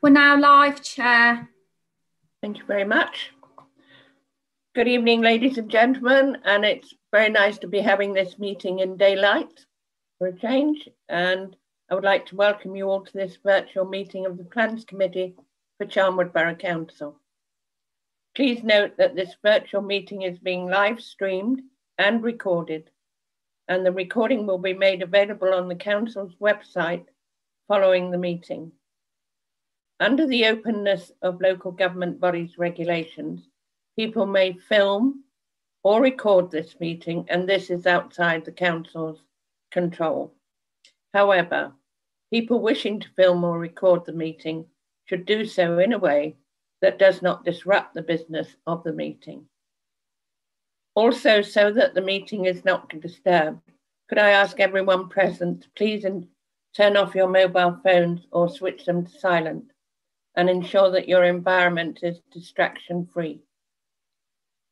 We're now live, Chair. Thank you very much. Good evening, ladies and gentlemen, and it's very nice to be having this meeting in daylight for a change. And I would like to welcome you all to this virtual meeting of the Plans Committee for Charnwood Borough Council. Please note that this virtual meeting is being live streamed and recorded, and the recording will be made available on the Council's website following the meeting. Under the openness of local government bodies regulations, people may film or record this meeting, and this is outside the Council's control. However, people wishing to film or record the meeting should do so in a way that does not disrupt the business of the meeting. Also, so that the meeting is not disturbed, could I ask everyone present to please turn off your mobile phones or switch them to silent, and ensure that your environment is distraction-free.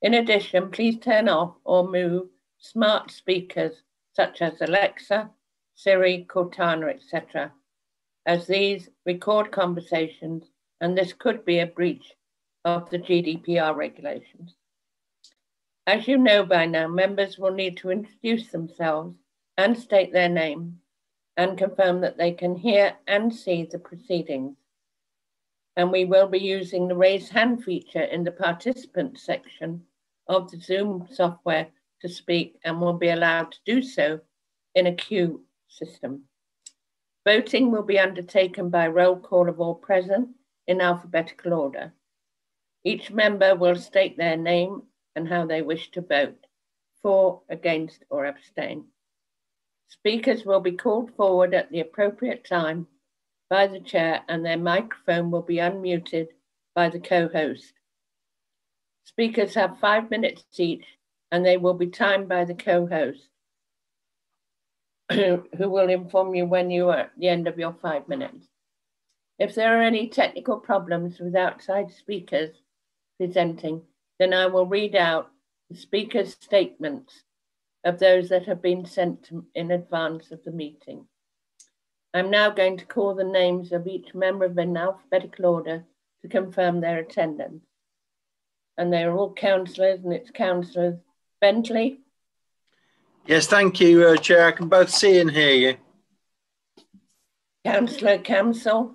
In addition, please turn off or move smart speakers such as Alexa, Siri, Cortana, etc., as these record conversations, and this could be a breach of the GDPR regulations. As you know by now, members will need to introduce themselves and state their name and confirm that they can hear and see the proceedings. And we will be using the raise hand feature in the participants section of the Zoom software to speak, and will be allowed to do so in a queue system. Voting will be undertaken by roll call of all present in alphabetical order. Each member will state their name and how they wish to vote, for, against, or abstain. Speakers will be called forward at the appropriate time by the chair, and their microphone will be unmuted by the co-host. Speakers have 5 minutes each, and they will be timed by the co-host, who will inform you when you are at the end of your 5 minutes. If there are any technical problems with outside speakers presenting, then I will read out the speaker's statements of those that have been sent in advance of the meeting. I'm now going to call the names of each member in alphabetical order to confirm their attendance. And they're all councillors, and it's Councillor Bentley. Yes, thank you, Chair. I can both see and hear you. Councillor Camsell.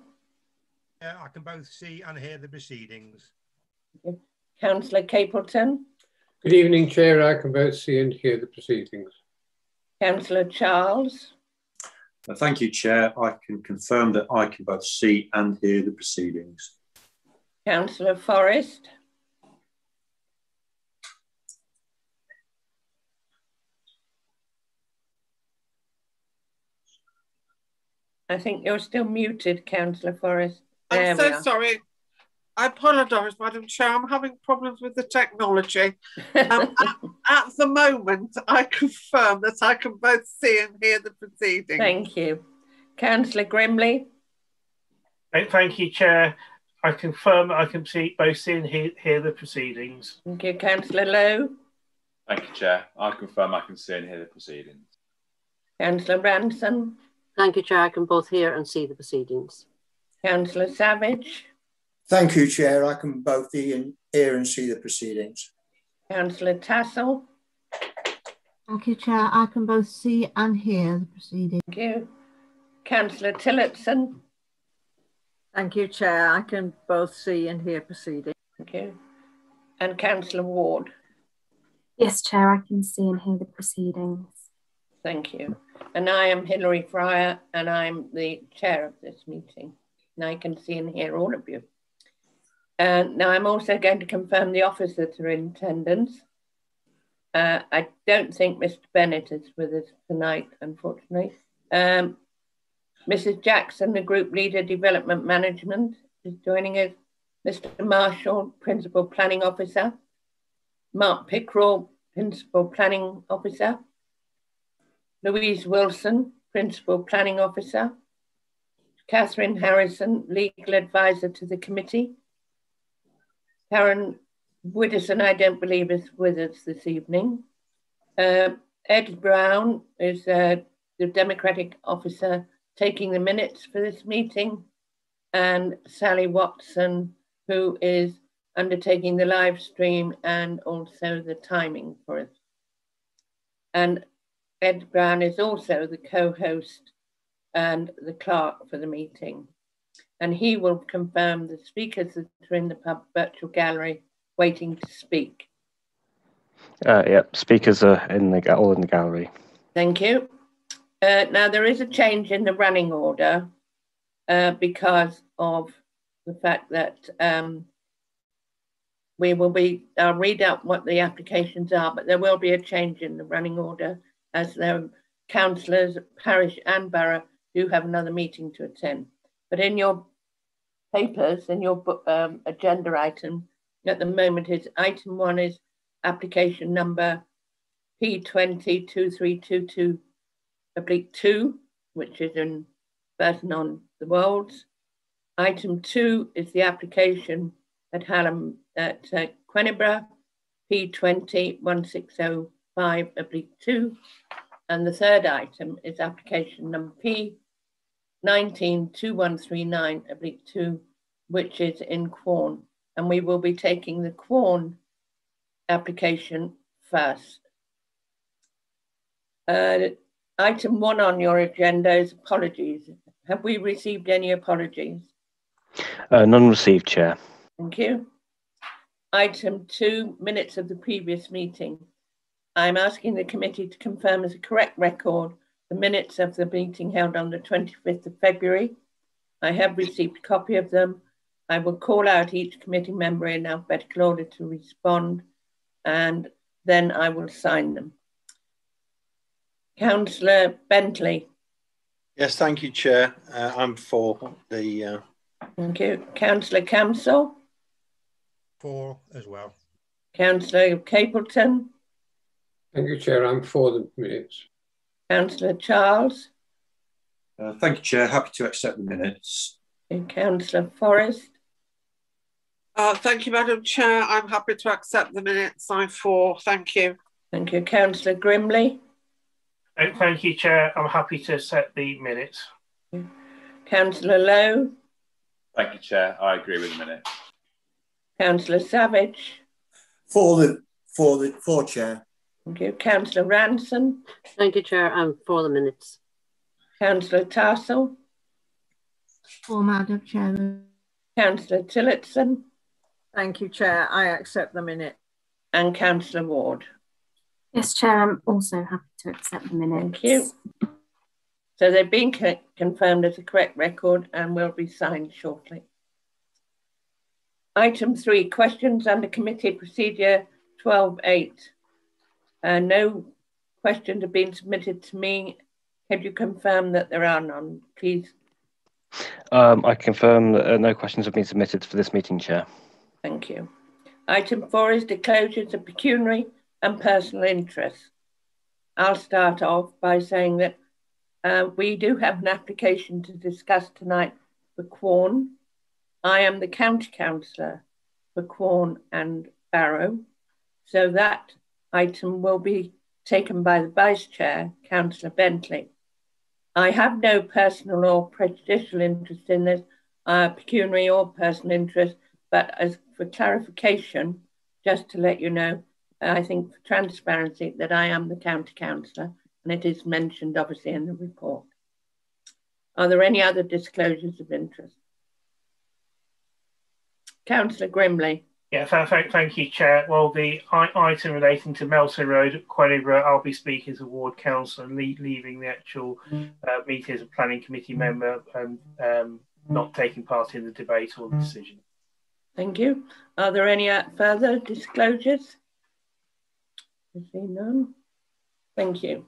I can both see and hear the proceedings. Councillor Capleton. Good evening, Chair. I can both see and hear the proceedings. Councillor Charles. Thank you, Chair. I can confirm that I can both see and hear the proceedings. Councillor Forrest. I think you're still muted, Councillor Forrest. I'm so sorry. I apologise, Madam Chair. I'm having problems with the technology. At the moment, I confirm that I can both see and hear the proceedings. Thank you. Councillor Grimley. Thank you, Chair. I confirm that I can both see and hear the proceedings. Thank you. Councillor Lowe. Thank you, Chair. I confirm I can see and hear the proceedings. Councillor Ranson. Thank you, Chair. I can both hear and see the proceedings. Councillor Savage. Thank you, Chair. I can both hear and see the proceedings. Councillor Tassell. Thank you, Chair. I can both see and hear the proceedings. Thank you. Councillor Tillotson. Thank you, Chair. I can both see and hear proceedings. Thank you. And Councillor Ward. Yes, Chair, I can see and hear the proceedings. Thank you. And I am Hilary Fryer, and I'm the chair of this meeting. And I can see and hear all of you. Now I'm also going to confirm the officers that are in attendance. I don't think Mr. Bennett is with us tonight, unfortunately. Mrs. Jackson, the Group Leader Development Management, is joining us. Mr. Marshall, Principal Planning Officer. Mark Pickrell, Principal Planning Officer. Louise Wilson, Principal Planning Officer. Catherine Harrison, Legal Advisor to the Committee. Karen Widdowson, I don't believe, is with us this evening. Ed Brown is the Democratic Officer taking the minutes for this meeting. and Sally Watson, who is undertaking the live stream and also the timing for us. And Ed Brown is also the co-host and the clerk for the meeting. And he will confirm the speakers that are in the virtual gallery waiting to speak. Yep, speakers are all in the gallery. Thank you. Now there is a change in the running order because of the fact that I'll read out what the applications are, but there will be a change in the running order as the councillors, parish and borough do have another meeting to attend. But in your papers, in your agenda item, at the moment is item 1 is application number P202322/2, which is in Burton on the Wolds. Item 2 is the application at Hallam at Quenibra, P201605/2. And the third item is application number P192139/2, which is in Quorn. And we will be taking the Quorn application first. Item 1 on your agenda is apologies. Have we received any apologies? None received, Chair. Thank you. Item 2, minutes of the previous meeting. I'm asking the committee to confirm as a correct record the minutes of the meeting held on the 25th of February. I have received a copy of them. I will call out each committee member in alphabetical order to respond, and then I will sign them. Councillor Bentley. Yes, thank you, Chair. I'm for the... Thank you. Councillor Camsell. For as well. Councillor Capleton. Thank you, Chair. I'm for the minutes. Councillor Charles. Thank you, Chair. Happy to accept the minutes. And Councillor Forrest. Thank you, Madam Chair. I'm happy to accept the minutes. I'm for. Thank you. Thank you. Councillor Grimley. Thank you, Chair. I'm happy to accept the minutes. Councillor Lowe. Thank you, Chair. I agree with the minutes. Councillor Savage. For Chair. Thank you. Councillor Ranson. Thank you, Chair. I'm for the minutes. Councillor Tarsell. For, Madam Chair. Councillor Tillotson. Thank you, Chair. I accept the minute. And Councillor Ward. Yes, Chair, I'm also happy to accept the minutes. Thank you. So they've been confirmed as a correct record and will be signed shortly. Item 3, questions under committee procedure 12.8. No questions have been submitted to me. Can you confirm that there are none, please? I confirm that no questions have been submitted for this meeting, Chair. Thank you. Item 4 is disclosures of pecuniary and personal interest. I'll start off by saying that we do have an application to discuss tonight for Quorn. I am the county councillor for Quorn and Barrow, so that item will be taken by the Vice Chair, Councillor Bentley. I have no personal or prejudicial interest in this, pecuniary or personal interest, but as for clarification, just to let you know, I think for transparency that I am the county councillor, and it is mentioned obviously in the report. Are there any other disclosures of interest? Councillor Grimley. Yeah, thank you, Chair. Well, the item relating to Melton Road at Quenibra, I'll be speaking as a ward councillor and leaving the actual meeting as a planning committee member and not taking part in the debate or the decision. Thank you. Are there any further disclosures? I see none. Thank you.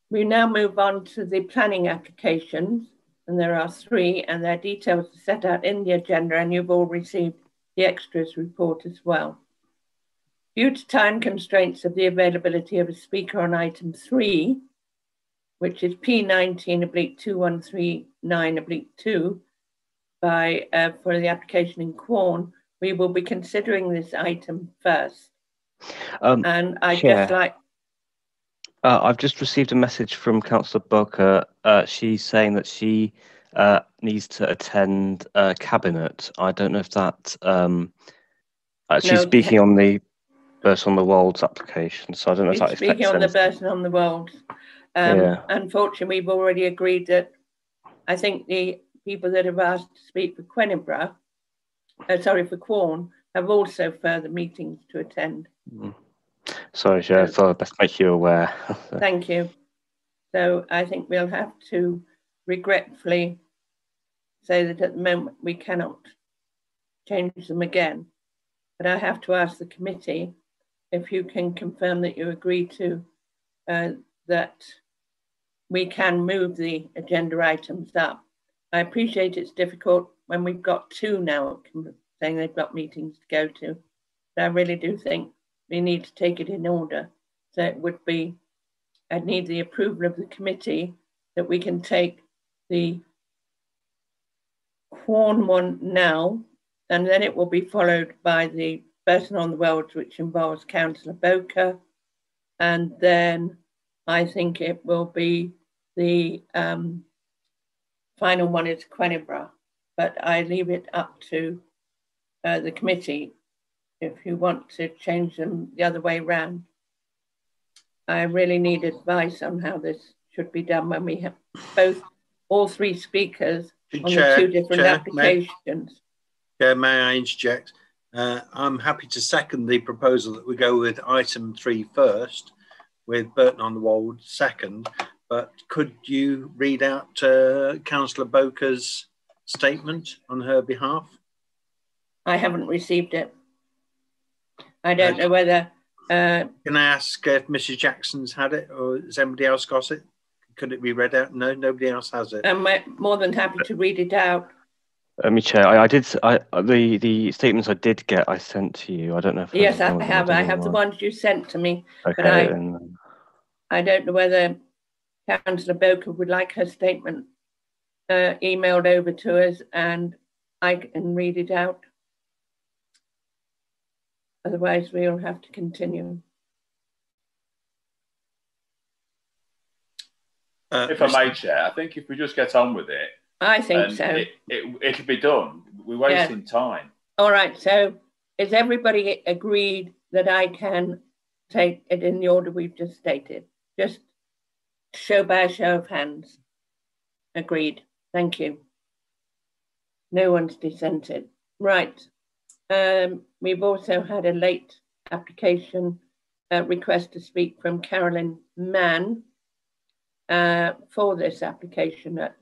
We now move on to the planning applications, and there are 3, and their details are set out in the agenda, and you've all received the extras report as well. Due to time constraints of the availability of a speaker on item 3, which is P19/2139/2 for the application in Quorn, we will be considering this item first. And I'd just like... I've just received a message from Councillor Booker. She's saying that she needs to attend cabinet. I don't know if that. She's No, speaking on the Burst on the Wolds application, so I don't know if that Speaking affects on the anything. Burst on the Wolds. Yeah. Unfortunately, we've already agreed that I think the people that have asked to speak for Quenibra, for Quorn, have also further meetings to attend. Sorry, Chair, I thought I'd best make you aware. Thank you. So I think we'll have to regretfully say that at the moment we cannot change them again. But I have to ask the committee if you can confirm that you agree to that we can move the agenda items up. I appreciate it's difficult when we've got two now saying they've got meetings to go to. But I really do think we need to take it in order. So it would be, I'd need the approval of the committee that we can take the Quorn one now, and then it will be followed by the Burton on the Wells, which involves Councillor Boker. And then I think it will be the final one is Quenibra, but I leave it up to the committee if you want to change them the other way round. I really need advice on how this should be done when we have all three speakers on the two different applications. Chair, may I interject? I'm happy to second the proposal that we go with item 3 first, with Burton on the Wold second. But could you read out Councillor Boker's statement on her behalf? I haven't received it. I don't know whether... Can I ask if Mrs. Jackson's had it, or has anybody else got it? Could it be read out? No, nobody else has it. I'm more than happy to read it out. Chair, the statements I did get, I sent to you. I don't know if... Yes, I have. I have the ones you sent to me. Okay, but I don't know whether Councillor Boker would like her statement emailed over to us and I can read it out. Otherwise, we'll have to continue. If I may, Chair, I think if we just get on with it, I think so. It'll be done. We're wasting time. All right. So is everybody agreed that I can take it in the order we've just stated? Just show by a show of hands. Agreed. Thank you. No one's dissented. Right. We've also had a late application request to speak from Carolyn Mann for this application at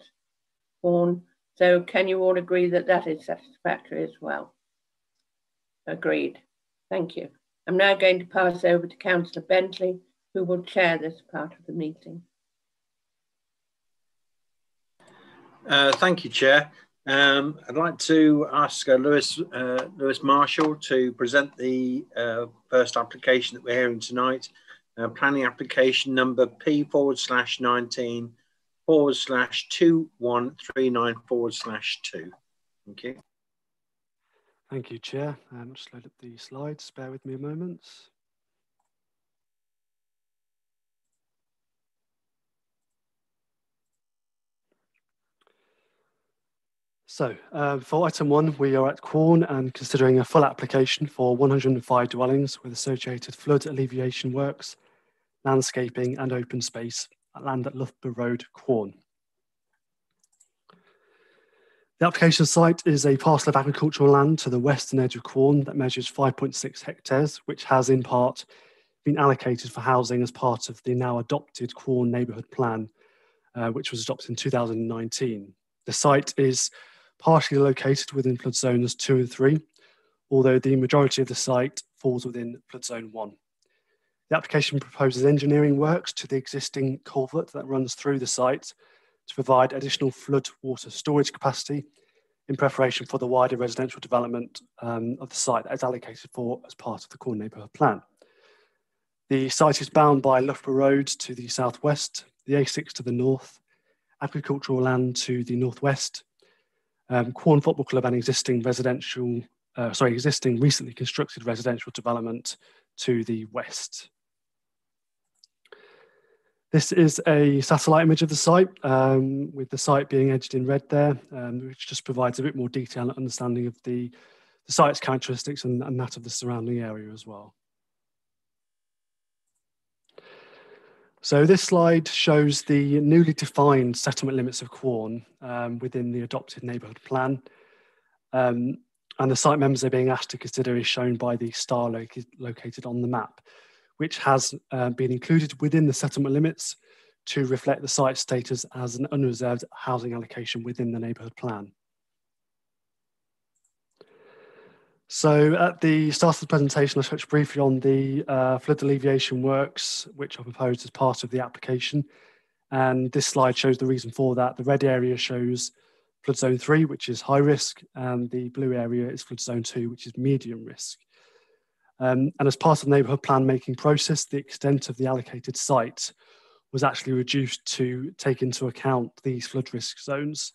Quorn. So can you all agree that that is satisfactory as well? Agreed. Thank you. I'm now going to pass over to Councillor Bentley, who will chair this part of the meeting. Thank you, Chair. I'd like to ask Lewis Marshall to present the first application that we're hearing tonight, planning application number P//19/2139/2. Thank you. Thank you, Chair. Just load up the slides. Bear with me a moment. So for item 1, we are at Quorn and considering a full application for 105 dwellings with associated flood alleviation works, landscaping and open space at land at Loughborough Road, Quorn. The application site is a parcel of agricultural land to the western edge of Quorn that measures 5.6 hectares, which has in part been allocated for housing as part of the now adopted Quorn Neighbourhood Plan, which was adopted in 2019. The site is partially located within flood zones 2 and 3, although the majority of the site falls within flood zone 1. The application proposes engineering works to the existing culvert that runs through the site to provide additional flood water storage capacity in preparation for the wider residential development of the site that is allocated for as part of the Quorn Neighbourhood Plan. The site is bound by Loughborough Road to the southwest, the A6 to the north, agricultural land to the northwest, Quorn Football Club and existing recently constructed residential development to the west. This is a satellite image of the site, with the site being edged in red there, which just provides a bit more detail and understanding of the site's characteristics and that of the surrounding area as well. So this slide shows the newly defined settlement limits of Quorn within the adopted neighbourhood plan. And the site members are being asked to consider is shown by the star located on the map, which has been included within the settlement limits to reflect the site status as an unreserved housing allocation within the neighbourhood plan. So at the start of the presentation, I touched briefly on the flood alleviation works, which are proposed as part of the application. And this slide shows the reason for that. The red area shows flood zone 3, which is high risk, and the blue area is flood zone 2, which is medium risk. And as part of the neighbourhood plan making process, the extent of the allocated site was actually reduced to take into account these flood risk zones.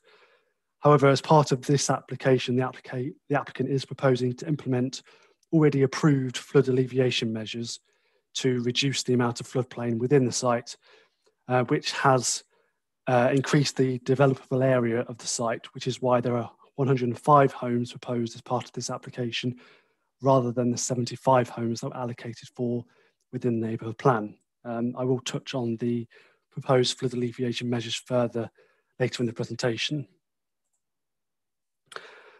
However, as part of this application, the applicant is proposing to implement already approved flood alleviation measures to reduce the amount of floodplain within the site, which has increased the developable area of the site, which is why there are 105 homes proposed as part of this application, rather than the 75 homes that were allocated for within the neighbourhood plan. I will touch on the proposed flood alleviation measures further later in the presentation.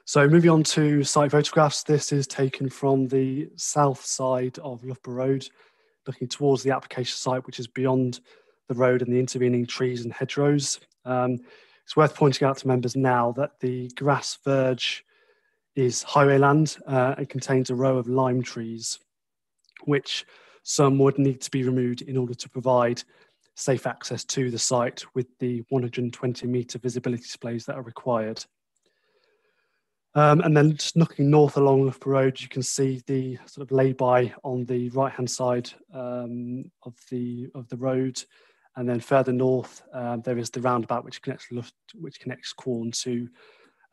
So moving on to site photographs, this is taken from the south side of Loughborough Road, looking towards the application site, which is beyond the road and the intervening trees and hedgerows. It's worth pointing out to members now that the grass verge is highway land and contains a row of lime trees, which some would need to be removed in order to provide safe access to the site with the 120-metre visibility displays that are required. And then just looking north along Loughborough Road, you can see the sort of lay-by on the right-hand side of the road, and then further north there is the roundabout which connects Quorn to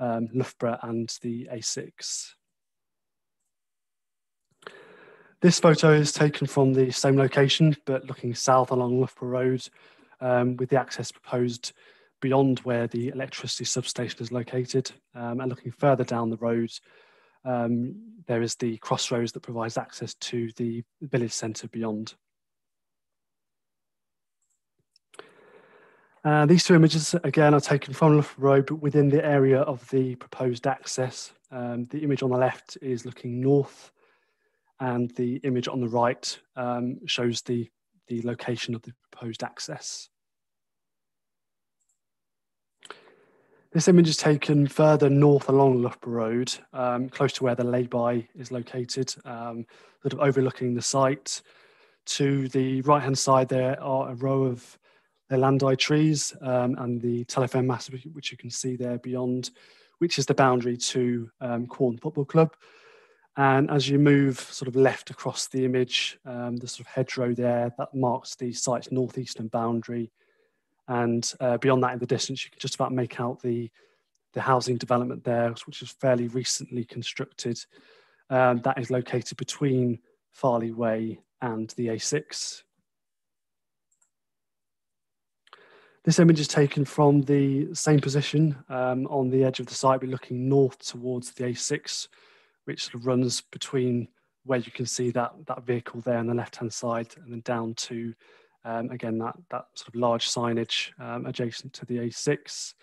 Loughborough and the A6. This photo is taken from the same location, but looking south along Loughborough Road, with the access proposed beyond where the electricity substation is located. And looking further down the road, there is the crossroads that provides access to the village centre beyond. These two images, again, are taken from Loughborough Road, but within the area of the proposed access. The image on the left is looking north, and the image on the right shows the location of the proposed access. This image is taken further north along Loughborough Road, close to where the lay-by is located, sort of overlooking the site. To the right-hand side, there are a row of Leylandii trees and the telephone mast, which you can see there beyond, which is the boundary to Quorn Football Club. And as you move sort of left across the image, the sort of hedgerow there, that marks the site's northeastern boundary. And beyond that in the distance, you can just about make out the housing development there, which was fairly recently constructed. That is located between Farley Way and the A6. This image is taken from the same position on the edge of the site, but looking north towards the A6, which sort of runs between where you can see that vehicle there on the left-hand side, and then down to, again, that sort of large signage adjacent to the A6.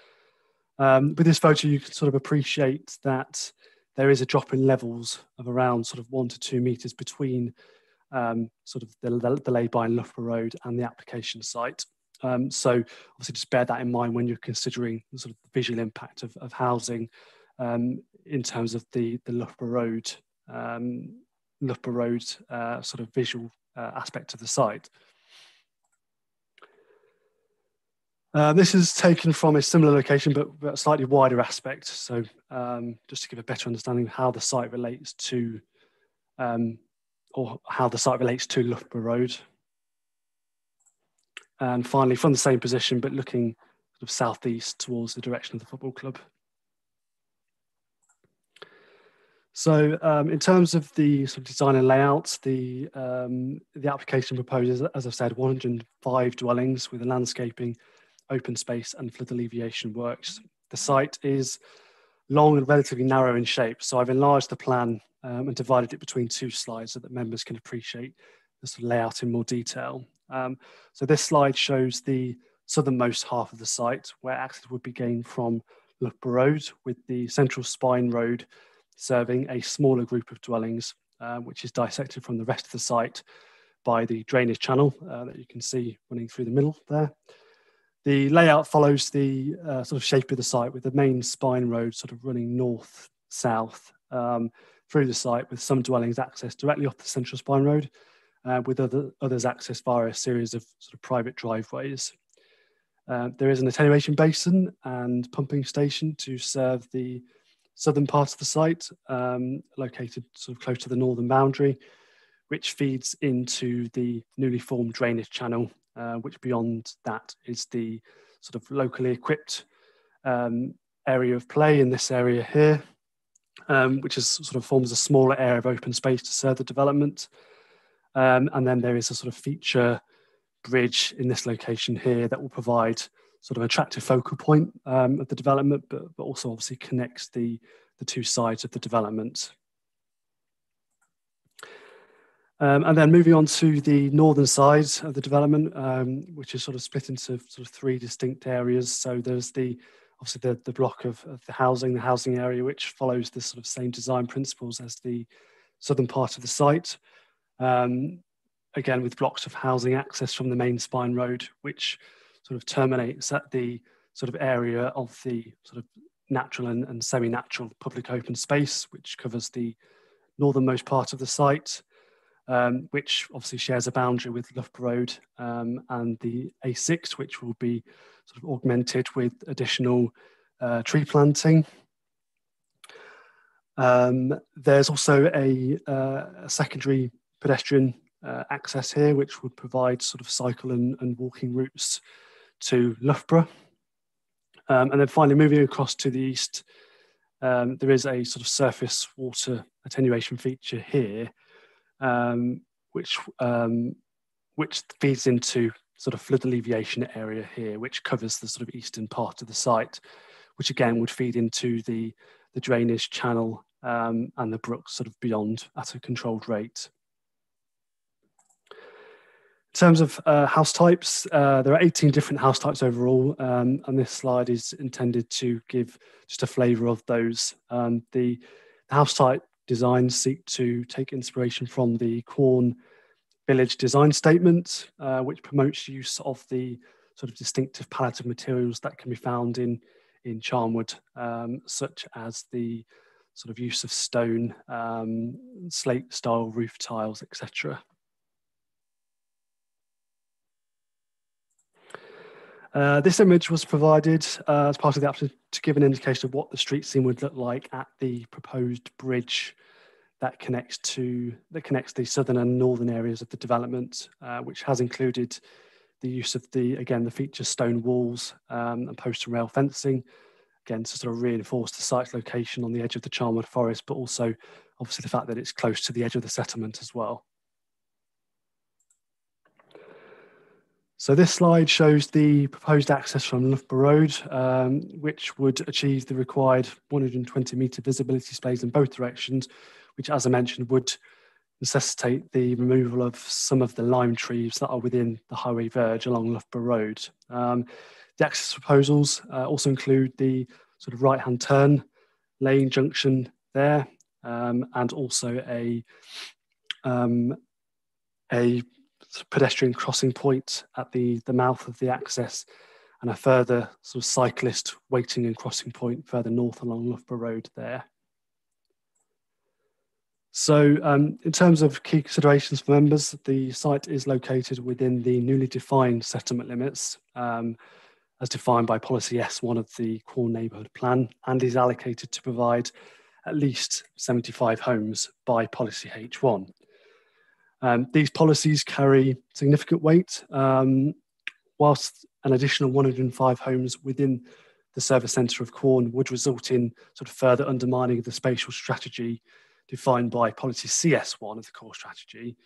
With this photo, you can sort of appreciate that there is a drop in levels of around sort of 1 to 2 metres between sort of the lay-by in Loughborough Road and the application site. So obviously just bear that in mind when you're considering the sort of visual impact of housing in terms of the Loughborough Road sort of visual aspect of the site. This is taken from a similar location, but a slightly wider aspect. So just to give a better understanding of how the site relates to, or how the site relates to Loughborough Road. And finally, from the same position, but looking sort of southeast towards the direction of the football club. So in terms of the sort of design and layout, the application proposes, as I've said, 105 dwellings with a landscaping, open space and flood alleviation works. The site is long and relatively narrow in shape, so I've enlarged the plan and divided it between 2 slides so that members can appreciate the sort of layout in more detail. So this slide shows the southernmost half of the site, where access would be gained from Loughborough Road, with the central spine road serving a smaller group of dwellings, which is dissected from the rest of the site by the drainage channel that you can see running through the middle there. The layout follows the sort of shape of the site, with the main spine road sort of running north-south through the site, with some dwellings accessed directly off the central spine road, with others accessed via a series of sort of private driveways. There is an attenuation basin and pumping station to serve the southern part of the site, located sort of close to the northern boundary, which feeds into the newly formed drainage channel, which beyond that is the sort of locally equipped area of play in this area here, which is sort of forms a smaller area of open space to serve the development. And then there is a sort of feature bridge in this location here that will provide sort of an attractive focal point of the development, but also obviously connects the 2 sides of the development. And then moving on to the northern side of the development, which is sort of split into sort of 3 distinct areas. So there's obviously the block of the housing area, which follows the sort of same design principles as the southern part of the site. Again, with blocks of housing access from the main spine road, which sort of terminates at the sort of area of the sort of natural and semi-natural public open space, which covers the northernmost part of the site, which obviously shares a boundary with Loughborough Road and the A6, which will be sort of augmented with additional tree planting. There's also a secondary pedestrian access here, which would provide sort of cycle and walking routes to Loughborough. And then finally, moving across to the east, there is a sort of surface water attenuation feature here, which feeds into sort of flood alleviation area here, which covers the sort of eastern part of the site, which again would feed into the drainage channel and the brook sort of beyond at a controlled rate. In terms of house types, there are 18 different house types overall, and this slide is intended to give just a flavour of those. The house type designs seek to take inspiration from the Quorn Village Design Statement, which promotes use of the sort of distinctive palette of materials that can be found in Charnwood, such as the sort of use of stone, slate-style roof tiles, etc. This image was provided as part of the application to give an indication of what the street scene would look like at the proposed bridge that connects the southern and northern areas of the development, which has included the use of the feature stone walls and post and rail fencing, again to sort of reinforce the site's location on the edge of the Charnwood Forest, but also obviously the fact that it's close to the edge of the settlement as well. So this slide shows the proposed access from Loughborough Road, which would achieve the required 120-metre visibility displays in both directions, which, as I mentioned, would necessitate the removal of some of the lime trees that are within the highway verge along Loughborough Road. The access proposals also include the sort of right-hand turn lane junction there, and also a pedestrian crossing point at the mouth of the access, and a further sort of cyclist waiting and crossing point further north along Loughborough Road there. So in terms of key considerations for members, the site is located within the newly defined settlement limits as defined by policy S1 of the Quorn Neighbourhood Plan, and is allocated to provide at least 75 homes by policy H1. These policies carry significant weight, whilst an additional 105 homes within the service centre of Quorn would result in sort of further undermining of the spatial strategy defined by policy CS1 of the core strategy,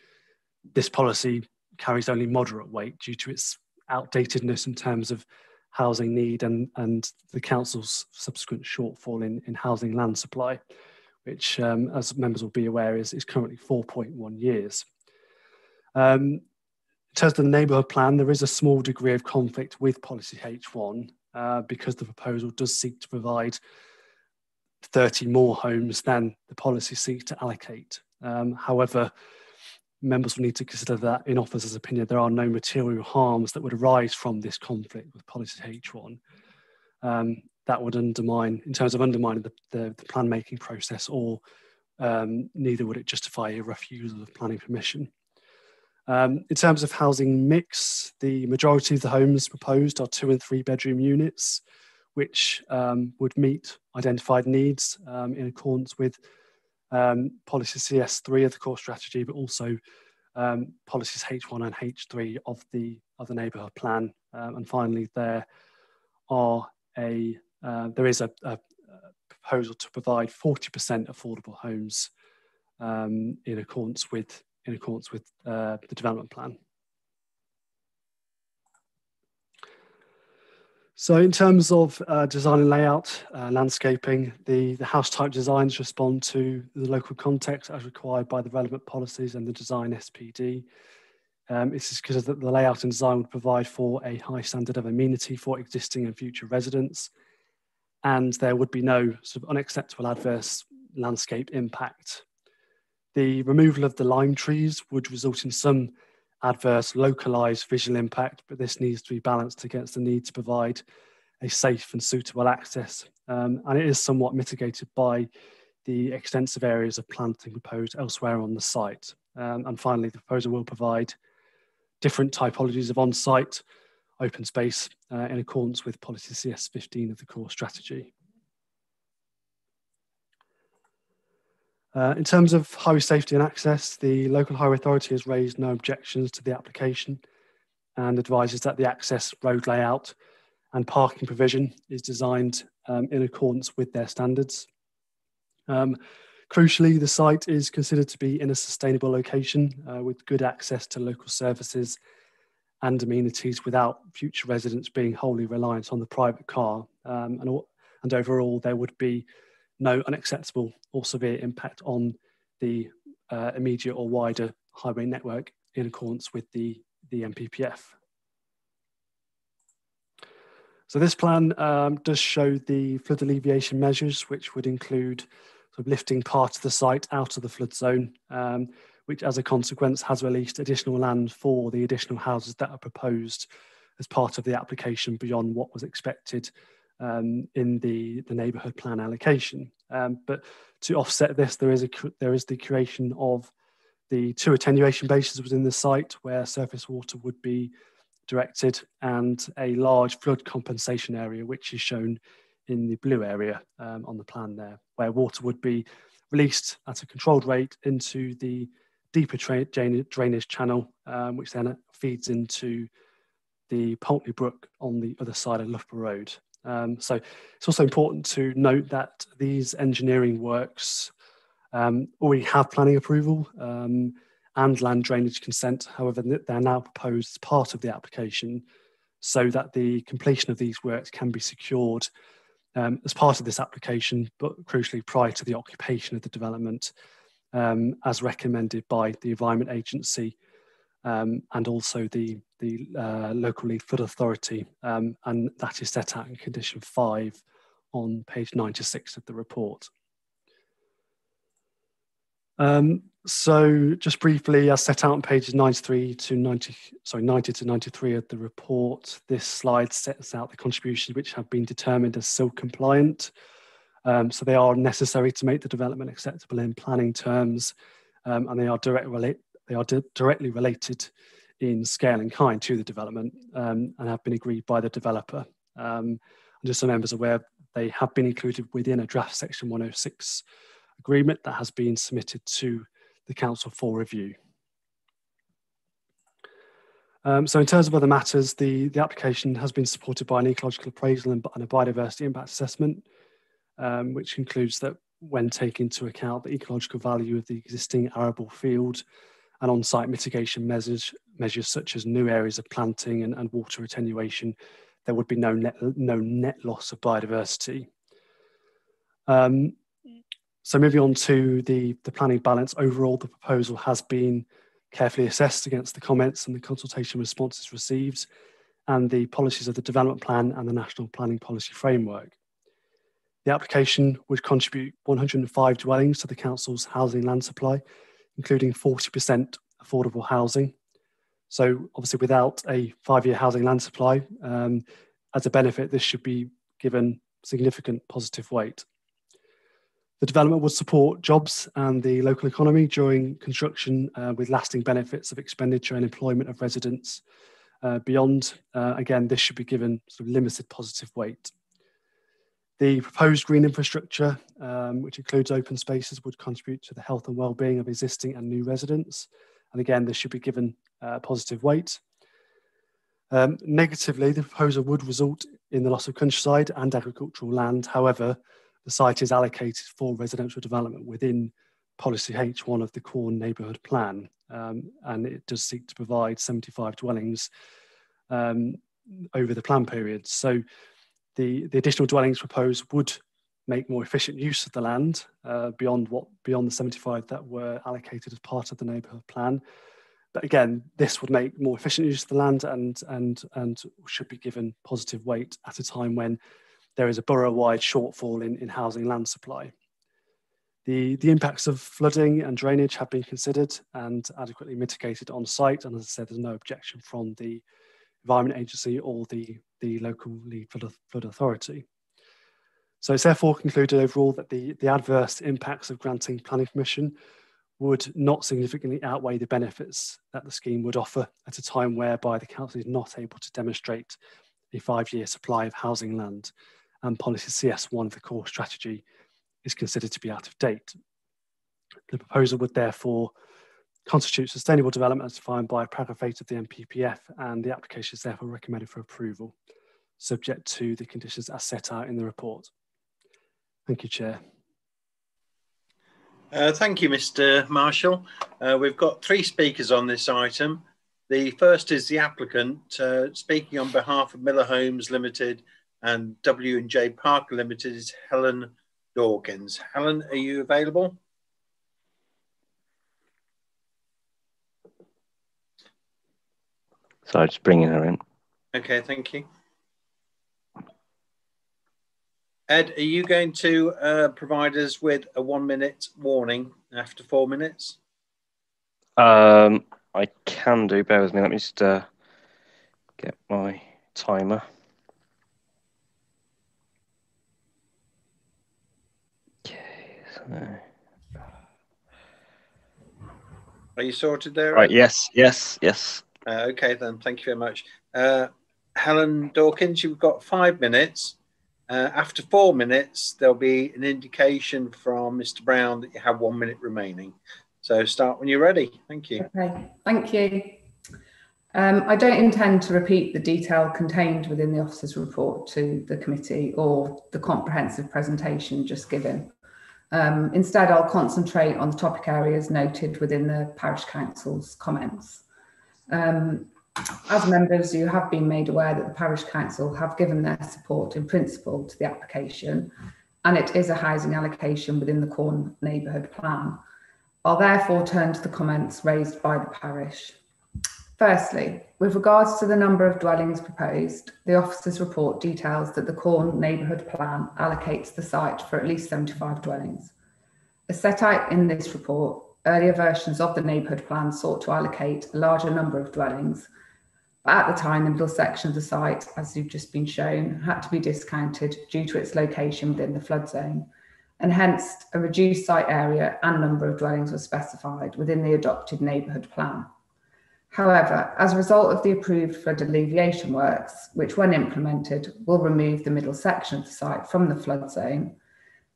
this policy carries only moderate weight due to its outdatedness in terms of housing need and the council's subsequent shortfall in housing land supply, which, as members will be aware, is currently 4.1 years. In terms of the neighbourhood plan, there is a small degree of conflict with policy H1 because the proposal does seek to provide 30 more homes than the policy seeks to allocate. However, members will need to consider that in officers' opinion, there are no material harms that would arise from this conflict with policy H1. That would undermine, in terms of undermining the plan making process, or neither would it justify a refusal of planning permission. In terms of housing mix, the majority of the homes proposed are 2 and 3 bedroom units, which would meet identified needs in accordance with policy CS3 of the core strategy, but also policies H1 and H3 of the neighbourhood plan. And finally, there is a proposal to provide 40% affordable homes in accordance with the development plan. So in terms of design and layout, landscaping, the house type designs respond to the local context as required by the relevant policies and the design SPD. This is because the layout and design would provide for a high standard of amenity for existing and future residents, and there would be no sort of unacceptable adverse landscape impact. The removal of the lime trees would result in some adverse localised visual impact, but this needs to be balanced against the need to provide a safe and suitable access. And it is somewhat mitigated by the extensive areas of planting proposed elsewhere on the site. And finally, the proposal will provide different typologies of on-site open space in accordance with policy CS15 of the core strategy. In terms of highway safety and access, the local highway authority has raised no objections to the application and advises that the access road layout and parking provision is designed in accordance with their standards. Crucially, the site is considered to be in a sustainable location with good access to local services and amenities without future residents being wholly reliant on the private car. And overall, there would be no unacceptable or severe impact on the immediate or wider highway network in accordance with the NPPF. So this plan does show the flood alleviation measures, which would include sort of lifting part of the site out of the flood zone, which as a consequence has released additional land for the additional houses that are proposed as part of the application beyond what was expected in the neighbourhood plan allocation. But to offset this, there is the creation of the 2 attenuation bases within the site where surface water would be directed, and a large flood compensation area, which is shown in the blue area on the plan there, where water would be released at a controlled rate into the deeper drainage channel, which then feeds into the Poultney Brook on the other side of Loughborough Road. So it's also important to note that these engineering works already have planning approval and land drainage consent. However, they're now proposed as part of the application so that the completion of these works can be secured as part of this application, but crucially prior to the occupation of the development, as recommended by the Environment Agency and also the local lead flood authority, and that is set out in condition 5 on page 96 of the report. So just briefly, as set out on pages 90 to 93 of the report, this slide sets out the contributions which have been determined as SIL compliant. So they are necessary to make the development acceptable in planning terms, and they are directly related in scale and kind to the development, and have been agreed by the developer. And just so members are aware, they have been included within a draft section 106 agreement that has been submitted to the council for review. So in terms of other matters, the application has been supported by an ecological appraisal and a biodiversity impact assessment, which concludes that when taking into account the ecological value of the existing arable field and on-site mitigation measures such as new areas of planting and water attenuation, there would be no net loss of biodiversity. So moving on to the planning balance, overall the proposal has been carefully assessed against the comments and the consultation responses received and the policies of the development plan and the National Planning Policy Framework. The application would contribute 105 dwellings to the Council's housing land supply, including 40% affordable housing. So obviously without a 5-year housing land supply, as a benefit, this should be given significant positive weight. The development would support jobs and the local economy during construction with lasting benefits of expenditure and employment of residents. Beyond, again, this should be given sort of limited positive weight. The proposed green infrastructure, which includes open spaces, would contribute to the health and well-being of existing and new residents. And again, this should be given positive weight. Negatively, the proposal would result in the loss of countryside and agricultural land. However, the site is allocated for residential development within Policy H1 of the Quorn Neighbourhood Plan, and it does seek to provide 75 dwellings over the plan period. So the additional dwellings proposed would make more efficient use of the land beyond the 75 that were allocated as part of the neighbourhood plan. But again, this would make more efficient use of the land and should be given positive weight at a time when there is a borough-wide shortfall in housing land supply. The impacts of flooding and drainage have been considered and adequately mitigated on site. And as I said, there's no objection from the Environment Agency or the local lead flood authority. So it's therefore concluded overall that the adverse impacts of granting planning permission would not significantly outweigh the benefits that the scheme would offer at a time whereby the council is not able to demonstrate a 5-year supply of housing land, and policy CS1 of the core strategy is considered to be out of date. The proposal would therefore constitute sustainable development as defined by paragraph 8 of the NPPF, and the application is therefore recommended for approval, subject to the conditions as set out in the report. Thank you, Chair. Thank you, Mr. Marshall. We've got 3 speakers on this item. The first is the applicant, speaking on behalf of Miller Homes Limited and W&J Parker Limited is Helen Dawkins. Helen, are you available? Sorry, just bringing her in. Okay, thank you. Ed, are you going to provide us with a 1-minute warning after 4 minutes? I can do. Bear with me. Let me just get my timer. Okay. So... Are you sorted there? Right. Yes. Okay, then. Thank you very much. Helen Dawkins, you've got 5 minutes. After 4 minutes, there'll be an indication from Mr. Brown that you have 1 minute remaining. So start when you're ready. Thank you. Okay, thank you. I don't intend to repeat the detail contained within the officer's report to the committee or the comprehensive presentation just given. Instead, I'll concentrate on the topic areas noted within the Parish Council's comments. As members, you have been made aware that the Parish Council have given their support in principle to the application, and it is a housing allocation within the Quorn Neighbourhood Plan. I'll therefore turn to the comments raised by the parish. Firstly, with regards to the number of dwellings proposed, the officer's report details that the Quorn Neighbourhood Plan allocates the site for at least 75 dwellings. As set out in this report, earlier versions of the neighbourhood plan sought to allocate a larger number of dwellings, but at the time the middle section of the site, as you've just been shown, had to be discounted due to its location within the flood zone, and hence a reduced site area and number of dwellings was specified within the adopted neighbourhood plan. However, as a result of the approved flood alleviation works, which when implemented will remove the middle section of the site from the flood zone,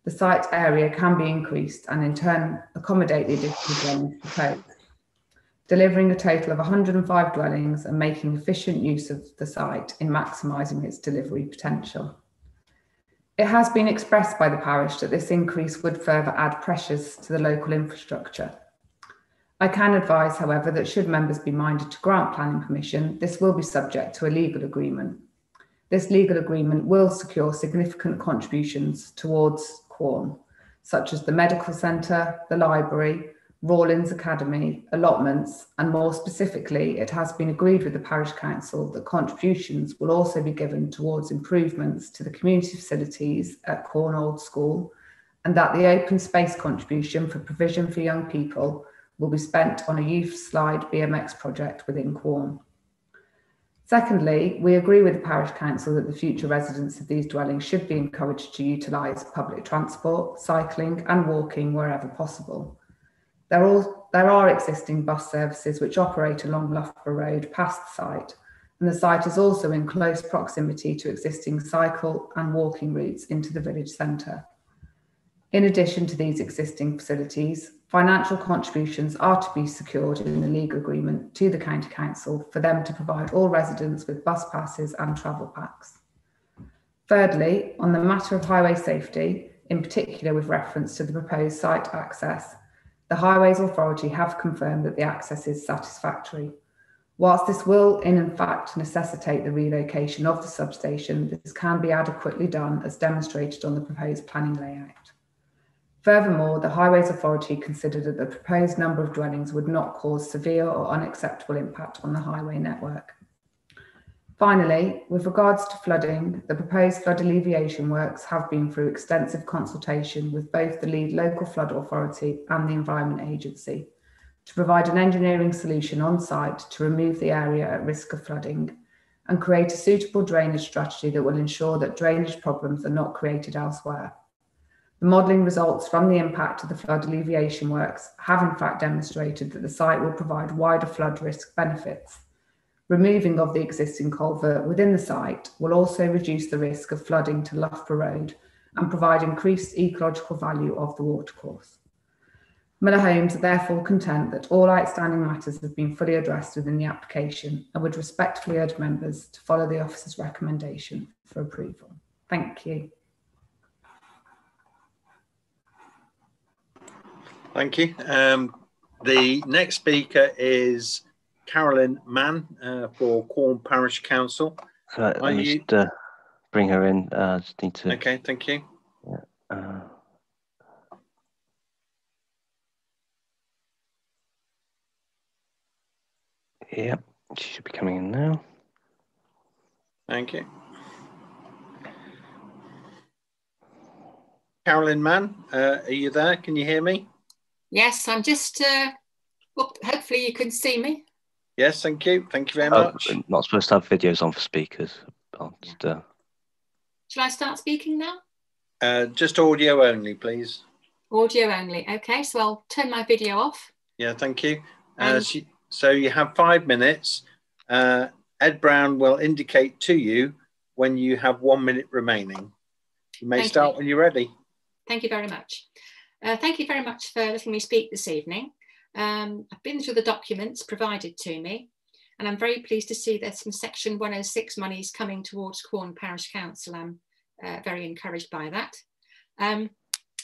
the site area can be increased and in turn accommodate the additional dwellings proposed, delivering a total of 105 dwellings and making efficient use of the site in maximising its delivery potential. It has been expressed by the parish that this increase would further add pressures to the local infrastructure. I can advise, however, that should members be minded to grant planning permission, this will be subject to a legal agreement. This legal agreement will secure significant contributions towards Quorn, such as the medical centre, the library, Rawlins Academy, allotments, and more specifically, it has been agreed with the Parish Council that contributions will also be given towards improvements to the community facilities at Quorn Old School, and that the open space contribution for provision for young people will be spent on a youth slide BMX project within Quorn. Secondly, we agree with the Parish Council that the future residents of these dwellings should be encouraged to utilise public transport, cycling and walking wherever possible. There are existing bus services which operate along Loughborough Road past the site, and the site is also in close proximity to existing cycle and walking routes into the village centre. In addition to these existing facilities, financial contributions are to be secured in the legal agreement to the County Council for them to provide all residents with bus passes and travel packs. Thirdly, on the matter of highway safety, in particular with reference to the proposed site access, the Highways Authority have confirmed that the access is satisfactory. Whilst this will in fact necessitate the relocation of the substation, this can be adequately done as demonstrated on the proposed planning layout. Furthermore, the Highways Authority considered that the proposed number of dwellings would not cause severe or unacceptable impact on the highway network. Finally, with regards to flooding, the proposed flood alleviation works have been through extensive consultation with both the lead local flood authority and the Environment Agency to provide an engineering solution on site to remove the area at risk of flooding and create a suitable drainage strategy that will ensure that drainage problems are not created elsewhere. The modelling results from the impact of the flood alleviation works have in fact demonstrated that the site will provide wider flood risk benefits. Removing of the existing culvert within the site will also reduce the risk of flooding to Loughborough Road and provide increased ecological value of the watercourse. Miller Homes are therefore content that all outstanding matters have been fully addressed within the application and would respectfully urge members to follow the officer's recommendation for approval. Thank you. Thank you. The next speaker is Carolyn Mann for Quorn Parish Council. Let me just bring her in. Just need to. Okay, thank you. Yeah. Yep, she should be coming in now. Thank you. Carolyn Mann, are you there? Can you hear me? Yes, I'm just, well, hopefully you can see me. Yes, thank you. Thank you very much. Not supposed to have videos on for speakers. I'll just, Shall I start speaking now? Just audio only, please. Audio only. Okay, so I'll turn my video off. Yeah, thank you. So you have 5 minutes. Ed Brown will indicate to you when you have 1 minute remaining. You may start when you're ready. Thank you very much. Thank you very much for letting me speak this evening. I've been through the documents provided to me, and I'm very pleased to see there's some Section 106 monies coming towards Quorn Parish Council. I'm very encouraged by that.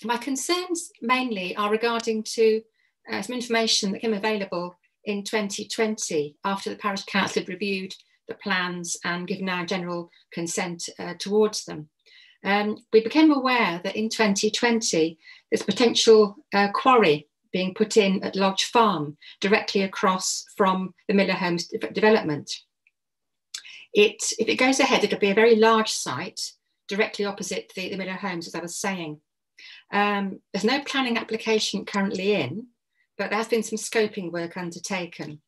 My concerns mainly are regarding to some information that became available in 2020 after the Parish Council had reviewed the plans and given our general consent towards them. We became aware that in 2020 there's potential quarry being put in at Lodge Farm directly across from the Miller Homes development. If it goes ahead, it'll be a very large site directly opposite the Miller Homes, as I was saying. There's no planning application currently in, but there has been some scoping work undertaken.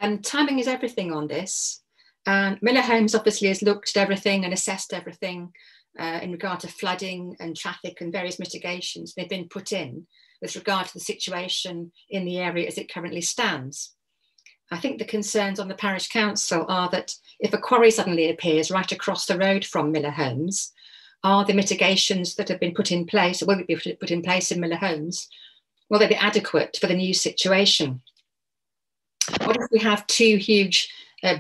And timing is everything on this. And Miller Homes obviously has looked at everything and assessed everything in regard to flooding and traffic and various mitigations they've been put in with regard to the situation in the area as it currently stands. I think the concerns on the Parish Council are that if a quarry suddenly appears right across the road from Miller Homes, are the mitigations that have been put in place, or will be put in place in Miller Homes, will they be adequate for the new situation? What if we have two huge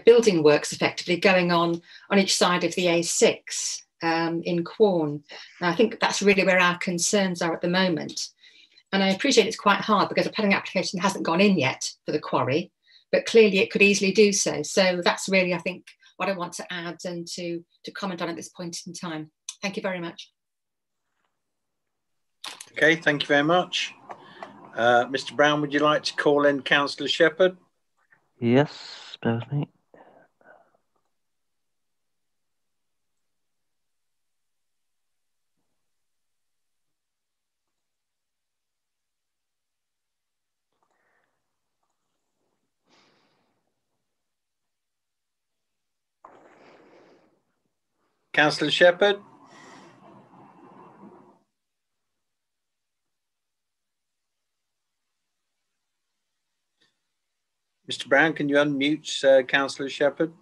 building works effectively going on each side of the A6? in Quorn. And I think that's really where our concerns are at the moment. And I appreciate it's quite hard because a planning application hasn't gone in yet for the quarry, but clearly it could easily do so. So that's really, I think, what I want to add and to comment on at this point in time. Thank you very much. Okay, thank you very much. Mr. Brown, would you like to call in Councillor Shepherd? Yes, bear with me. Councillor Shepherd? Mr. Brown, can you unmute Councillor Shepherd?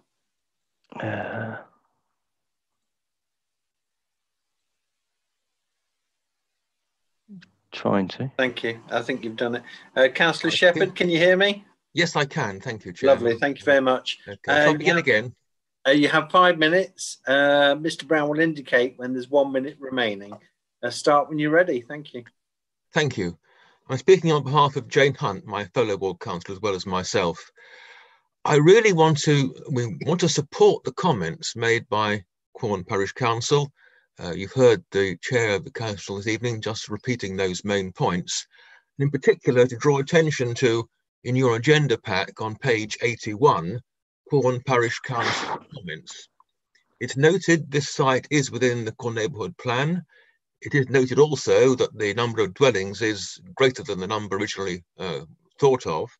Trying to. Thank you. I think you've done it. Councillor Shepherd, can you hear me? Yes, I can. Thank you, Chair. Lovely. Thank you very much. Okay, I'll begin again. You have 5 minutes. Mr. Brown will indicate when there's 1 minute remaining. Start when you're ready. Thank you. Thank you. I'm speaking on behalf of Jane Hunt, my fellow ward councillor, as well as myself. I really want to support the comments made by Quorn Parish Council. You've heard the chair of the council this evening just repeating those main points. And in particular, to draw attention to, in your agenda pack on page 81, Quorn Parish Council comments. It's noted this site is within the Quorn Neighbourhood Plan. It is noted also that the number of dwellings is greater than the number originally thought of.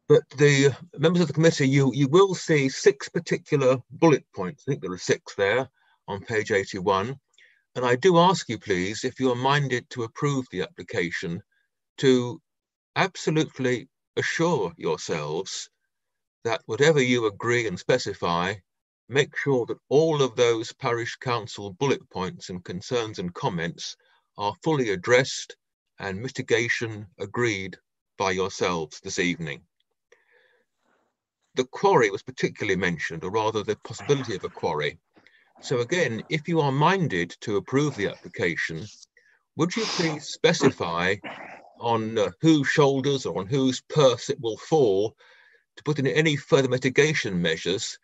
But the members of the committee, you will see 6 particular bullet points. I think there are 6 there on page 81. And I do ask you, please, if you are minded to approve the application, to absolutely assure yourselves that whatever you agree and specify, make sure that all of those parish council bullet points and concerns and comments are fully addressed and mitigation agreed by yourselves this evening. The quarry was particularly mentioned, or rather the possibility of a quarry. So again, if you are minded to approve the application, would you please specify on whose shoulders or on whose purse it will fall to put in any further mitigation measures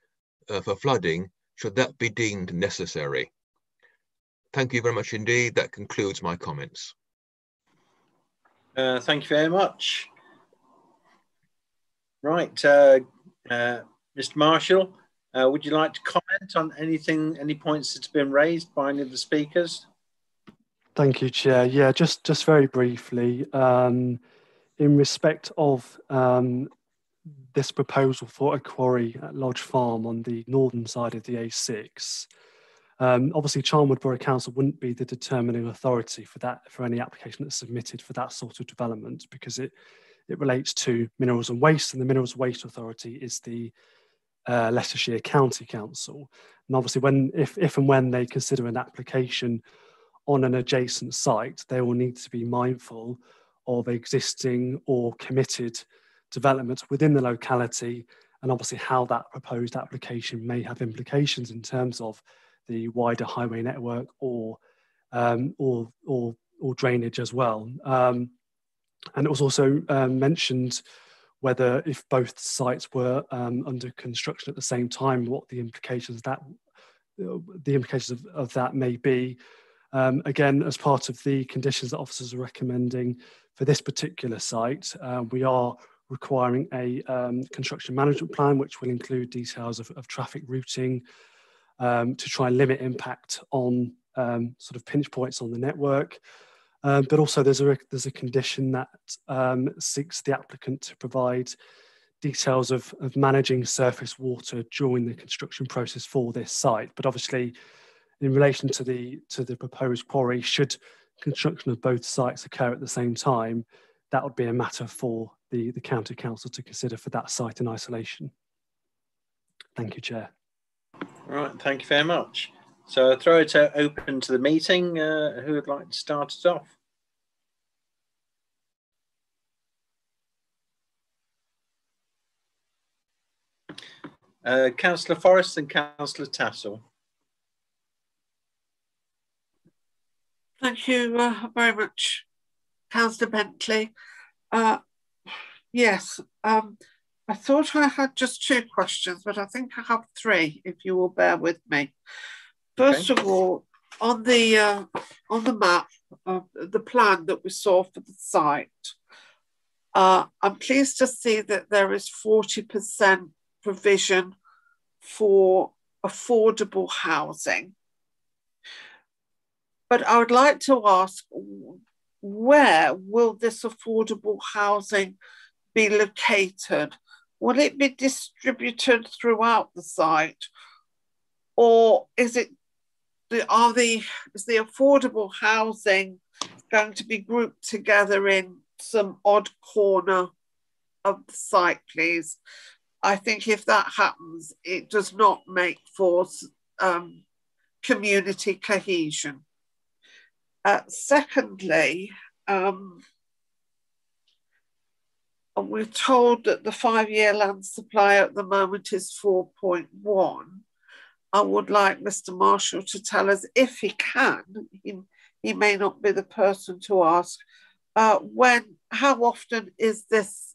for flooding, should that be deemed necessary? Thank you very much indeed. That concludes my comments. Thank you very much. Right, Mr. Marshall, would you like to comment on anything, any points that's been raised by any of the speakers? Thank you, Chair. Yeah, just very briefly, in respect of this proposal for a quarry at Lodge Farm on the northern side of the A6, obviously Charnwood Borough Council wouldn't be the determining authority for that, for any application that's submitted for that sort of development, because it relates to Minerals and Waste, and the Minerals and Waste Authority is the Leicestershire County Council. And obviously if and when they consider an application on an adjacent site, they will need to be mindful of existing or committed developments within the locality, and obviously how that proposed application may have implications in terms of the wider highway network or drainage as well. And it was also mentioned whether, if both sites were under construction at the same time, what the implications of that may be. Again, as part of the conditions that officers are recommending for this particular site, we are requiring a construction management plan, which will include details of traffic routing to try and limit impact on sort of pinch points on the network. But also there's a condition that seeks the applicant to provide details of managing surface water during the construction process for this site. But obviously, in relation to the proposed quarry, should construction of both sites occur at the same time, that would be a matter for the County Council to consider for that site in isolation. Thank you, Chair. All right, thank you very much. So I'll throw it open to the meeting. Who would like to start us off? Councillor Forrest and Councillor Tassell. Thank you very much, Councillor Bentley. Yes, I thought I had just 2 questions, but I think I have 3, if you will bear with me. First of all, on the map, the plan that we saw for the site, I'm pleased to see that there is 40% provision for affordable housing. But I would like to ask, where will this affordable housing be located? Will it be distributed throughout the site, or is the affordable housing going to be grouped together in some odd corner of the site, please? I think if that happens, it does not make for community cohesion. Secondly, we're told that the 5-year land supply at the moment is 4.1. I would like Mr. Marshall to tell us, if he can, he may not be the person to ask, how often is this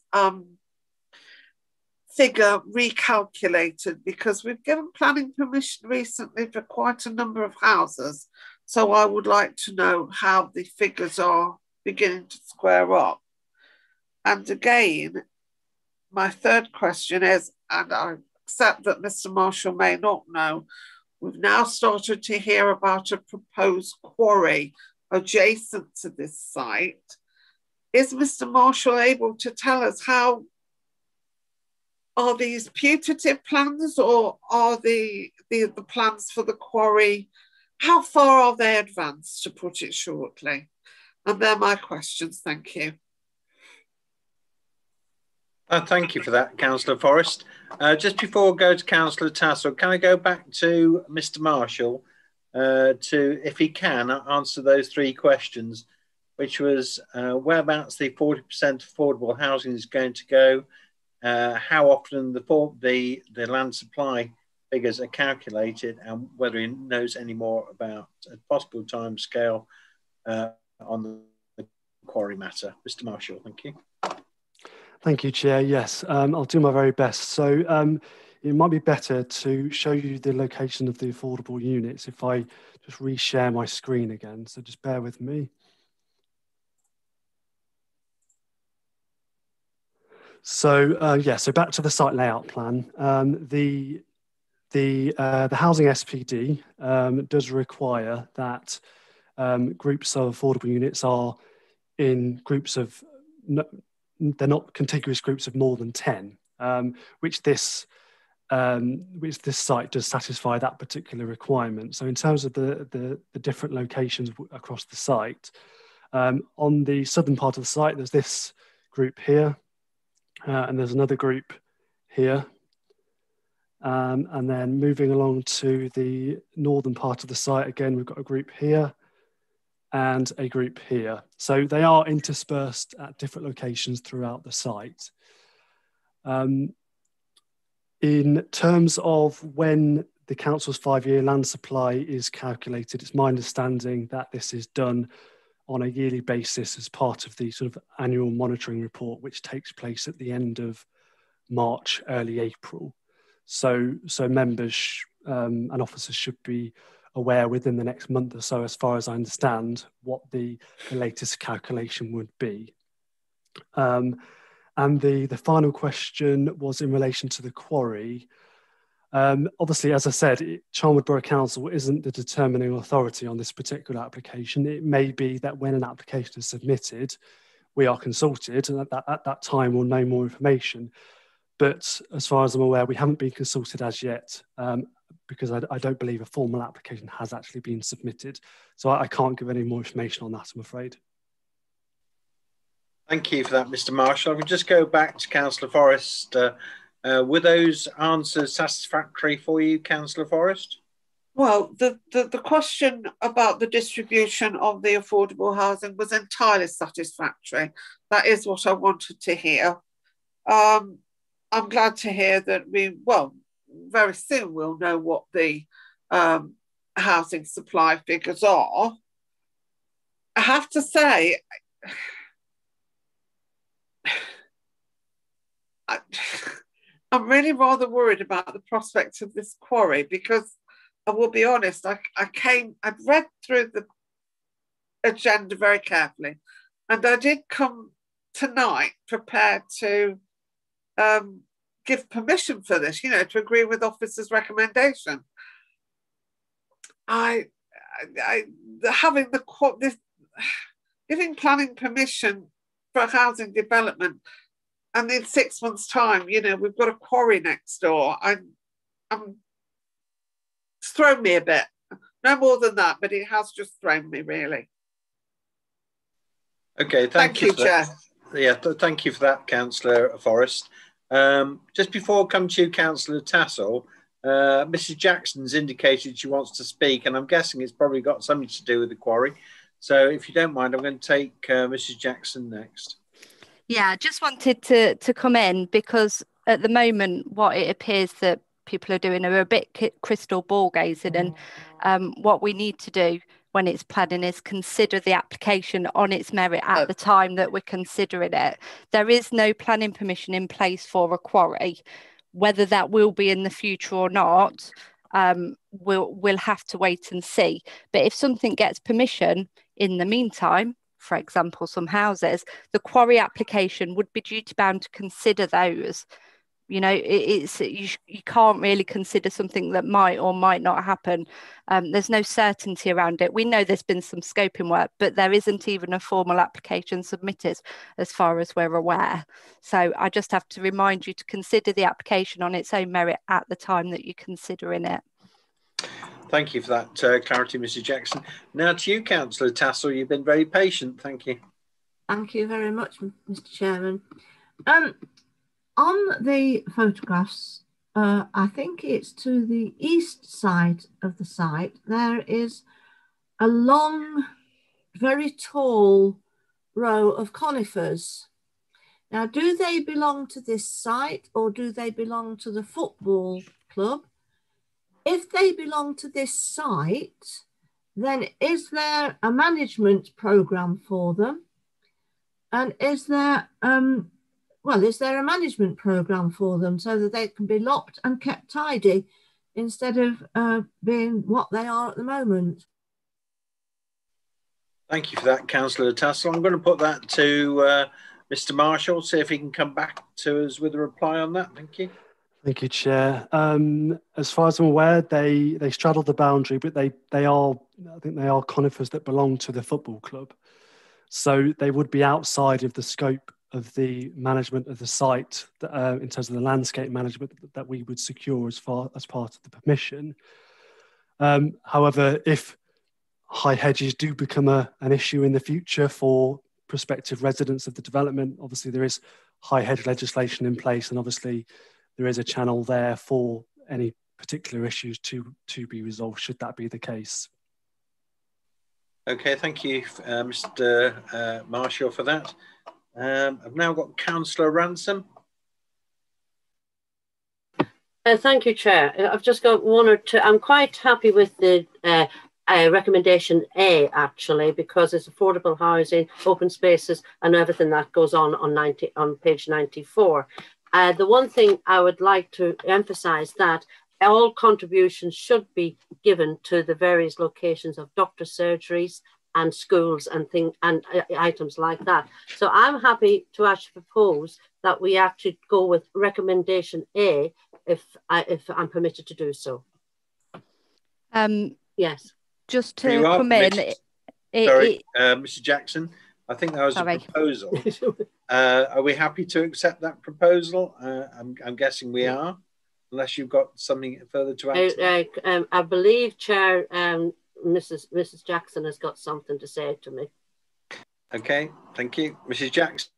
figure recalculated? Because we've given planning permission recently for quite a number of houses. So I would like to know how the figures are beginning to square up. And again, my third question is, and I accept that Mr. Marshall may not know, we've now started to hear about a proposed quarry adjacent to this site. Is Mr. Marshall able to tell us how, are these putative plans, or are the plans for the quarry, how far are they advanced, to put it shortly? And they're my questions, thank you. Thank you for that, Councillor Forrest. Just before we go to Councillor Tassell, can I go back to Mr. Marshall to, if he can, answer those 3 questions, which was whereabouts the 40% affordable housing is going to go, how often the land supply figures are calculated, and whether he knows any more about a possible timescale on the quarry matter. Mr. Marshall, thank you. Thank you, Chair. Yes, I'll do my very best. So it might be better to show you the location of the affordable units if I just reshare my screen again. So just bear with me. So so back to the site layout plan. The housing SPD does require that groups of affordable units are in groups of, they're not contiguous groups of more than 10, which this site does satisfy that particular requirement. So in terms of the different locations across the site, on the southern part of the site, there's this group here, and there's another group here. And then moving along to the northern part of the site, again, we've got a group here and a group here. So they are interspersed at different locations throughout the site. In terms of when the council's 5-year land supply is calculated, it's my understanding that this is done on a yearly basis as part of the sort of annual monitoring report, which takes place at the end of March, early April. So members and officers should be aware within the next month or so, as far as I understand, what the latest calculation would be. And the final question was in relation to the quarry. Obviously, as I said, Charnwood Borough Council isn't the determining authority on this particular application. It may be that when an application is submitted, we are consulted, and at that time we'll know more information. But as far as I'm aware, we haven't been consulted as yet, because I don't believe a formal application has actually been submitted. So I can't give any more information on that, I'm afraid. Thank you for that, Mr. Marshall. I will just go back to Councillor Forrest. Were those answers satisfactory for you, Councillor Forrest? Well, the question about the distribution of the affordable housing was entirely satisfactory. That is what I wanted to hear. I'm glad to hear that very soon we'll know what the housing supply figures are. I have to say, I'm really rather worried about the prospect of this quarry, because I will be honest, I'd read through the agenda very carefully, and I did come tonight prepared to give permission for this, you know, to agree with officers' recommendation. Giving planning permission for a housing development, and in 6 months' time, you know, we've got a quarry next door. It's thrown me a bit. No more than that, but it has just thrown me, really. Okay, thank you, Chair. Yeah, thank you for that, Councillor Forrest. Just before I come to you, Councillor Tassell, Mrs. Jackson's indicated she wants to speak, and I'm guessing it's probably got something to do with the quarry. So if you don't mind, I'm going to take Mrs. Jackson next. Yeah, I just wanted to come in because at the moment, what it appears that people are doing are a bit crystal ball gazing, and what we need to do when it's planning is consider the application on its merit at the time that we're considering it. There is no planning permission in place for a quarry. Whether that will be in the future or not, we'll have to wait and see. But if something gets permission in the meantime, for example, some houses, the quarry application would be duty bound to consider those. You know, you can't really consider something that might or might not happen. There's no certainty around it. We know there's been some scoping work, but there isn't even a formal application submitted as far as we're aware. So I just have to remind you to consider the application on its own merit at the time that you're considering it. Thank you for that clarity, Mrs. Jackson. Now to you, Councillor Tassell. You've been very patient. Thank you. Thank you very much, Mr. Chairman. On the photographs, I think it's to the east side of the site, there is a long, very tall row of conifers. Now, do they belong to this site or do they belong to the football club? If they belong to this site, then is there a management programme for them? And is there is there a management programme for them so that they can be locked and kept tidy instead of being what they are at the moment? Thank you for that, Councillor Tassell. I'm going to put that to Mr. Marshall, see if he can come back to us with a reply on that. Thank you. Thank you, Chair. As far as I'm aware, they straddle the boundary, but I think they are conifers that belong to the football club. So they would be outside of the scope of the management of the site in terms of the landscape management that we would secure as part of the permission. However, if high hedges do become an issue in the future for prospective residents of the development, obviously there is high hedge legislation in place, and obviously there is a channel there for any particular issues to be resolved should that be the case. Okay, thank you, Mr. Marshall, for that. I've now got Councillor Ransom. Thank you, Chair. I've just got one or two. I'm quite happy with the recommendation A, actually, because it's affordable housing, open spaces, and everything that goes on page 94. The one thing I would like to emphasise that all contributions should be given to the various locations of doctor surgeries and schools and items like that. So I'm happy to actually propose that we actually go with recommendation A if I'm permitted to do so. Yes. Just to come in. Mr. Jackson, I think that was a proposal. Are we happy to accept that proposal? I'm guessing we are, unless you've got something further to add. I believe, Chair, Mrs. Jackson has got something to say to me. Okay, thank you. Mrs. Jackson.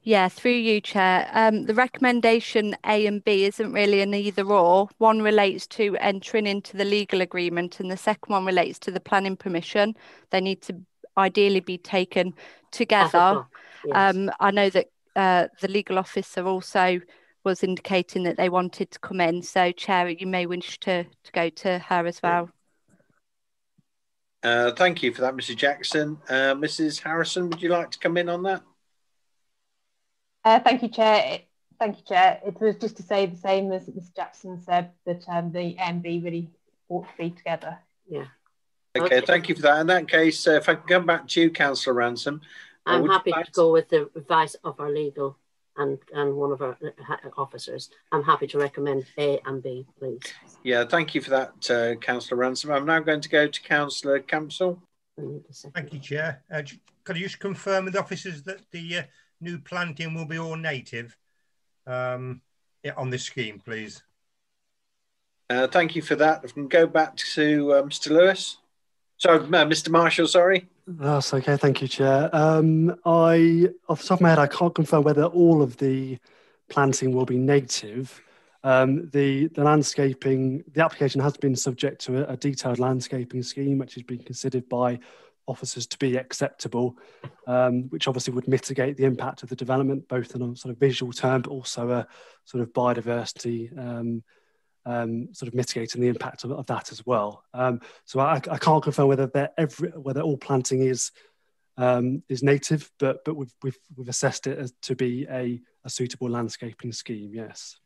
Yeah, through you, Chair. The recommendation A and B isn't really an either or. One relates to entering into the legal agreement and the second one relates to the planning permission. They need to ideally be taken together. Yes. I know that the legal officer also was indicating that they wanted to come in. So, Chair, you may wish to go to her as well. Thank you for that, Mrs. Jackson. Mrs. Harrison, would you like to come in on that? Thank you, Chair. Thank you, Chair. It was just to say the same as Mr. Jackson said, that the MB really ought to be together. Yeah. Okay, thank you for that. In that case, if I can come back to you, Councillor Ransom. I'm happy to go with the advice of our legal and one of our officers. I'm happy to recommend A and B, please. Yeah, thank you for that, Councillor Ransom. I'm now going to go to Councillor Campsall. Thank you, Chair. Could you just confirm with officers that the new planting will be all native on this scheme, please? Thank you for that. If we can go back to Mr. Lewis. Sorry, Mr. Marshall, sorry. That's okay, thank you, Chair. Off the top of my head, I can't confirm whether all of the planting will be native. The landscaping, the application has been subject to a detailed landscaping scheme, which has been considered by officers to be acceptable, which obviously would mitigate the impact of the development, both in a sort of visual term, but also a sort of biodiversity sort of mitigating the impact of that as well. So I can't confirm whether whether all planting is native, but we've assessed it as to be a suitable landscaping scheme. Yes.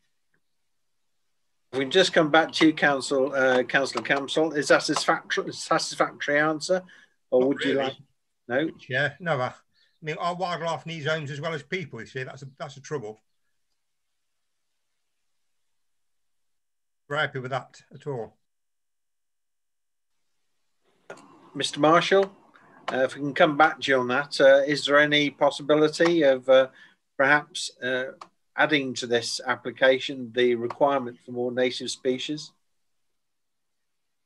We can just come back to you, Councillor Campsall. Is that a satisfactory answer, or would you like? No. Yeah, no. I mean, our wildlife needs homes as well as people. You see, that's a trouble. We're happy with that at all. Mr. Marshall, if we can come back to you on that, is there any possibility of perhaps adding to this application the requirement for more native species?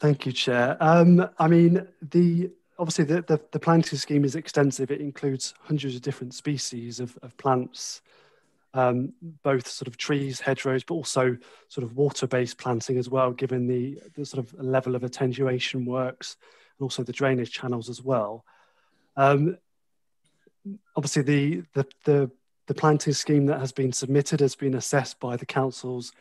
Thank you, Chair. I mean, obviously the planting scheme is extensive. It includes hundreds of different species of plants, both sort of trees, hedgerows, but also sort of water-based planting as well, given the sort of level of attenuation works and also the drainage channels as well. Obviously, the planting scheme that has been submitted has been assessed by the council's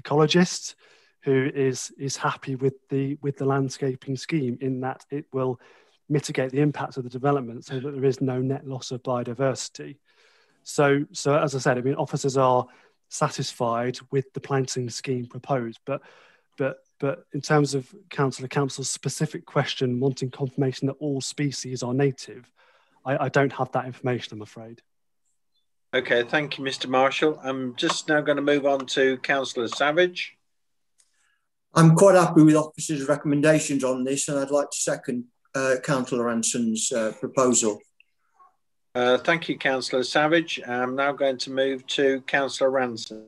ecologist, who is happy with the landscaping scheme in that it will mitigate the impact of the development so that there is no net loss of biodiversity. So as I said, I mean, officers are satisfied with the planting scheme proposed, but in terms of Councillor Campsall's specific question, wanting confirmation that all species are native, I don't have that information, I'm afraid. Okay, thank you, Mr. Marshall. I'm just now going to move on to Councillor Savage. I'm quite happy with officers' recommendations on this, and I'd like to second Councillor Ransom's proposal. Thank you, Councillor Savage. I'm now going to move to Councillor Ransom.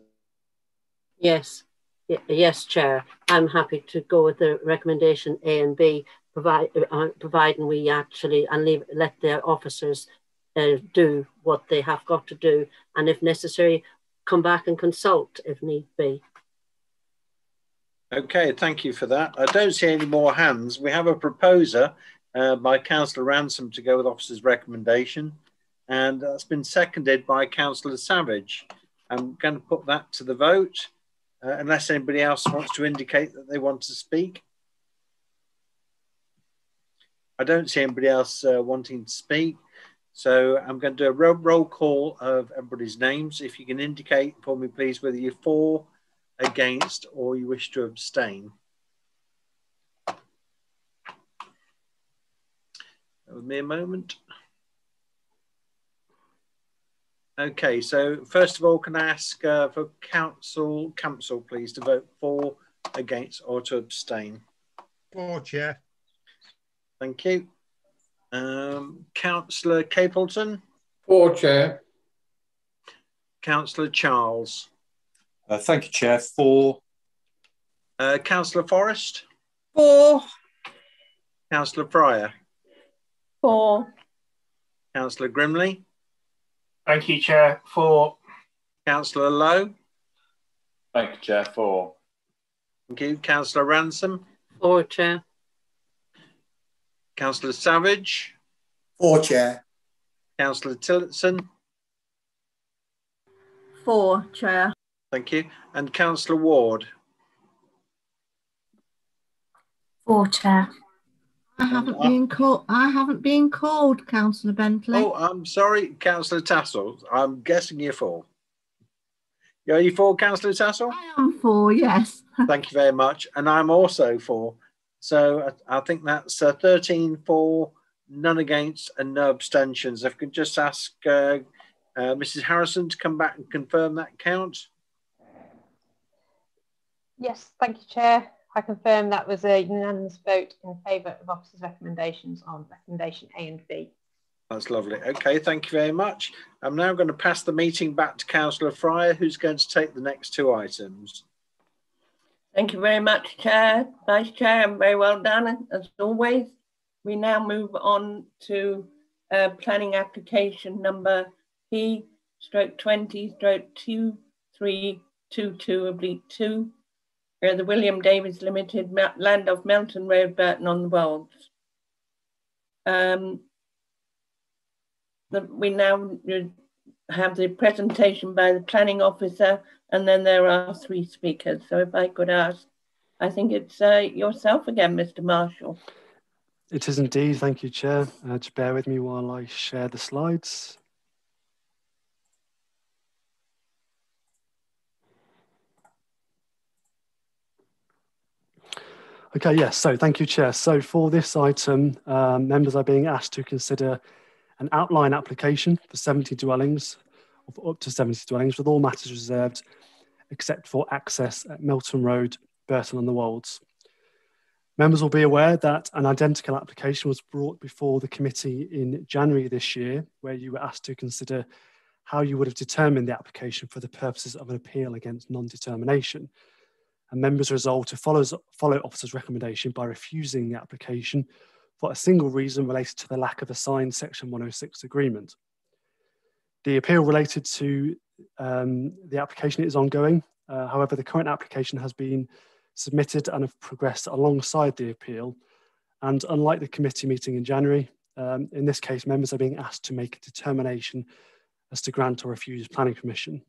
Yes, yes, Chair. I'm happy to go with the recommendation A and B, providing we actually let the officers do what they have got to do, and if necessary, come back and consult if need be. Okay, thank you for that. I don't see any more hands. We have a proposer by Councillor Ransom to go with officer's recommendation, and that's been seconded by Councillor Savage. I'm going to put that to the vote, unless anybody else wants to indicate that they want to speak. I don't see anybody else wanting to speak, so I'm going to do a roll call of everybody's names. If you can indicate for me, please, whether you're for, against, or you wish to abstain. Give me a moment. Okay, so first of all, can I ask for Council Campsall, please, to vote for, against, or to abstain? For, Chair. Thank you. Councillor Capleton. For, Chair. Councillor Charles. Thank you, Chair. For. Councillor Forrest. For. Councillor Pryor. For. Councillor Grimley. Thank you, Chair. For. Councillor Lowe. Thank you, Chair. For. Thank you. Councillor Ransom. For, Chair. Councillor Savage. For, Chair. Councillor Tillotson. For, Chair. Thank you. And Councillor Ward. For, Chair. I haven't been called. I haven't been called, Councillor Bentley. Oh, I'm sorry, Councillor Tassell. I'm guessing you're for. Are you for, Councillor Tassell? I am for, yes. Thank you very much. And I'm also for. So I think that's 13 for, none against and no abstentions. If I could just ask Mrs. Harrison to come back and confirm that count. Yes, thank you, Chair. I confirm that was a unanimous vote in favour of officers' recommendations on recommendation A and B. That's lovely. Okay, thank you very much. I'm now going to pass the meeting back to Councillor Fryer, who's going to take the next two items. Thank you very much, Chair, Vice Chair, and very well done, as always. We now move on to planning application number P/20/2322/2, the William Davies Limited, land of Melton Road, Burton on the Wolds. We now have the presentation by the planning officer, and then there are three speakers. So if I could ask, I think it's yourself again, Mr. Marshall. It is indeed. Thank you, Chair. Just bear with me while I share the slides. Okay, yes, so thank you, Chair. So for this item, members are being asked to consider an outline application for 70 dwellings, of up to 70 dwellings, with all matters reserved except for access at Melton Road, Burton on the Wolds. Members will be aware that an identical application was brought before the committee in January this year, where you were asked to consider how you would have determined the application for the purposes of an appeal against non-determination. And members resolved to follow officer's recommendation by refusing the application for a single reason related to the lack of a signed Section 106 agreement. The appeal related to the application is ongoing. However, the current application has been submitted and have progressed alongside the appeal. And unlike the committee meeting in January, in this case, members are being asked to make a determination as to grant or refuse planning permission.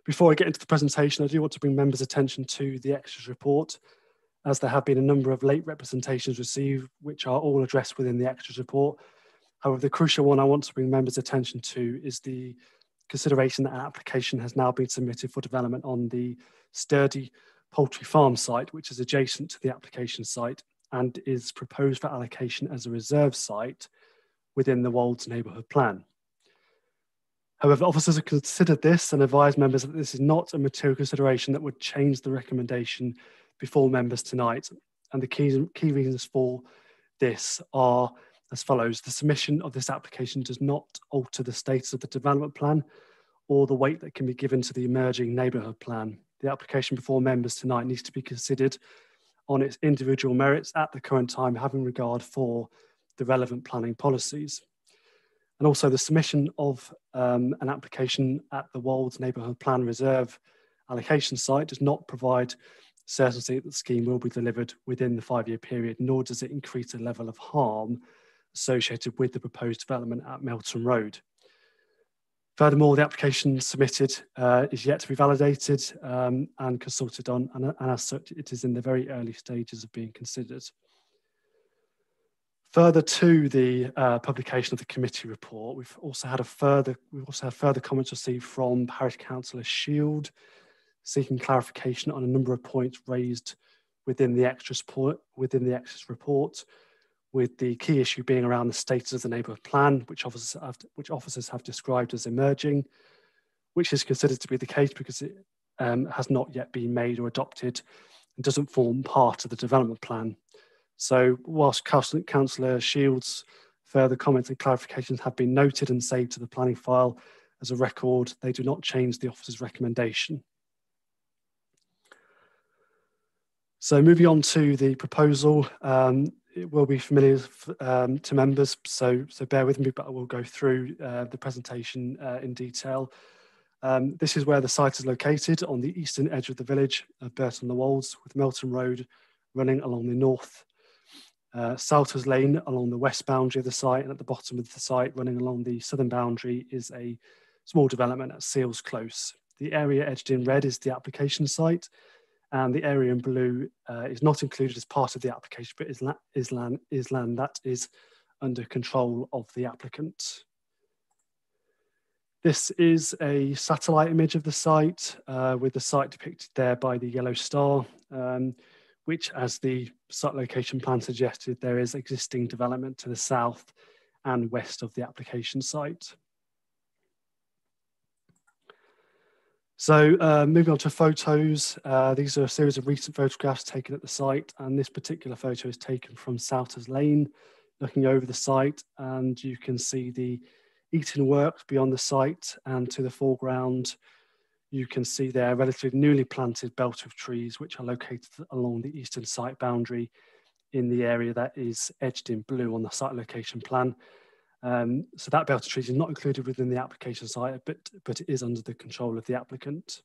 Before I get into the presentation, I do want to bring members' attention to the extras report, as there have been a number of late representations received, which are all addressed within the extras report. However, the crucial one I want to bring members' attention to is the consideration that an application has now been submitted for development on the Sturdy Poultry Farm site, which is adjacent to the application site and is proposed for allocation as a reserve site within the Wolds neighbourhood plan. However, officers have considered this and advised members that this is not a material consideration that would change the recommendation before members tonight. And the key reasons for this are as follows. The submission of this application does not alter the status of the development plan or the weight that can be given to the emerging neighbourhood plan. The application before members tonight needs to be considered on its individual merits at the current time, having regard for the relevant planning policies. And also the submission of an application at the Wolds Neighbourhood Plan Reserve allocation site does not provide certainty that the scheme will be delivered within the 5-year period, nor does it increase the level of harm associated with the proposed development at Melton Road. Furthermore, the application submitted is yet to be validated and consulted on, and as such, it is in the very early stages of being considered. Further to the publication of the committee report, we've also had further comments received from Parish Councillor Shield, seeking clarification on a number of points raised within the extras report, with the key issue being around the status of the neighbourhood plan, which officers have described as emerging, which is considered to be the case because it has not yet been made or adopted and doesn't form part of the development plan. So whilst Councillor Shields' further comments and clarifications have been noted and saved to the planning file as a record, they do not change the officer's recommendation. So moving on to the proposal, it will be familiar to members, so bear with me, but I will go through the presentation in detail. This is where the site is located, on the eastern edge of the village of Burton on the Wolds, with Melton Road running along the north, Salters Lane along the west boundary of the site, and at the bottom of the site running along the southern boundary is a small development at Seals Close. The area edged in red is the application site, and the area in blue is not included as part of the application, but is land that is under control of the applicant. This is a satellite image of the site with the site depicted there by the yellow star, which, as the site location plan suggested, there is existing development to the south and west of the application site. So moving on to photos, these are a series of recent photographs taken at the site, and this particular photo is taken from Souters Lane, looking over the site, and you can see the Eaton Works beyond the site, and to the foreground you can see their relatively newly planted belt of trees which are located along the eastern site boundary in the area that is edged in blue on the site location plan. So that belt of trees is not included within the application site, but it is under the control of the applicant.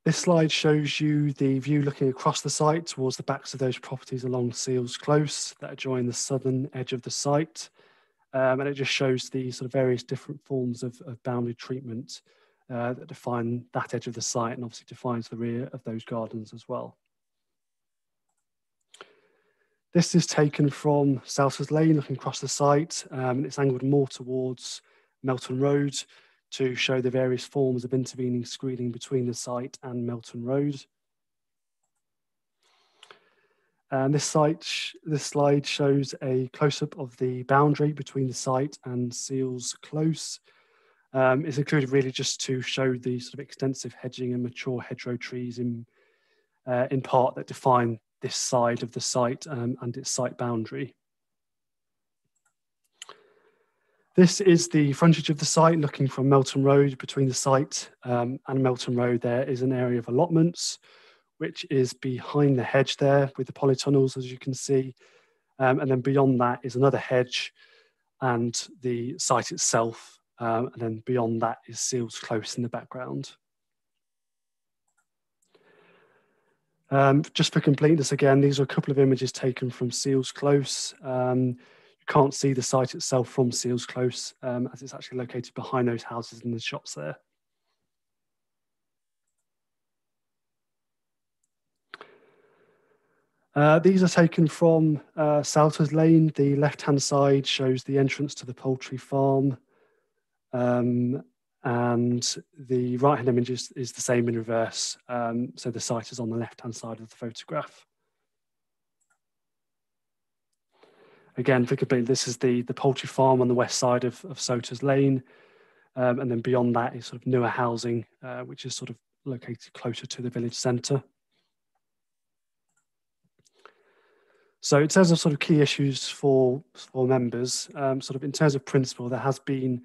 This slide shows you the view looking across the site towards the backs of those properties along Seals Close that adjoin the southern edge of the site. And it just shows the sort of various different forms of boundary treatment that define that edge of the site, and obviously defines the rear of those gardens as well. This is taken from Souters Lane looking across the site, and it's angled more towards Melton Road to show the various forms of intervening screening between the site and Melton Road. And this slide shows a close-up of the boundary between the site and Seals Close. It's included really just to show the sort of extensive hedging and mature hedgerow trees in part that define this side of the site and its site boundary. This is the frontage of the site looking from Melton Road. Between the site and Melton Road there is an area of allotments which is behind the hedge there with the polytunnels, as you can see. And then beyond that is another hedge and the site itself. And then beyond that is Seals Close in the background. Just for completeness again, these are a couple of images taken from Seals Close. You can't see the site itself from Seals Close as it's actually located behind those houses and the shops there. These are taken from Souters Lane. The left-hand side shows the entrance to the poultry farm. And the right-hand image is the same in reverse. So the site is on the left-hand side of the photograph. Again, for complete, this is the poultry farm on the west side of Souters Lane. And then beyond that is sort of newer housing, which is sort of located closer to the village centre. So in terms of sort of key issues for members, sort of in terms of principle, there has been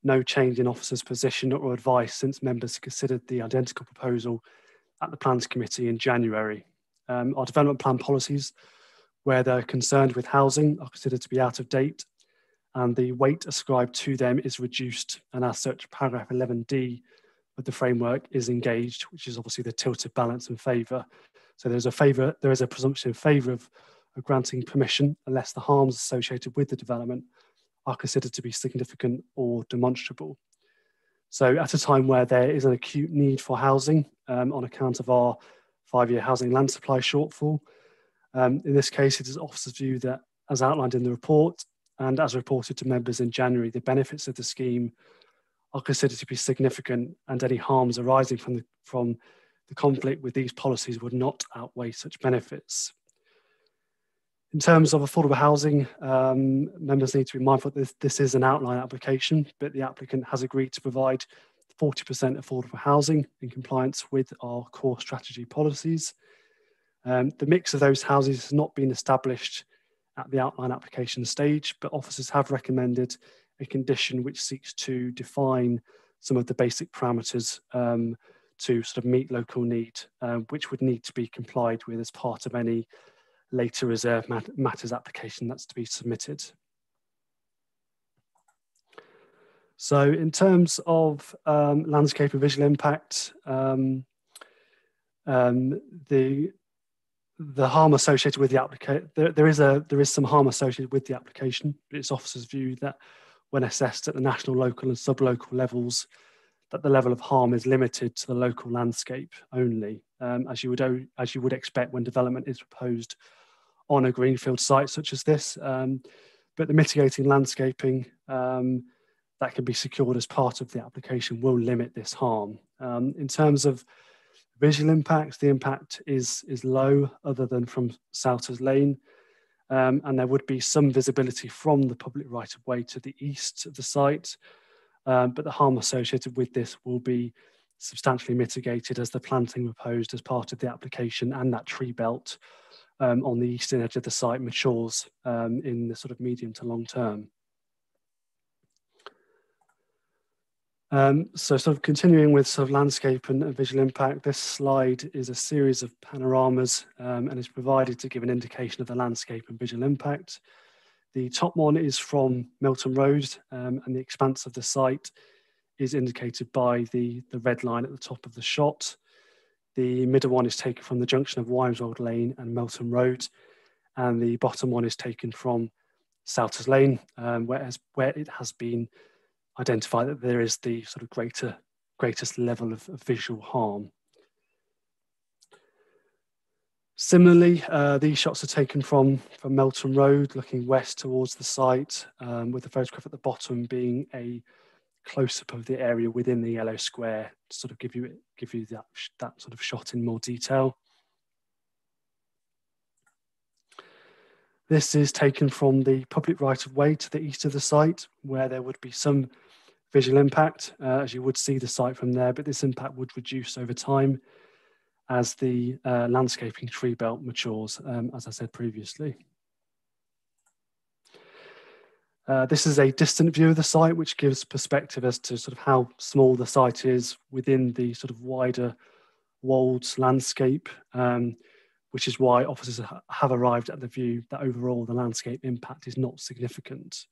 no change in officers' position or advice since members considered the identical proposal at the Plans Committee in January. Our development plan policies, where they're concerned with housing, are considered to be out of date, and the weight ascribed to them is reduced, and as such, paragraph 11D of the framework is engaged, which is obviously the tilted balance in favour. So there is a presumption in favour of granting permission unless the harms associated with the development are considered to be significant or demonstrable. So at a time where there is an acute need for housing on account of our 5-year housing land supply shortfall, in this case it is officers' view that, as outlined in the report and as reported to members in January, the benefits of the scheme are considered to be significant, and any harms arising from the conflict with these policies would not outweigh such benefits. In terms of affordable housing, members need to be mindful that this is an outline application, but the applicant has agreed to provide 40% affordable housing in compliance with our core strategy policies. The mix of those houses has not been established at the outline application stage, but officers have recommended a condition which seeks to define some of the basic parameters to sort of meet local need, which would need to be complied with as part of any later reserve matters application that's to be submitted. So in terms of landscape and visual impact, the harm associated with the application, there is some harm associated with the application, but it's officers' view that when assessed at the national, local and sub-local levels, that the level of harm is limited to the local landscape only, as you would expect when development is proposed on a greenfield site such as this. But the mitigating landscaping that can be secured as part of the application will limit this harm. In terms of visual impact, the impact is low, other than from Souters Lane, and there would be some visibility from the public right-of-way to the east of the site, but the harm associated with this will be substantially mitigated as the planting proposed as part of the application and that tree belt on the eastern edge of the site matures in the sort of medium to long term. So sort of continuing with sort of landscape and visual impact, this slide is a series of panoramas and is provided to give an indication of the landscape and visual impact. The top one is from Melton Road, and the expanse of the site is indicated by the red line at the top of the shot. The middle one is taken from the junction of Wymeswold Lane and Melton Road, and the bottom one is taken from Souters Lane, where it has been identified that there is the sort of greatest level of visual harm. Similarly, these shots are taken from Melton Road, looking west towards the site, with the photograph at the bottom being a close-up of the area within the yellow square to sort of give you that sort of shot in more detail. This is taken from the public right-of-way to the east of the site, where there would be some visual impact, as you would see the site from there, but this impact would reduce over time as the landscaping tree belt matures, as I said previously. This is a distant view of the site, which gives perspective as to sort of how small the site is within the sort of wider Wolds landscape, which is why officers have arrived at the view that overall the landscape impact is not significant.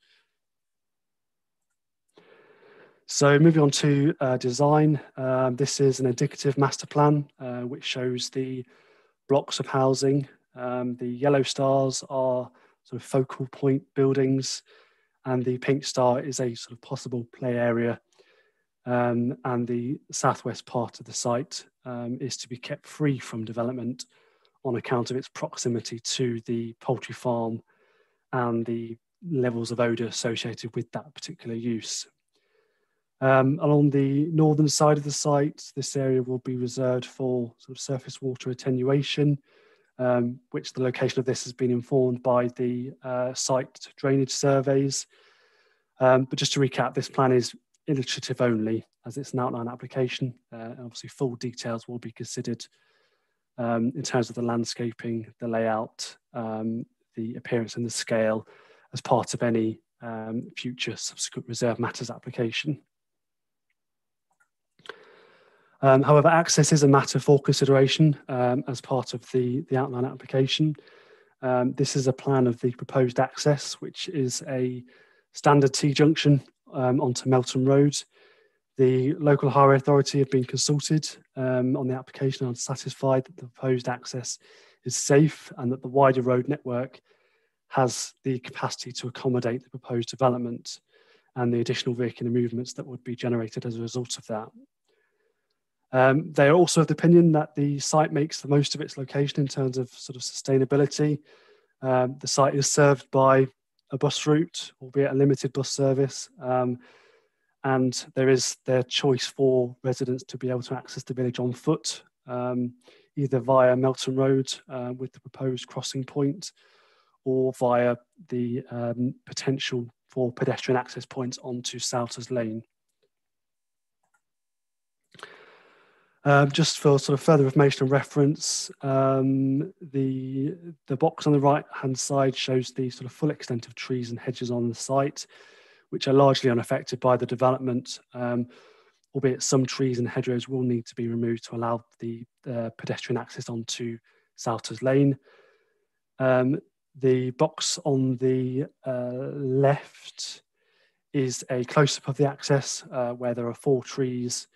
So moving on to design, this is an indicative master plan which shows the blocks of housing. The yellow stars are sort of focal point buildings, and the pink star is a sort of possible play area. And the southwest part of the site is to be kept free from development on account of its proximity to the poultry farm and the levels of odour associated with that particular use. Along the northern side of the site, this area will be reserved for sort of surface water attenuation, which the location of this has been informed by the site drainage surveys. But just to recap, this plan is illustrative only, as it's an outline application, and obviously full details will be considered in terms of the landscaping, the layout, the appearance and the scale as part of any future subsequent reserve matters application. However, access is a matter for consideration as part of the outline application. This is a plan of the proposed access, which is a standard T-junction onto Melton Road. The local highway authority have been consulted on the application and are satisfied that the proposed access is safe and that the wider road network has the capacity to accommodate the proposed development and the additional vehicular movements that would be generated as a result of that. They are also of the opinion that the site makes the most of its location in terms of sort of sustainability. The site is served by a bus route, albeit a limited bus service, and there is their choice for residents to be able to access the village on foot, either via Melton Road with the proposed crossing point, or via the potential for pedestrian access points onto Souters Lane. Just for sort of further information and reference, the box on the right-hand side shows the sort of full extent of trees and hedges on the site, which are largely unaffected by the development, albeit some trees and hedgerows will need to be removed to allow the pedestrian access onto Souters Lane. The box on the left is a close-up of the access where there are 4 trees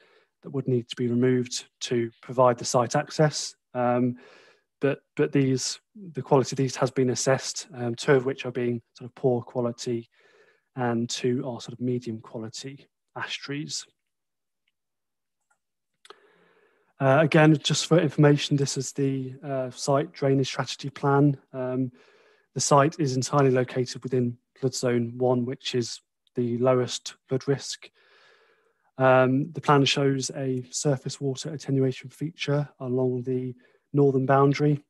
that would need to be removed to provide the site access. But the quality of these has been assessed, 2 of which are being sort of poor quality and 2 are sort of medium quality ash trees. Again, just for information, this is the site drainage strategy plan. The site is entirely located within flood zone 1, which is the lowest flood risk. The plan shows a surface water attenuation feature along the northern boundary,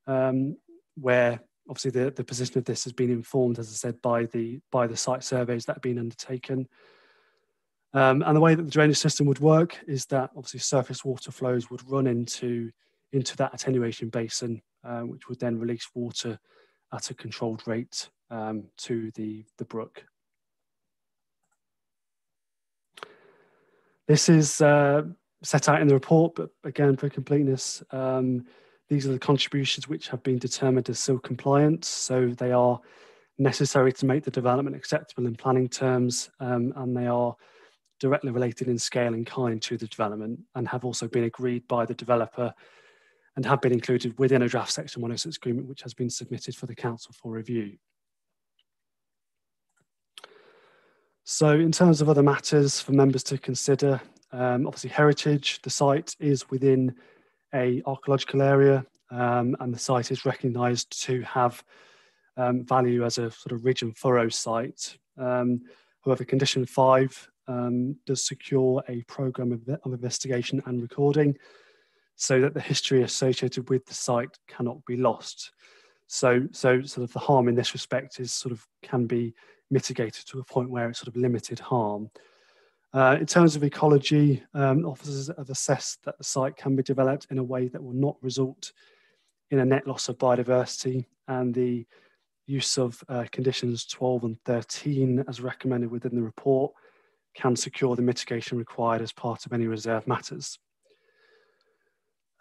where obviously the position of this has been informed, as I said, by the site surveys that have been undertaken. And the way that the drainage system would work is that obviously surface water flows would run into that attenuation basin, which would then release water at a controlled rate to the brook. This is set out in the report, but again, for completeness, these are the contributions which have been determined as SIL compliant. So they are necessary to make the development acceptable in planning terms, and they are directly related in scale and kind to the development, and have also been agreed by the developer and have been included within a draft Section 106 agreement, which has been submitted for the Council for review. So in terms of other matters for members to consider, obviously heritage, the site is within an archaeological area, and the site is recognised to have value as a sort of ridge and furrow site. However, Condition 5 does secure a programme of investigation and recording so that the history associated with the site cannot be lost. So sort of the harm in this respect is sort of can be mitigated to a point where it's sort of limited harm. In terms of ecology, officers have assessed that the site can be developed in a way that will not result in a net loss of biodiversity, and the use of conditions 12 and 13 as recommended within the report can secure the mitigation required as part of any reserve matters.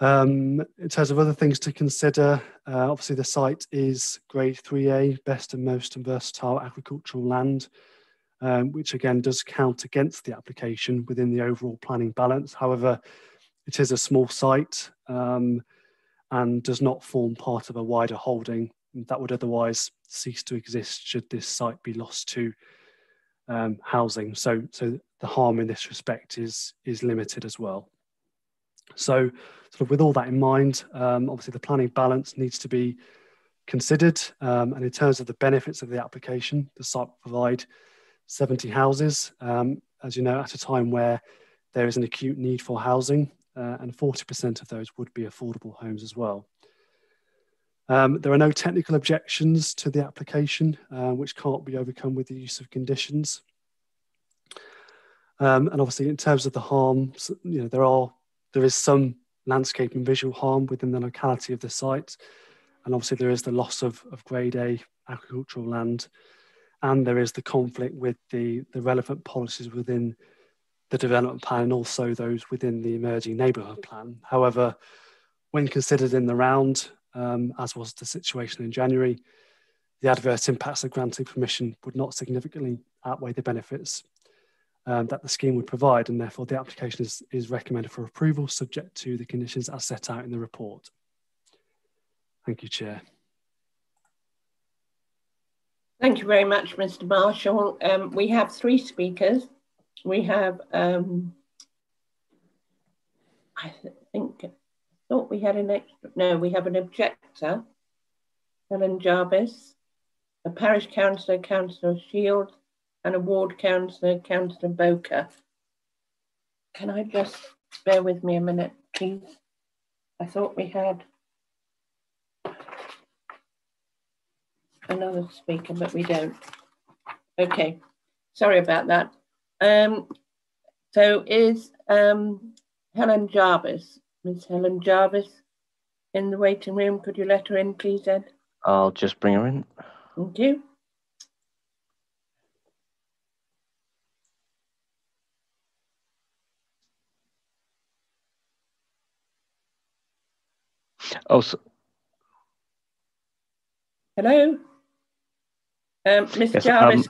In terms of other things to consider, obviously the site is grade 3A, best and most and versatile agricultural land, which again does count against the application within the overall planning balance. However, it is a small site and does not form part of a wider holding that would otherwise cease to exist should this site be lost to housing. So the harm in this respect is limited as well. So sort of with all that in mind, obviously the planning balance needs to be considered, and in terms of the benefits of the application, the site will provide 70 houses, as you know, at a time where there is an acute need for housing, and 40% of those would be affordable homes as well. There are no technical objections to the application, which can't be overcome with the use of conditions. And obviously in terms of the harms, you know, there is some landscape and visual harm within the locality of the site. And obviously there is the loss of grade A agricultural land, and there is the conflict with the relevant policies within the development plan and also those within the emerging neighbourhood plan. However, when considered in the round, as was the situation in January, the adverse impacts of granting permission would not significantly outweigh the benefits that the scheme would provide, and therefore the application is recommended for approval subject to the conditions as set out in the report. Thank you, Chair. Thank you very much, Mr. Marshall. We have 3 speakers. We have, I thought we had we have an objector, Helen Jarvis, a parish councillor, Councillor Shield, and a ward councillor, Councillor Boker. Can I just bear with me a minute, please? I thought we had another speaker, but we don't. Okay, sorry about that. So is Helen Jarvis, Miss Helen Jarvis, in the waiting room? Could you let her in, please, Ed? I'll just bring her in. Thank you. Oh, so, hello, Miss yes, Jarvis.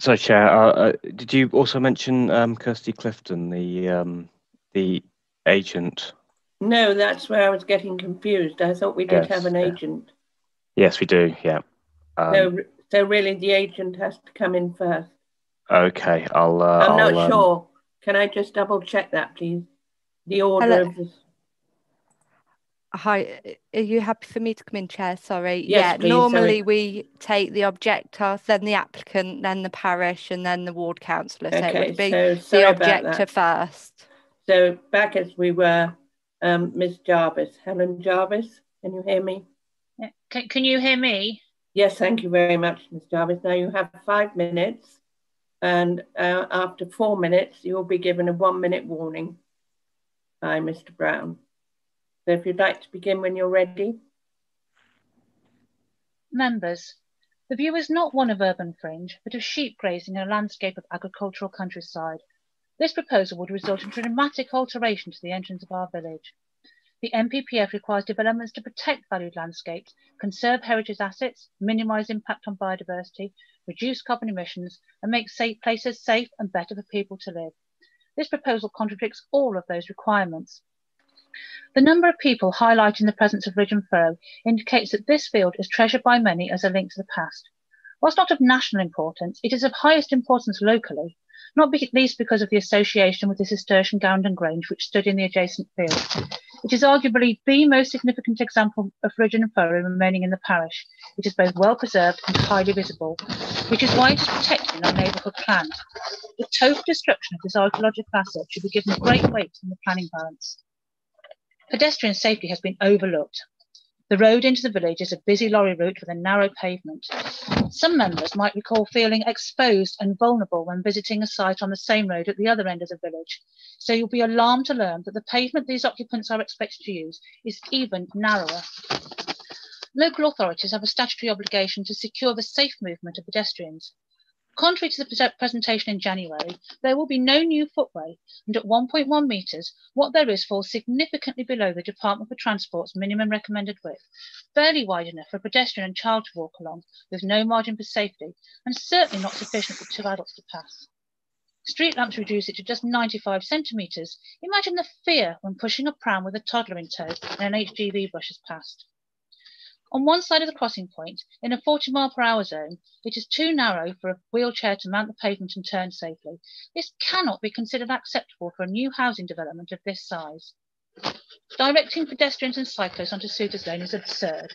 sorry, Chair. Did you also mention Kirsty Clifton, the agent? No, that's where I was getting confused. I thought we did have an agent. Yes, we do. Yeah. So really, the agent has to come in first. Okay, I'm not sure. Can I just double check that, please? the order of this. Hi, are you happy for me to come in, Chair? Sorry. Yes, please, normally we take the objector, then the applicant, then the parish, and then the ward councillor. So it would be the objector first. So back as we were, Ms. Jarvis, Helen Jarvis, can you hear me? Yeah. Can you hear me? Yes, thank you very much, Ms. Jarvis. Now you have 5 minutes, and after 4 minutes, you'll be given a 1-minute warning by Mr. Brown. So if you'd like to begin when you're ready. Members, the view is not one of urban fringe, but of sheep grazing in a landscape of agricultural countryside. This proposal would result in dramatic alteration to the entrance of our village. The NPPF requires developments to protect valued landscapes, conserve heritage assets, minimise impact on biodiversity, reduce carbon emissions, and make places safe and better for people to live. This proposal contradicts all of those requirements. The number of people highlighting the presence of ridge and furrow indicates that this field is treasured by many as a link to the past. Whilst not of national importance, it is of highest importance locally, not least because of the association with the Cistercian Garendon Grange, which stood in the adjacent field. It is arguably the most significant example of ridge and furrow remaining in the parish. It is both well preserved and highly visible, which is why it is protected in our neighbourhood plan. The total destruction of this archaeological asset should be given great weight in the planning balance. Pedestrian safety has been overlooked. The road into the village is a busy lorry route with a narrow pavement. Some members might recall feeling exposed and vulnerable when visiting a site on the same road at the other end of the village, so you'll be alarmed to learn that the pavement these occupants are expected to use is even narrower. Local authorities have a statutory obligation to secure the safe movement of pedestrians. Contrary to the presentation in January, there will be no new footway, and at 1.1 metres, what there is falls significantly below the Department for Transport's minimum recommended width, barely wide enough for a pedestrian and child to walk along, with no margin for safety, and certainly not sufficient for 2 adults to pass. Street lamps reduce it to just 95 centimetres. Imagine the fear when pushing a pram with a toddler in tow and an HGV brush is passed. On one side of the crossing point, in a 40-mile-per-hour zone, it is too narrow for a wheelchair to mount the pavement and turn safely. This cannot be considered acceptable for a new housing development of this size. Directing pedestrians and cyclists onto Suitors Lane is absurd.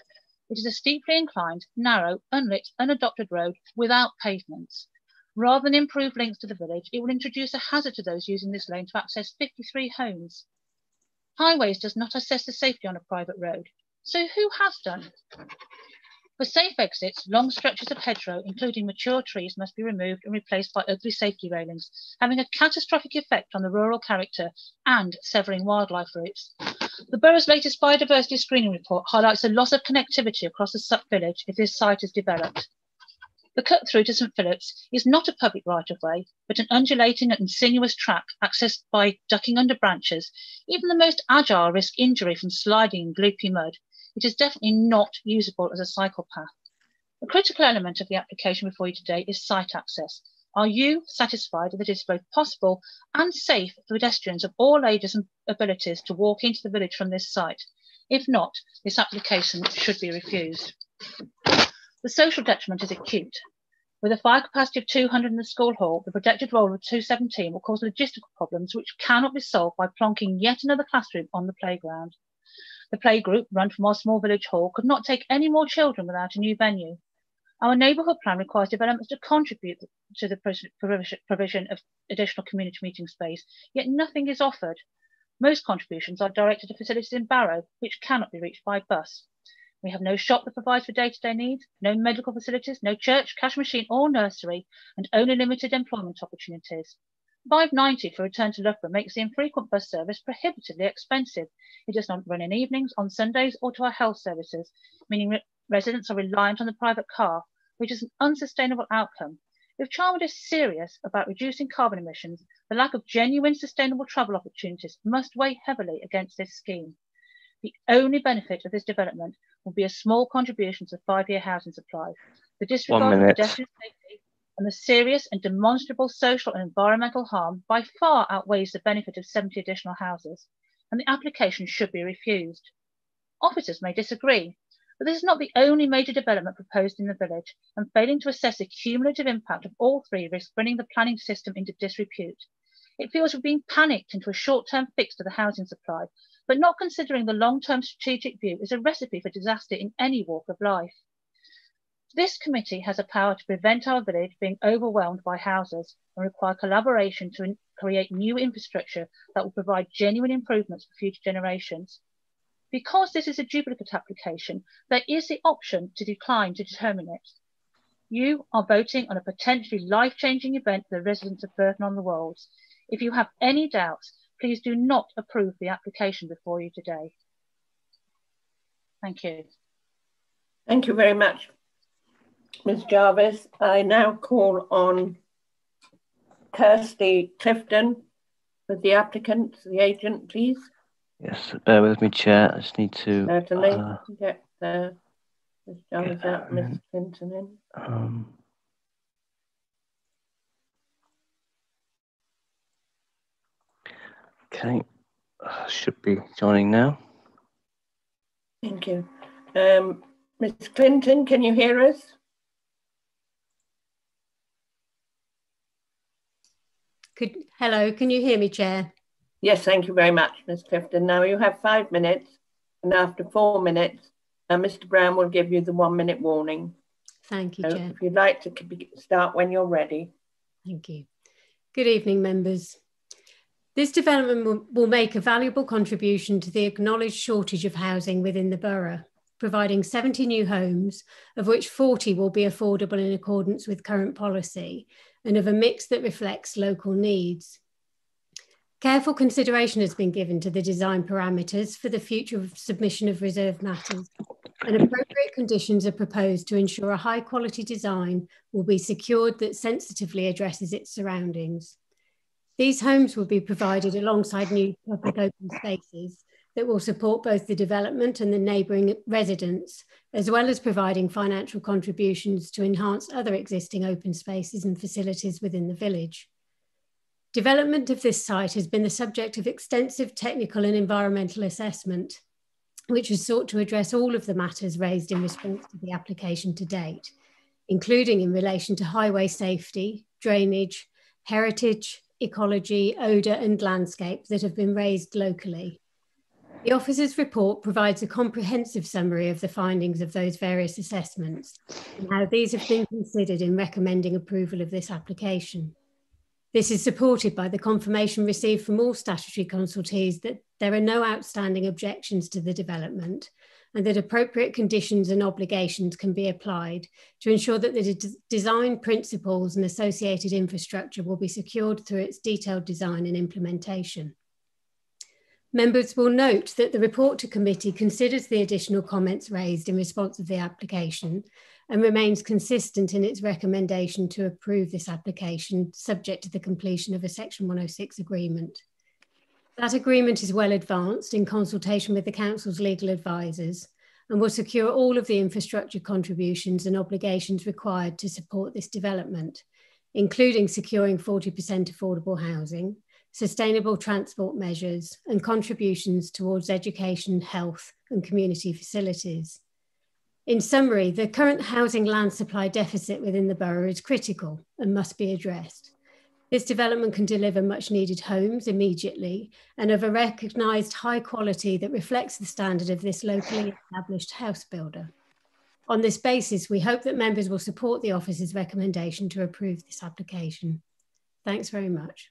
It is a steeply inclined, narrow, unlit, unadopted road without pavements. Rather than improve links to the village, it will introduce a hazard to those using this lane to access 53 homes. Highways does not assess the safety on a private road. So who has done? For safe exits, long stretches of hedgerow, including mature trees, must be removed and replaced by ugly safety railings, having a catastrophic effect on the rural character and severing wildlife routes. The borough's latest biodiversity screening report highlights the loss of connectivity across the Sup village if this site is developed. The cut through to St Phillips is not a public right-of-way, but an undulating and sinuous track accessed by ducking under branches. Even the most agile risk injury from sliding in gloopy mud. It is definitely not usable as a cycle path. The critical element of the application before you today is site access. Are you satisfied that it is both possible and safe for pedestrians of all ages and abilities to walk into the village from this site? If not, this application should be refused. The social detriment is acute. With a fire capacity of 200 in the school hall, the projected roll of 217 will cause logistical problems which cannot be solved by plonking yet another classroom on the playground. The playgroup, run from our small village hall, could not take any more children without a new venue. Our neighbourhood plan requires developments to contribute to the provision of additional community meeting space, yet nothing is offered. Most contributions are directed to facilities in Barrow, which cannot be reached by bus. We have no shop that provides for day-to-day needs, no medical facilities, no church, cash machine or nursery, and only limited employment opportunities. £5.90 for return to Loughborough makes the infrequent bus service prohibitively expensive. It does not run in evenings, on Sundays or to our health services, meaning residents are reliant on the private car, which is an unsustainable outcome. If Charnwood is serious about reducing carbon emissions, the lack of genuine sustainable travel opportunities must weigh heavily against this scheme. The only benefit of this development will be a small contribution to the 5-year housing supply. The disregard of pedestrian safety and the serious and demonstrable social and environmental harm by far outweighs the benefit of 70 additional houses, and the application should be refused. Officers may disagree, but this is not the only major development proposed in the village, and failing to assess the cumulative impact of all three risks bringing the planning system into disrepute. It feels we're being panicked into a short-term fix to the housing supply, but not considering the long-term strategic view is a recipe for disaster in any walk of life. This committee has a power to prevent our village being overwhelmed by houses and require collaboration to create new infrastructure that will provide genuine improvements for future generations. Because this is a duplicate application, there is the option to decline to determine it. You are voting on a potentially life-changing event for the residents of Burton on the Wolds. If you have any doubts, please do not approve the application before you today. Thank you. Thank you very much, Ms. Jarvis. I now call on Kirsty Clifton with the applicant, the agent, please. Yes, bear with me, Chair. I just need to Certainly. Get Ms. Jarvis out, Ms. Clinton in. Okay, should be joining now. Thank you. Ms. Clinton, can you hear us? Hello, can you hear me, Chair? Yes, thank you very much, Ms. Clifton. Now you have 5 minutes, and after 4 minutes, Mr. Brown will give you the 1 minute warning. Thank you, So Chair. if you'd like to start when you're ready. Thank you. Good evening, members. This development will make a valuable contribution to the acknowledged shortage of housing within the borough, providing 70 new homes, of which 40 will be affordable in accordance with current policy, and of a mix that reflects local needs. Careful consideration has been given to the design parameters for the future submission of reserved matters, and appropriate conditions are proposed to ensure a high quality design will be secured that sensitively addresses its surroundings. These homes will be provided alongside new public open spaces that will support both the development and the neighbouring residents, as well as providing financial contributions to enhance other existing open spaces and facilities within the village. Development of this site has been the subject of extensive technical and environmental assessment, which has sought to address all of the matters raised in response to the application to date, including in relation to highway safety, drainage, heritage, ecology, odour and landscape that have been raised locally. The officer's report provides a comprehensive summary of the findings of those various assessments and how these have been considered in recommending approval of this application. This is supported by the confirmation received from all statutory consultees that there are no outstanding objections to the development and that appropriate conditions and obligations can be applied to ensure that the design principles and associated infrastructure will be secured through its detailed design and implementation. Members will note that the report to committee considers the additional comments raised in response to the application and remains consistent in its recommendation to approve this application subject to the completion of a Section 106 agreement. That agreement is well advanced in consultation with the Council's legal advisors and will secure all of the infrastructure contributions and obligations required to support this development, including securing 40% affordable housing, sustainable transport measures, and contributions towards education, health, and community facilities. In summary, the current housing land supply deficit within the borough is critical and must be addressed. This development can deliver much needed homes immediately and of a recognised high quality that reflects the standard of this locally established house builder. On this basis, we hope that members will support the office's recommendation to approve this application. Thanks very much.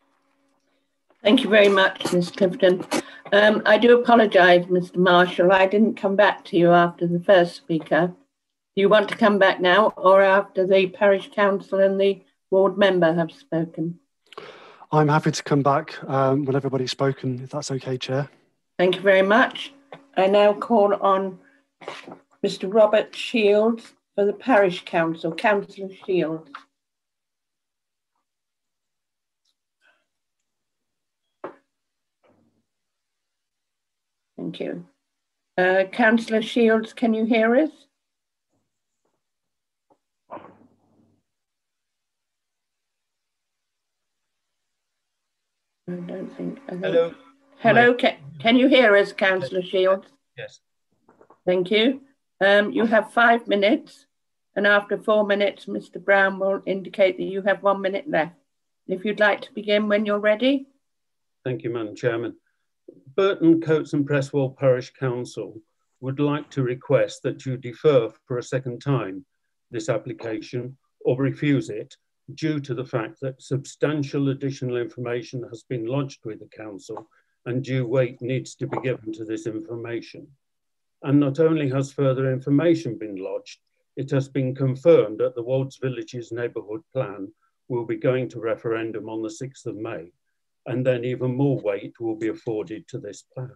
Thank you very much, Ms. Clifton. I do apologise, Mr. Marshall. I didn't come back to you after the first speaker. Do you want to come back now or after the parish council and the ward member have spoken? I'm happy to come back when everybody's spoken, if that's okay, Chair. Thank you very much. I now call on Mr. Robert Shields for the parish council. Councillor Shields. Thank you. Councillor Shields, can you hear us? I don't think. Hello. Hello, can you hear us, Councillor Shields? Yes. Thank you. You have 5 minutes, and after 4 minutes, Mr. Brown will indicate that you have 1 minute left. If you'd like to begin when you're ready. Thank you, Madam Chairman. Burton, Coates and Presswell Parish Council would like to request that you defer for a second time this application or refuse it due to the fact that substantial additional information has been lodged with the council and due weight needs to be given to this information. And not only has further information been lodged, it has been confirmed that the Wolds Villages Neighbourhood Plan will be going to referendum on the 6th of May, and then even more weight will be afforded to this plan.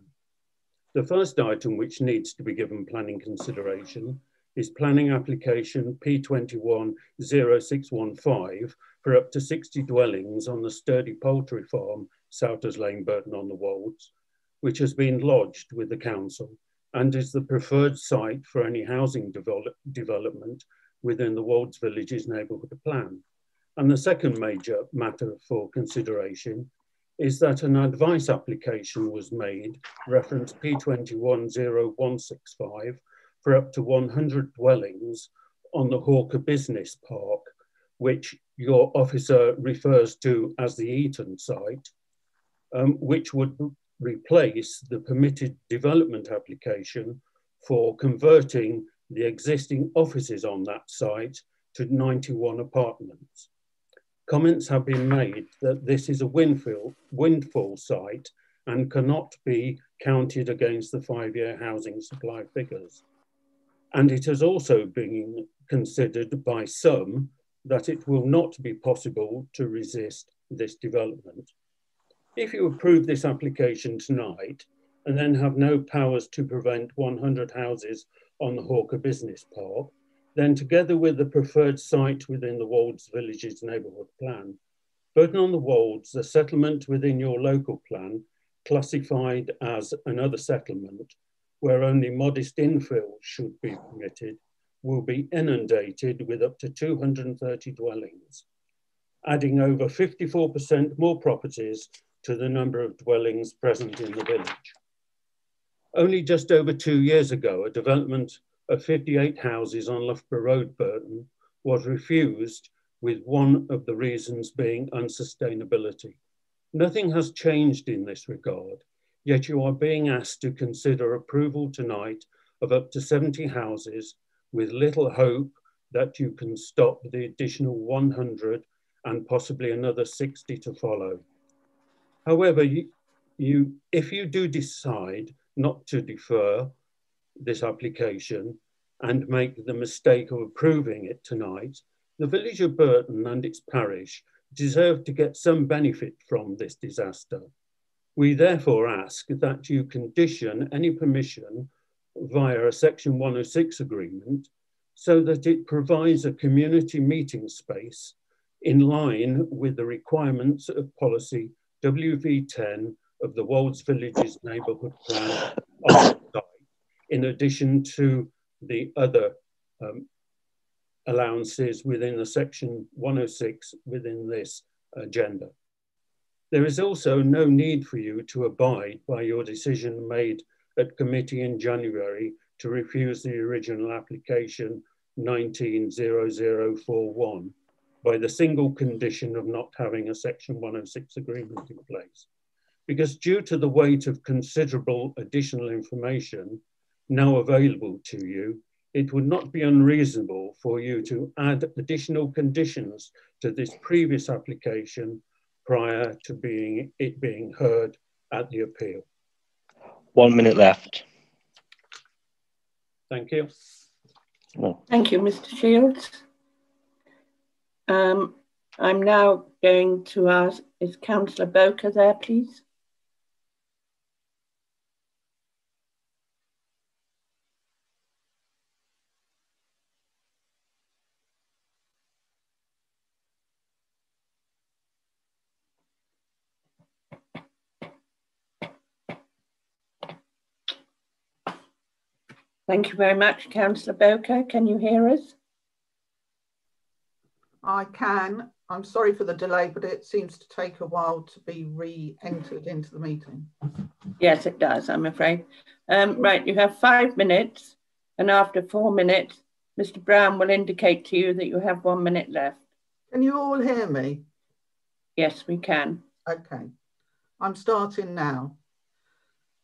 The first item which needs to be given planning consideration is planning application P210615 for up to 60 dwellings on the Sturdy Poultry Farm, Souters Lane, Burton on the Wolds, which has been lodged with the council and is the preferred site for any housing development within the Wolds Villages Neighbourhood Plan. And the second major matter for consideration is that an advice application was made, reference P210165, for up to 100 dwellings on the Hawker Business Park, which your officer refers to as the Eaton site, which would replace the permitted development application for converting the existing offices on that site to 91 apartments. Comments have been made that this is a windfall site and cannot be counted against the 5-year housing supply figures. And it has also been considered by some that it will not be possible to resist this development. If you approve this application tonight and then have no powers to prevent 100 houses on the Hawker Business Park, then together with the preferred site within the Wolds Villages Neighbourhood Plan, Burton on the Wolds, the settlement within your local plan, classified as another settlement, where only modest infill should be permitted, will be inundated with up to 230 dwellings, adding over 54% more properties to the number of dwellings present in the village. Only just over 2 years ago, a development of 58 houses on Loughborough Road, Burton, was refused, with one of the reasons being unsustainability. Nothing has changed in this regard, yet you are being asked to consider approval tonight of up to 70 houses with little hope that you can stop the additional 100 and possibly another 60 to follow. However, if you do decide not to defer this application and make the mistake of approving it tonight, the village of Burton and its parish deserve to get some benefit from this disaster. We therefore ask that you condition any permission via a Section 106 agreement so that it provides a community meeting space in line with the requirements of policy WV10 of the Wolds Villages Neighbourhood Plan on the site, in addition to the other allowances within the Section 106 within this agenda. There is also no need for you to abide by your decision made at committee in January to refuse the original application 190041 by the single condition of not having a Section 106 agreement in place. Because due to the weight of considerable additional information now available to you, it would not be unreasonable for you to add additional conditions to this previous application prior to it being heard at the appeal. 1 minute left. Thank you. No. Thank you, Mr. Shields. I'm now going to ask, is Councillor Boker there, please? Thank you very much, Councillor Boker. Can you hear us? I can. I'm sorry for the delay, but it seems to take a while to be re-entered into the meeting. Yes, it does, I'm afraid. Right, you have 5 minutes, and after 4 minutes, Mr. Brown will indicate to you that you have 1 minute left. Can you all hear me? Yes, we can. Okay. I'm starting now.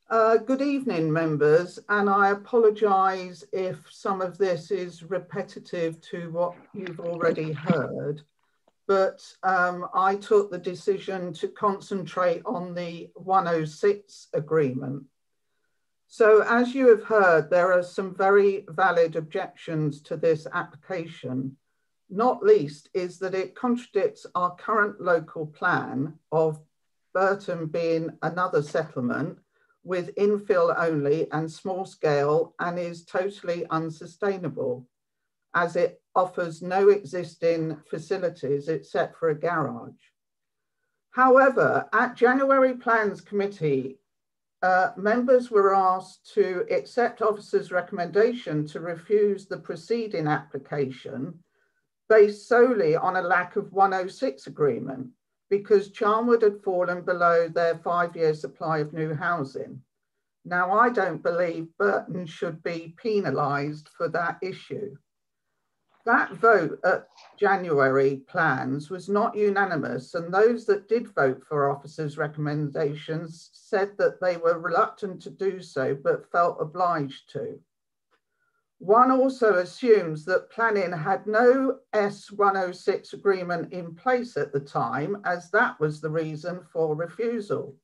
Good evening, members, and I apologise if some of this is repetitive to what you've already heard, but I took the decision to concentrate on the 106 agreement. So as you have heard, there are some very valid objections to this application. Not least is that it contradicts our current local plan of Burton being another settlement with infill only and small scale, and is totally unsustainable as it offers no existing facilities except for a garage. However, at January Plans Committee, members were asked to accept officers' recommendation to refuse the preceding application based solely on a lack of 106 agreement, because Charnwood had fallen below their 5-year supply of new housing. Now, I don't believe Burton should be penalised for that issue. That vote at January plans was not unanimous, and those that did vote for officers' recommendations said that they were reluctant to do so, but felt obliged to. One also assumes that planning had no S106 agreement in place at the time, as that was the reason for refusal.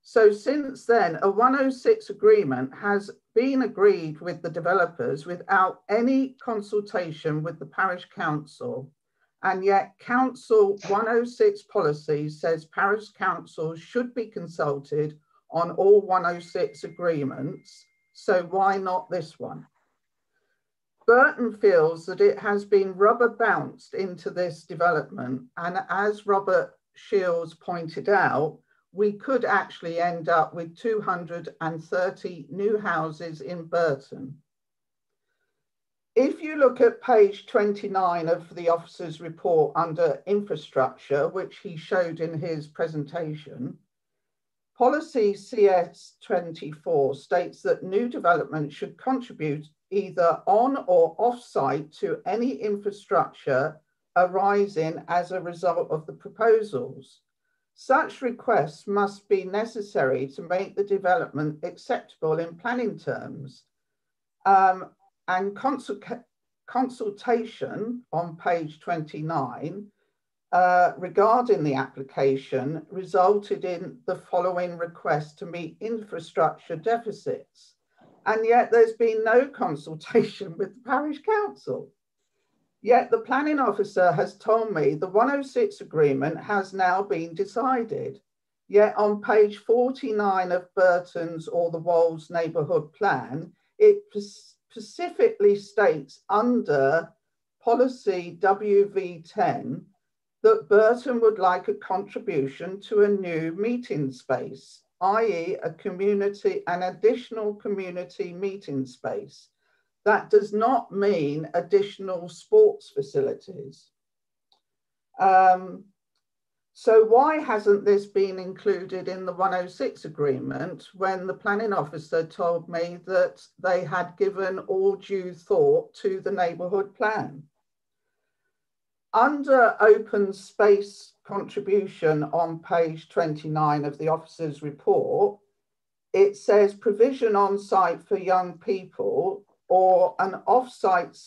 So since then, a 106 agreement has been agreed with the developers without any consultation with the parish council. And yet Council 106 policy says parish councils should be consulted on all 106 agreements. So why not this one? Burton feels that it has been rubber bounced into this development. And as Robert Shields pointed out, we could actually end up with 230 new houses in Burton. If you look at page 29 of the officer's report under infrastructure, which he showed in his presentation, policy CS24 states that new development should contribute either on or off-site to any infrastructure arising as a result of the proposals. Such requests must be necessary to make the development acceptable in planning terms. And consultation on page 29 regarding the application resulted in the following request to meet infrastructure deficits. And yet there's been no consultation with the parish council. Yet the planning officer has told me the 106 agreement has now been decided. Yet on page 49 of Burton's or the Wolds neighbourhood plan, it specifically states under policy WV10 that Burton would like a contribution to a new meeting space, i.e. an additional community meeting space. That does not mean additional sports facilities. So why hasn't this been included in the 106 agreement when the planning officer told me that they had given all due thought to the neighbourhood plan? Under open space contribution on page 29 of the officer's report, it says provision on site for young people or an off-site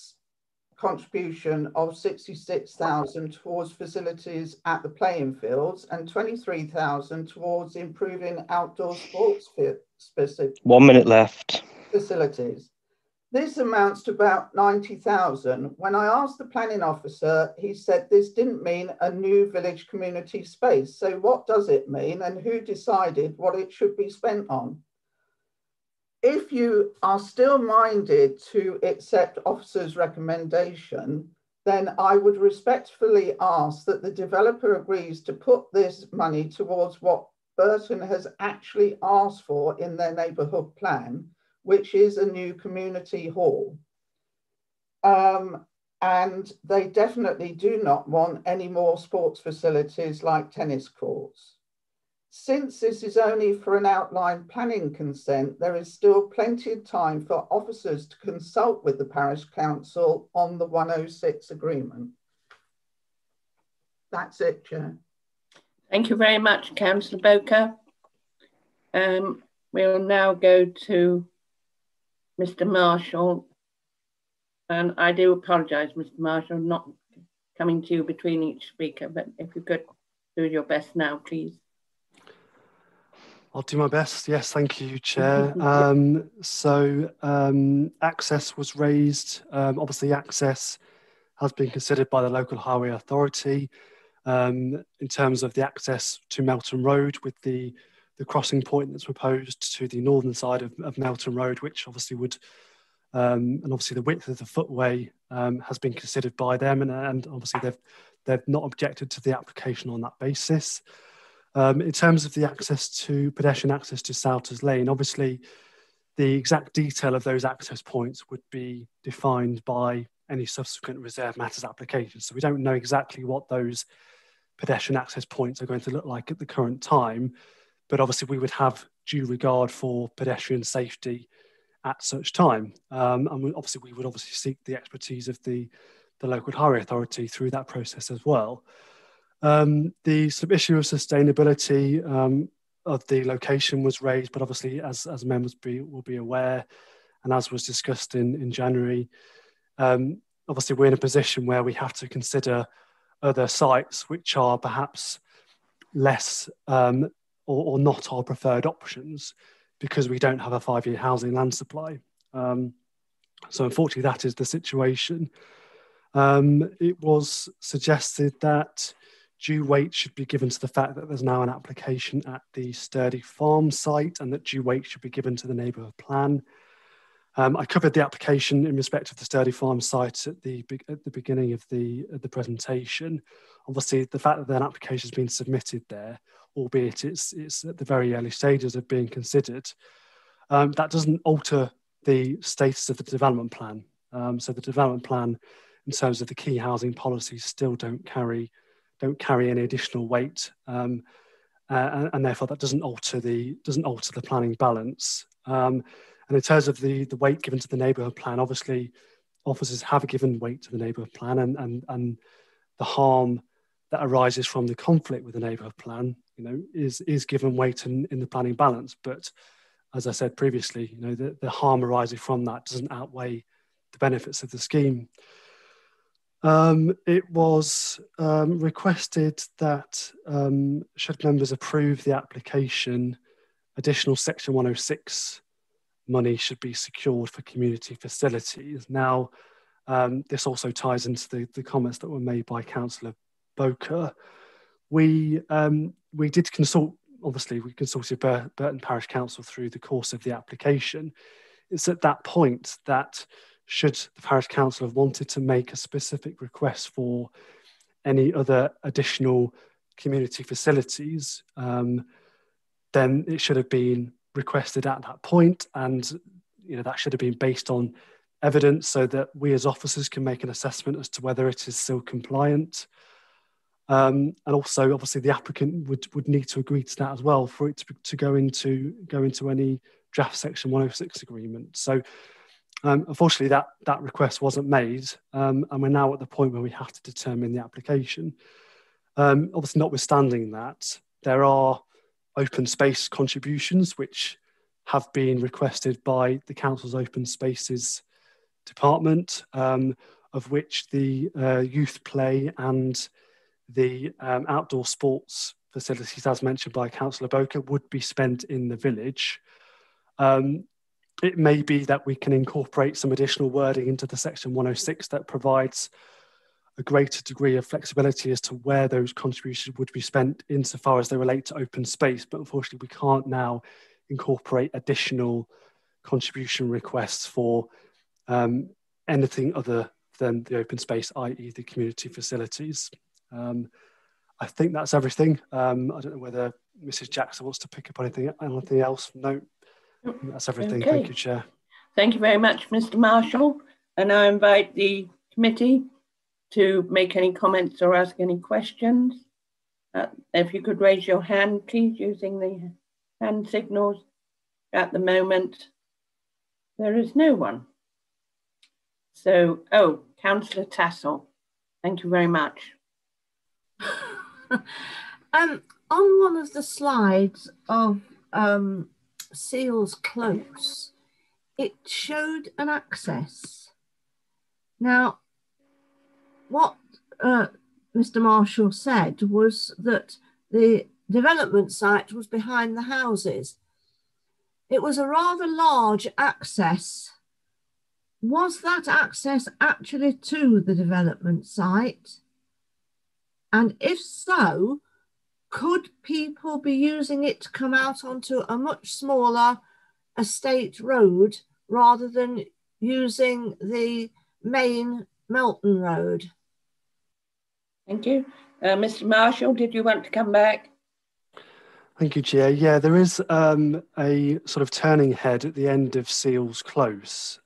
contribution of 66,000 towards facilities at the playing fields and 23,000 towards improving outdoor sports specific 1 minute left. Facilities. This amounts to about 90,000. When I asked the planning officer, he said this didn't mean a new village community space. So what does it mean and who decided what it should be spent on? If you are still minded to accept officer's recommendation, then I would respectfully ask that the developer agrees to put this money towards what Burton has actually asked for in their neighbourhood plan, which is a new community hall. And they definitely do not want any more sports facilities like tennis courts. Since this is only for an outline planning consent, there is still plenty of time for officers to consult with the parish council on the 106 agreement. That's it, Chair. Thank you very much, Councillor Boker. We'll now go to Mr. Marshall. And I do apologise, Mr. Marshall, not coming to you between each speaker, but if you could do your best now, please. I'll do my best. Yes, thank you, Chair. Access was raised. Obviously, access has been considered by the local highway authority in terms of the access to Melton Road, with the crossing point that's proposed to the northern side of Melton Road, which obviously would, and obviously the width of the footway has been considered by them, and obviously they've not objected to the application on that basis. In terms of the pedestrian access to Souters Lane, obviously the exact detail of those access points would be defined by any subsequent reserve matters applications. So we don't know exactly what those pedestrian access points are going to look like at the current time, but obviously we would have due regard for pedestrian safety at such time. And we would obviously seek the expertise of the local highway authority through that process as well. The sort of issue of sustainability of the location was raised, but obviously as members will be aware, and as was discussed in January, obviously we're in a position where we have to consider other sites which are perhaps less or not our preferred options, because we don't have a 5-year housing land supply. So unfortunately that is the situation. It was suggested that due weight should be given to the fact that there's now an application at the Sturdy Farm site, and that due weight should be given to the neighbourhood plan. I covered the application in respect of the Sturdy Farm site at the beginning of the presentation. Obviously, the fact that an application has been submitted there, albeit it's at the very early stages of being considered, that doesn't alter the status of the development plan. So the development plan, in terms of the key housing policies, still don't carry any additional weight, and therefore that doesn't alter the planning balance. And in terms of the weight given to the neighbourhood plan, obviously officers have given weight to the neighbourhood plan, and the harm that arises from the conflict with the neighbourhood plan, is given weight in the planning balance. But as I said previously, the harm arising from that doesn't outweigh the benefits of the scheme. It was requested that should members approve the application, additional Section 106 money should be secured for community facilities. Now, this also ties into the comments that were made by Councillor Boker. We did consult, obviously we consulted Burton Parish Council through the course of the application. It's at that point that should the Parish Council have wanted to make a specific request for any other additional community facilities, then it should have been requested at that point, and that should have been based on evidence, so that we as officers can make an assessment as to whether it is still compliant. And also, obviously, the applicant would need to agree to that as well for it to go into any draft Section 106 agreement. So unfortunately, that request wasn't made, and we're now at the point where we have to determine the application. Obviously, notwithstanding that, there are open space contributions which have been requested by the Council's Open Spaces Department, of which the youth play and the outdoor sports facilities, as mentioned by Councillor Boker, would be spent in the village. It may be that we can incorporate some additional wording into the Section 106 that provides a greater degree of flexibility as to where those contributions would be spent insofar as they relate to open space. But unfortunately, we can't now incorporate additional contribution requests for anything other than the open space, i.e. the community facilities. I think that's everything. I don't know whether Mrs. Jackson wants to pick up anything else. No, that's everything. Okay. Thank you, Chair. Thank you very much, Mr. Marshall. And I invite the committee to make any comments or ask any questions. If you could raise your hand, please, using the hand signals. At the moment, there is no one. So, Councillor Tassell, thank you very much. on one of the slides of Seals Close, it showed an access. Now, what Mr. Marshall said was that the development site was behind the houses. It was a rather large access. Was that access actually to the development site? And if so, could people be using it to come out onto a much smaller estate road rather than using the main Melton Road? Thank you. Mr. Marshall, did you want to come back? Thank you, Chair. Yeah, there is a sort of turning head at the end of Seals Close,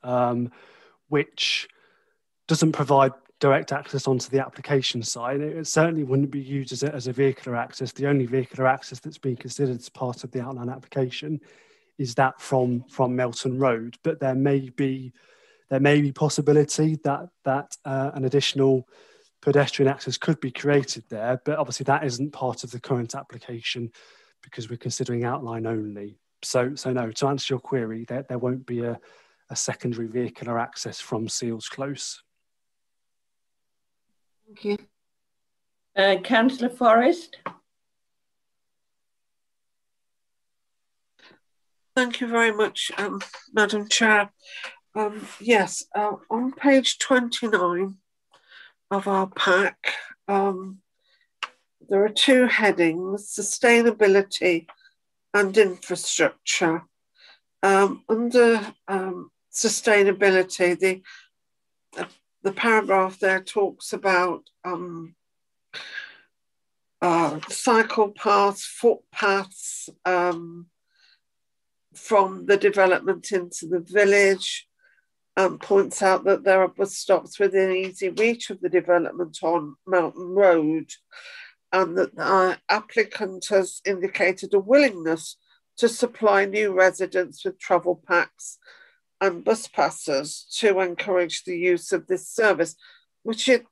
which doesn't provide direct access onto the application side. It certainly wouldn't be used as a vehicular access. The only vehicular access that's being considered as part of the outline application is that from Melton Road. But there may be possibility that an additional pedestrian access could be created there. But obviously that isn't part of the current application because we're considering outline only. So no, to answer your query, there won't be a secondary vehicular access from Seals Close. Thank you. Councillor Forrest. Thank you very much, Madam Chair. Yes, on page 29 of our pack, there are two headings, sustainability and infrastructure. Under sustainability, the paragraph there talks about cycle paths, footpaths from the development into the village, and points out that there are bus stops within easy reach of the development on Melton Road, and that the applicant has indicated a willingness to supply new residents with travel packs and bus passes to encourage the use of this service, which it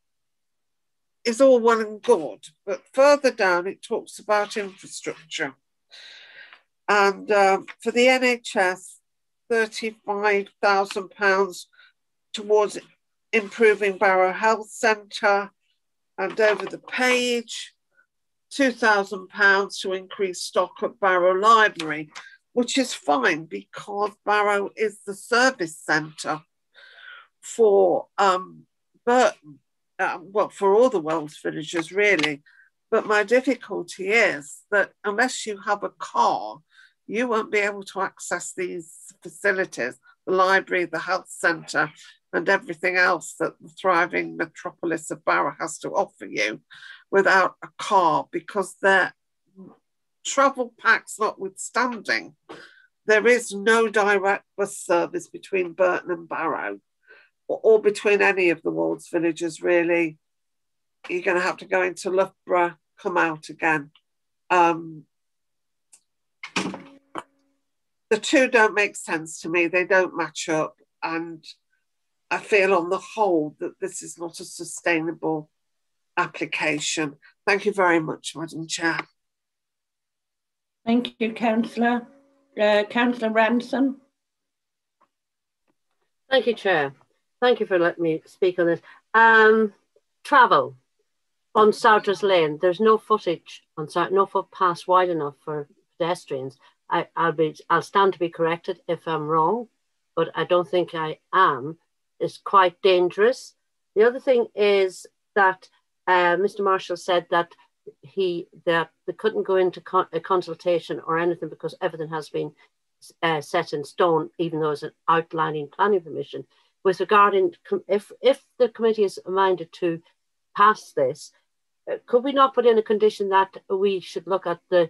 is all well and good. But further down, it talks about infrastructure. And for the NHS, £35,000 towards improving Barrow Health Centre, and over the page, £2,000 to increase stock at Barrow Library, which is fine because Barrow is the service centre for Burton, well, for all the Wells villagers really. But my difficulty is that unless you have a car, you won't be able to access these facilities, the library, the health centre, and everything else that the thriving metropolis of Barrow has to offer you without a car, because their travel packs notwithstanding, there is no direct bus service between Burton and Barrow, or between any of the Wolds villages really. You're going to have to go into Loughborough, come out again. The two don't make sense to me. They don't match up. And I feel on the whole that this is not a sustainable application. Thank you very much, Madam Chair. Thank you, Councillor. Councillor Ranson. Thank you, Chair. Thank you for letting me speak on this. Travel on Souders Lane. There's no footage on no footpaths wide enough for pedestrians. I'll stand to be corrected if I'm wrong, but I don't think I am. It's quite dangerous. The other thing is that Mr. Marshall said that they couldn't go into a consultation or anything because everything has been set in stone, even though it's an outlining planning permission. With regarding if the committee is minded to pass this, could we not put in a condition that we should look at the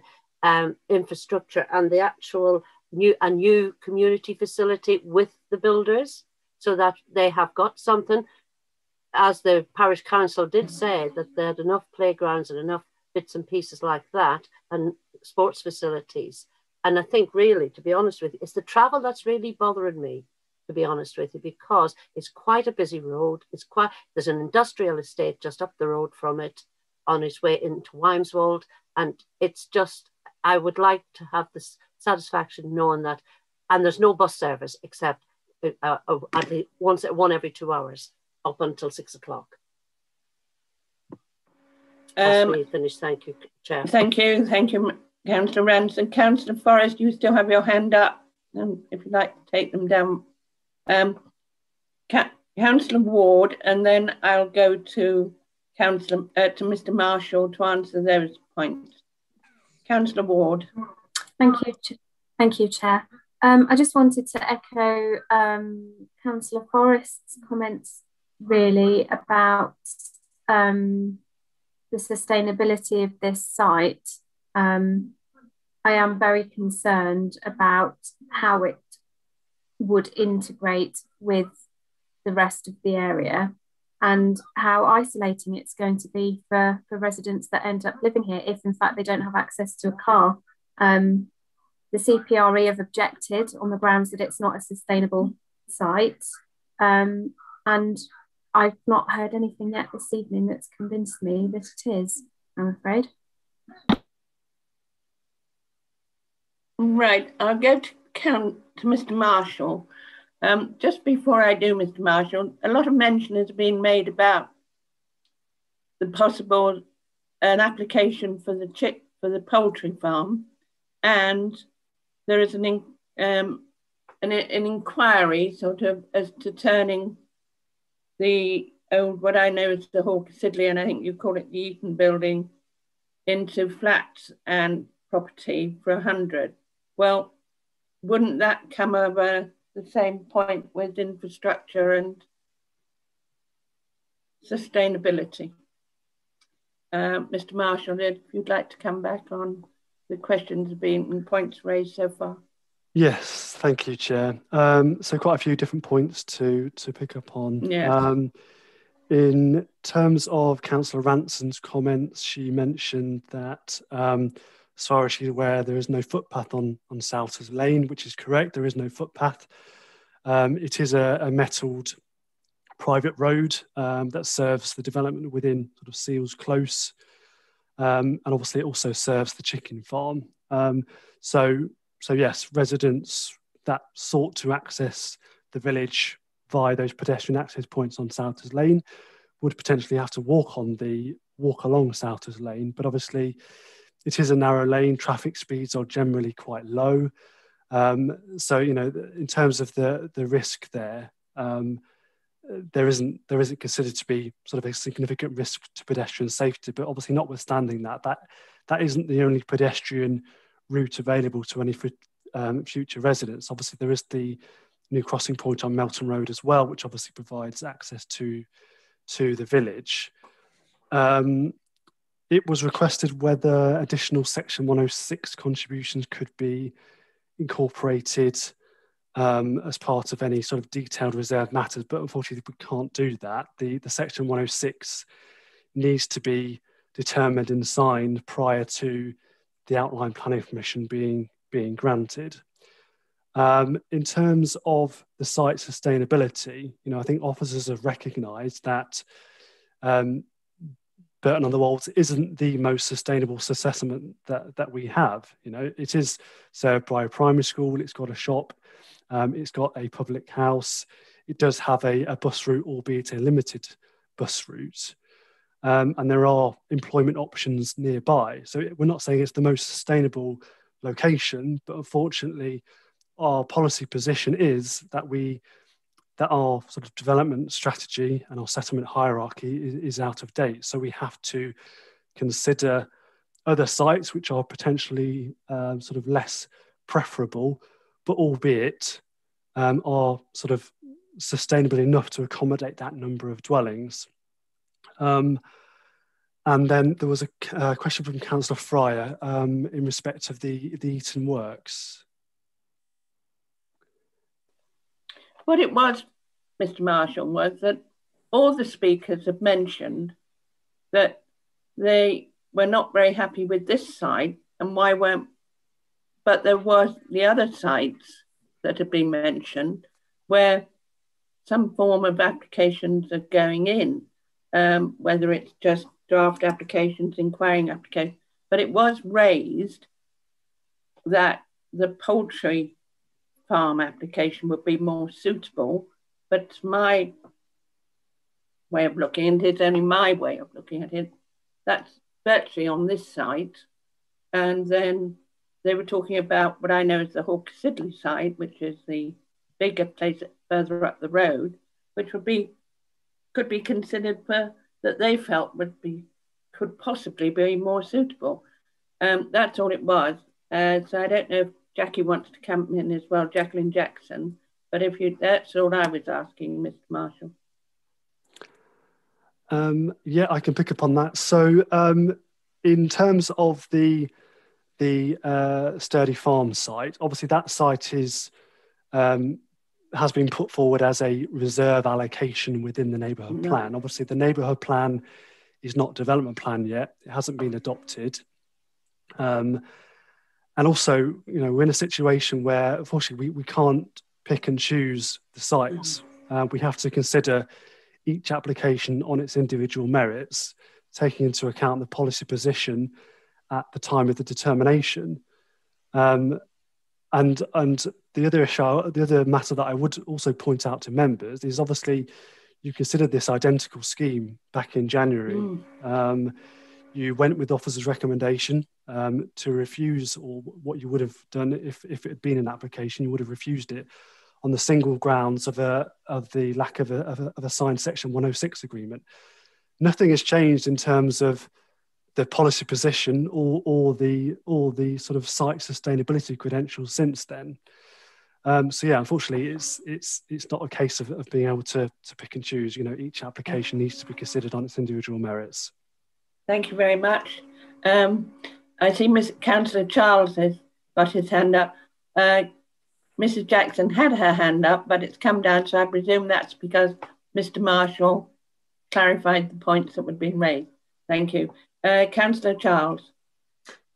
infrastructure and the actual new community facility with the builders, so that they have got something, as the parish council did say, that they had enough playgrounds and enough bits and pieces like that and sports facilities. And I think really, to be honest with you, it's the travel that's really bothering me, to be honest with you, because it's quite a busy road. There's an industrial estate just up the road from it. on his way into Wymeswold. And it's just, I would like to have this satisfaction knowing that, and there's no bus service except at least one every 2 hours up until 6 o'clock. That's me finished. Thank you, Chair. Thank you, Councillor Ranson. Councillor Forrest, you still have your hand up, if you'd like to take them down. Councillor Ward, and then I'll go to Mr. Marshall to answer those points. Councillor Ward. Thank you, Chair. I just wanted to echo Councillor Forrest's comments really about the sustainability of this site. I am very concerned about how it would integrate with the rest of the area and how isolating it's going to be for residents that end up living here if in fact they don't have access to a car. The CPRE have objected on the grounds that it's not a sustainable site, and I've not heard anything yet this evening that's convinced me that it is, I'm afraid. Right, I'll go to Mr. Marshall. Just before I do, Mr. Marshall, a lot of mention has been made about the possible an application for the poultry farm, and there is an inquiry sort of as to turning the old, what I know is the Hawker Siddeley, and I think you call it the Eaton building, into flats and property for 100. Well, wouldn't that come over the same point with infrastructure and sustainability? Mr. Marshall, if you'd like to come back on the questions have been and points raised so far. Yes, thank you, Chair. So quite a few different points to pick up on. Yes. In terms of Councillor Ranson's comments, she mentioned that as far as she's aware, there is no footpath on Salters Lane, which is correct. There is no footpath. It is a metalled private road that serves the development within sort of Seals Close. And obviously it also serves the chicken farm. So yes, residents that sought to access the village via those pedestrian access points on Salters Lane would potentially have to walk along Salters Lane, but obviously it is a narrow lane, traffic speeds are generally quite low. So, you know, in terms of the risk there, there isn't considered to be sort of a significant risk to pedestrian safety, but obviously notwithstanding that isn't the only pedestrian route available to any future residents. Obviously there is the new crossing point on Melton Road as well, which obviously provides access to the village. It was requested whether additional Section 106 contributions could be incorporated as part of any sort of detailed reserved matters, but unfortunately we can't do that. The Section 106 needs to be determined and signed prior to the outline planning permission being granted. In terms of the site sustainability, you know, I think officers have recognised that Burton on the Wolds isn't the most sustainable assessment that we have. You know, it is served by a primary school, it's got a shop, it's got a public house, it does have a bus route, albeit a limited bus route. And there are employment options nearby. So we're not saying it's the most sustainable location, but unfortunately our policy position is that our sort of development strategy and our settlement hierarchy is out of date. So we have to consider other sites which are potentially sort of less preferable, but albeit are sort of sustainable enough to accommodate that number of dwellings. And then there was a question from Councillor Fryer in respect of the Eaton Works. What it was, Mr. Marshall, was that all the speakers have mentioned that they were not very happy with this site and why weren't, but there was the other sites that have been mentioned where some form of applications are going in, whether it's just draft applications, inquiring applications, but it was raised that the poultry farm application would be more suitable, but my way of looking at it, only my way of looking at it, that's virtually on this site. And then they were talking about what I know as the Hawker Siddeley site, which is the bigger place further up the road, which could be considered for that they felt could possibly be more suitable. That's all it was. So I don't know if Jackie wants to come in as well, Jacqueline Jackson, but that's all I was asking, Mr. Marshall. Yeah, I can pick up on that. So in terms of the Sturdy Farm site, obviously that site has been put forward as a reserve allocation within the neighbourhood plan. Obviously the neighbourhood plan is not development plan yet. It hasn't been adopted. And also, we're in a situation where unfortunately we can't pick and choose the sites. We have to consider each application on its individual merits, taking into account the policy position at the time of the determination. And the other issue, the other matter that I would also point out to members is obviously you considered this identical scheme back in January. You went with the officer's recommendation to refuse, or what you would have done if it had been an application, you would have refused it on the single grounds of the lack of a signed Section 106 agreement. Nothing has changed in terms of the policy position or the sort of site sustainability credentials since then. So yeah, unfortunately, it's not a case of being able to pick and choose. Each application needs to be considered on its individual merits. Thank you very much. I see Councillor Charles has got his hand up. Mrs. Jackson had her hand up, but it's come down, so I presume that's because Mr. Marshall clarified the points that were being raised. Thank you. Councillor Charles.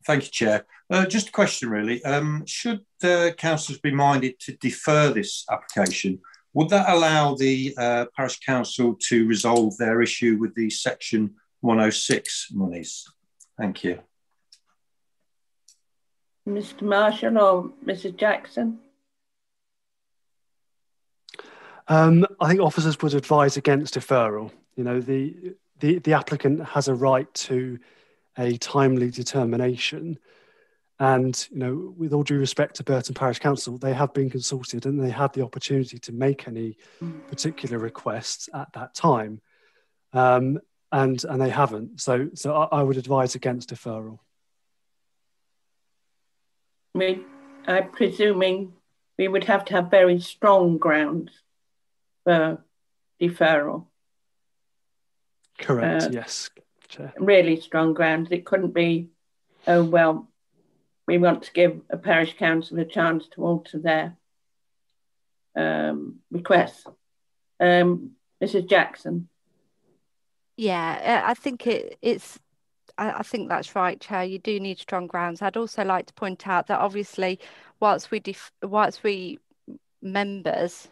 Thank you, Chair. Just a question, really. Should the councillors be minded to defer this application, would that allow the parish council to resolve their issue with the Section 106 monies? Thank you. Mr. Marshall or Mrs. Jackson? I think officers would advise against deferral. The applicant has a right to a timely determination. And, with all due respect to Burton Parish Council, they have been consulted and they had the opportunity to make any particular requests at that time. And they haven't. So I would advise against deferral. I'm presuming we would have to have very strong grounds for deferral. Correct, yes, Chair. Really strong grounds. It couldn't be, oh, well, we want to give a parish council a chance to alter their requests. Mrs. Jackson. Yeah, I think I think that's right, Chair. You do need strong grounds. I'd also like to point out that obviously, whilst we members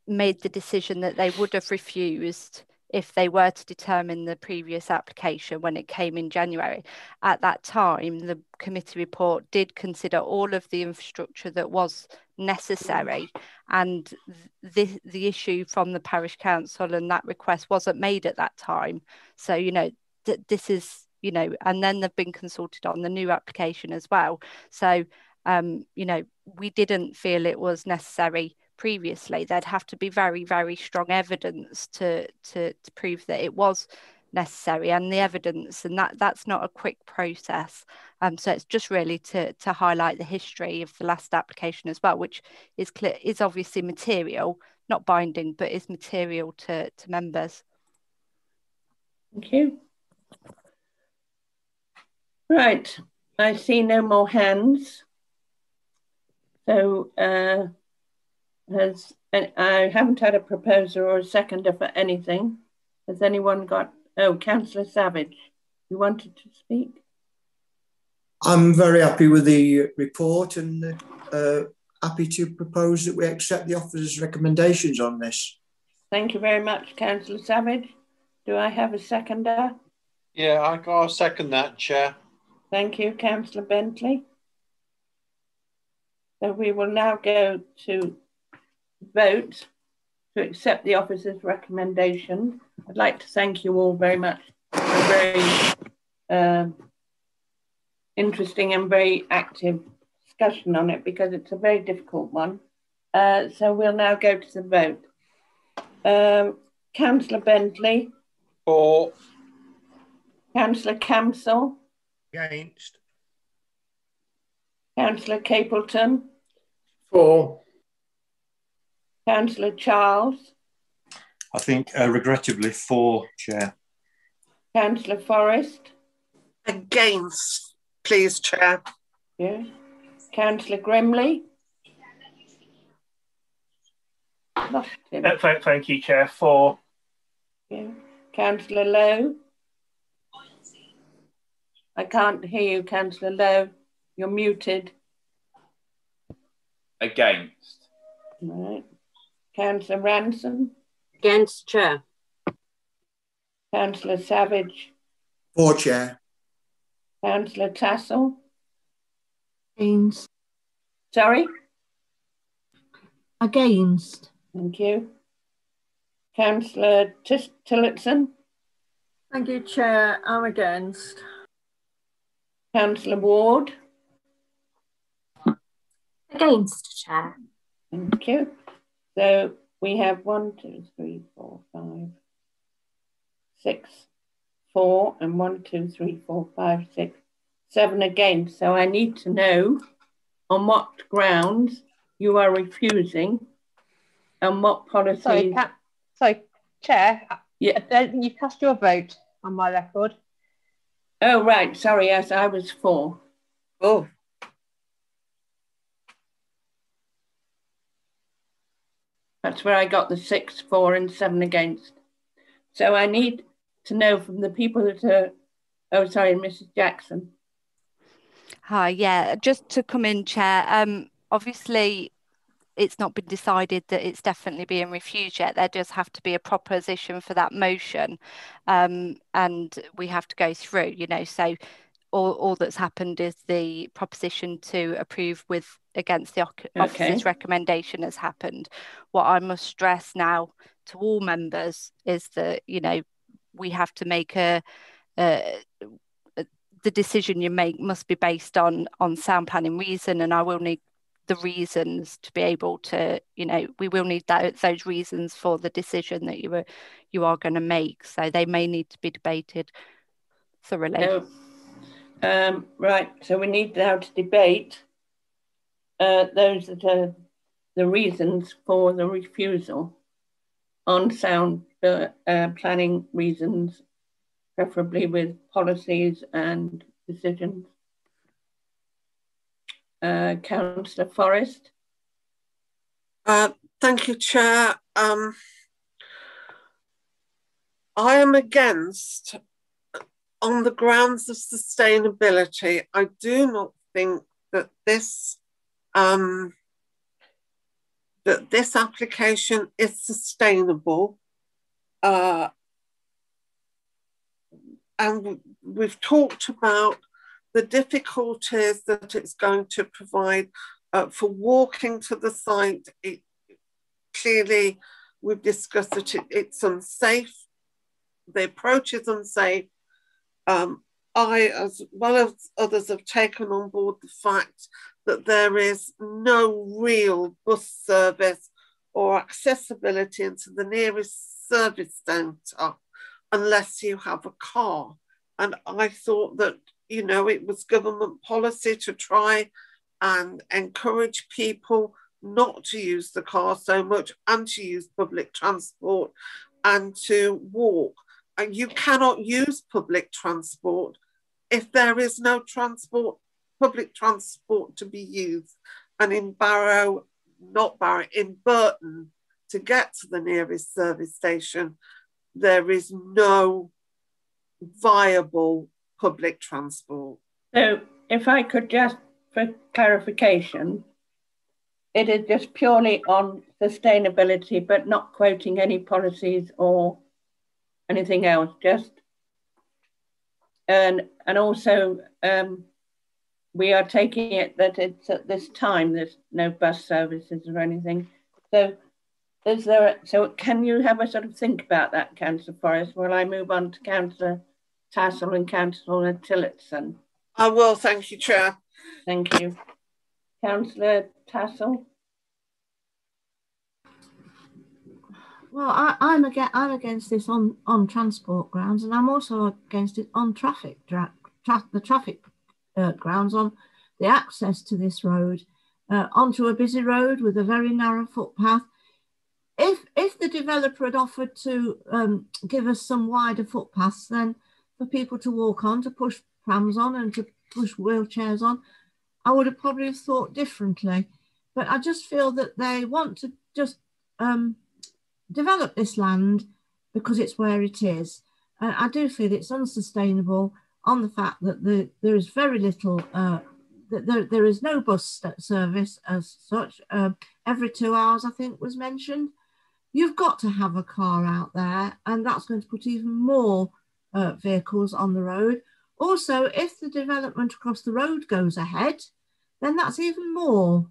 made the decision that they would have refused if they were to determine the previous application when it came in January. At that time, the committee report did consider all of the infrastructure that was necessary, and the issue from the parish council and that request wasn't made at that time. So, this is, and then they've been consulted on the new application as well. So, we didn't feel it was necessary previously. There'd have to be very, very strong evidence to prove that it was necessary, and the evidence, and that's not a quick process. So it's just really to highlight the history of the last application as well, which is obviously material, not binding, but is material to members. Thank you. Right, I see no more hands. So I haven't had a proposer or a seconder for anything. Has anyone got? Oh, Councillor Savage, you wanted to speak? I'm very happy with the report and happy to propose that we accept the officer's recommendations on this. Thank you very much, Councillor Savage. Do I have a seconder? Yeah, I'll second that, Chair. Thank you, Councillor Bentley. So we will now go to vote to accept the officer's recommendation. I'd like to thank you all very much for a very interesting and very active discussion on it, because it's a very difficult one. So we'll now go to the vote. Councillor Bentley. For. Councillor Camsell. Against. Councillor Capleton. For. Councillor Charles. I think regrettably for, Chair. Councillor Forrest. Against, please, Chair. Yeah. Councillor Grimley. Thank you, Chair. For. Yeah. Councillor Lowe. I can't hear you, Councillor Lowe. You're muted. Against. All right. Councillor Ransom. Against, Chair. Councillor Savage. For, Chair. Councillor Tassell. Against. Sorry? Against. Thank you. Councillor Tillotson. Thank you, Chair. I'm against. Councillor Ward. Against, Chair. Thank you. So we have 1, 2, 3, 4, 5, 6, 4, and 1, 2, 3, 4, 5, 6, 7 against. So I need to know on what grounds you are refusing and what policy. Sorry, Chair. Yeah. You cast your vote on my record. Oh, right. Sorry. Yes, I was for. Oh. That's where I got the 6, 4, and 7 against. So I need to know from the people that are. Oh, sorry, Mrs. Jackson. Hi, yeah, just to come in, Chair. Obviously, it's not been decided that it's definitely being refused yet. There does have to be a proposition for that motion, and we have to go through, so all that's happened is the proposition to approve against the officer's recommendation has happened. What I must stress now to all members is that, we have to make the decision you make must be based on sound planning reason, and I will need the reasons to be able to, we will need those reasons for the decision that you are going to make. So they may need to be debated thoroughly. Right, so we need now to debate those that are the reasons for the refusal on sound planning reasons, preferably with policies and decisions. Councillor Forrest. Thank you, Chair. I am against on the grounds of sustainability. I do not think that this application is sustainable. And we've talked about the difficulties that it's going to provide for walking to the site. Clearly, we've discussed that it's unsafe. The approach is unsafe. I, as well as others, have taken on board the fact that there is no real bus service or accessibility into the nearest service centre unless you have a car. And I thought that, it was government policy to try and encourage people not to use the car so much and to use public transport and to walk. And you cannot use public transport if there is no public transport to be used. And in in Burton, to get to the nearest service station, there is no viable public transport. So if I could just, for clarification, it is just purely on sustainability, but not quoting any policies or anything else? Just and also we are taking it that it's at this time there's no bus services or anything. So can you have a sort of think about that, Councillor Forrest, while I move on to Councillor Tassell and Councillor Tillotson? I will, thank you, Chair. Thank you. Councillor Tassell? Well, I'm against this on transport grounds, and I'm also against it on traffic grounds, on the access to this road onto a busy road with a very narrow footpath. If the developer had offered to give us some wider footpaths, then for people to walk on, to push prams on and to push wheelchairs on, I would have probably thought differently. But I just feel that they want to just develop this land because it's where it is. And I do feel it's unsustainable on the fact that there is very little, there is no bus service as such. Every 2 hours, I think, was mentioned. You've got to have a car out there, and that's going to put even more vehicles on the road. Also, if the development across the road goes ahead, then that's even more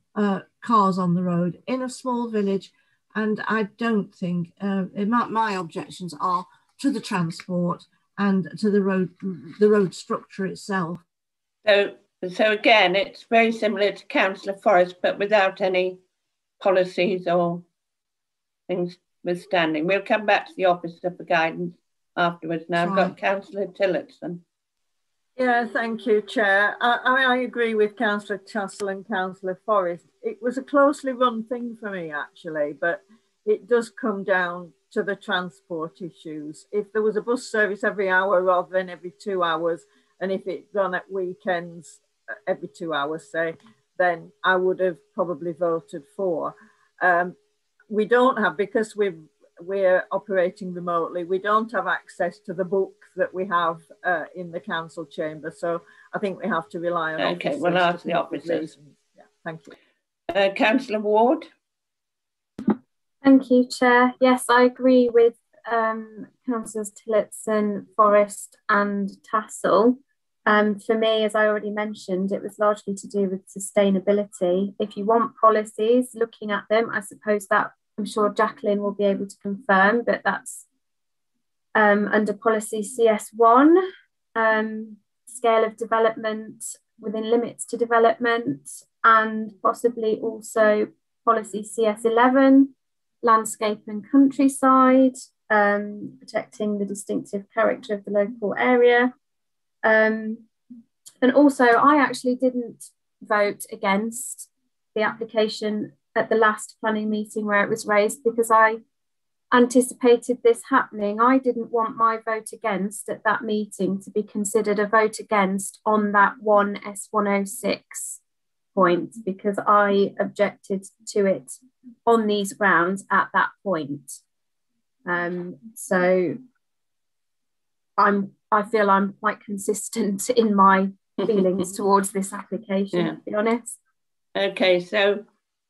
cars on the road in a small village. And I don't think, my objections are to the transport and to the road structure itself. So again, it's very similar to Councillor Forrest, but without any policies or things withstanding. We'll come back to the Officer for Guidance afterwards. Now I've got Councillor Tillotson. Yeah, thank you, Chair. I agree with Councillor Tassell and Councillor Forrest. It was a closely run thing for me, actually, but it does come down to the transport issues. If there was a bus service every hour rather than every 2 hours, and if it run at weekends every 2 hours, say, then I would have probably voted for. We don't have, because we're operating remotely, we don't have access to the book that we have in the council chamber. So I think we have to rely on Okay, we'll ask the officers. Yeah, thank you. Councillor Ward? Thank you, Chair. Yes, I agree with Councillors Tillotson, Forrest and Tassell. For me, as I already mentioned, it was largely to do with sustainability. If you want policies, looking at them, I suppose that I'm sure Jacqueline will be able to confirm, but that's under policy CS1, scale of development within limits to development, and possibly also policy CS11, landscape and countryside, protecting the distinctive character of the local area. And also, I actually didn't vote against the application at the last planning meeting where it was raised because I anticipated this happening. I didn't want my vote against at that meeting to be considered a vote against on that one S106 point because I objected to it on these grounds at that point. So I feel I'm quite consistent in my feelings towards this application, to be honest. Okay, so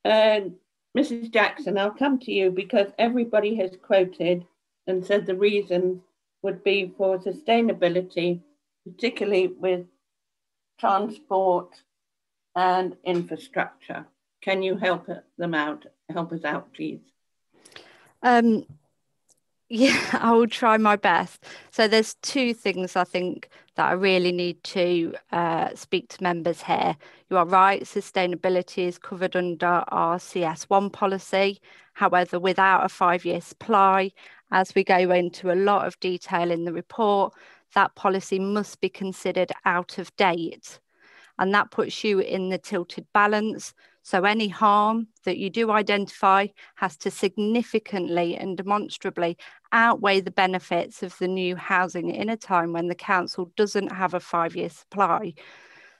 Mrs. Jackson, I'll come to you because everybody has quoted and said the reason would be for sustainability, particularly with transport and infrastructure. Can you help them out? Help us out, please. Yeah, I will try my best. So there's two things I think that I really need to speak to members here. You are right, sustainability is covered under our CS1 policy. However, without a 5-year supply, as we go into a lot of detail in the report, that policy must be considered out of date. And that puts you in the tilted balance. So any harm that you do identify has to significantly and demonstrably outweigh the benefits of the new housing in a time when the council doesn't have a 5-year supply.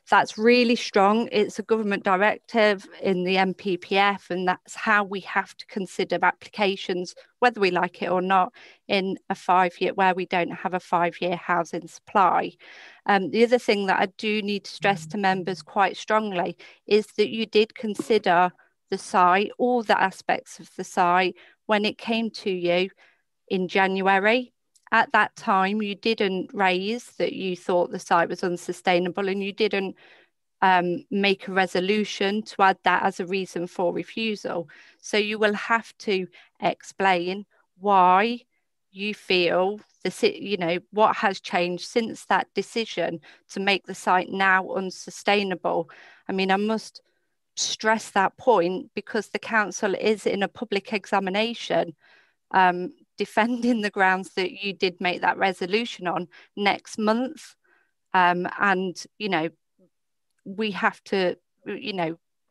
That's really strong. It's a government directive in the NPPF, and that's how we have to consider applications, whether we like it or not, in a 5-year, where we don't have a 5-year housing supply. The other thing that I do need to stress to members quite strongly is that you did consider the site, all the aspects of the site, when it came to you in January. at that time, you didn't raise that you thought the site was unsustainable, and you didn't make a resolution to add that as a reason for refusal. So you will have to explain why you feel what has changed since that decision to make the site now unsustainable. I mean, I must stress that point because the council is in a public examination defending the grounds that you did make that resolution on next month. And, we have to,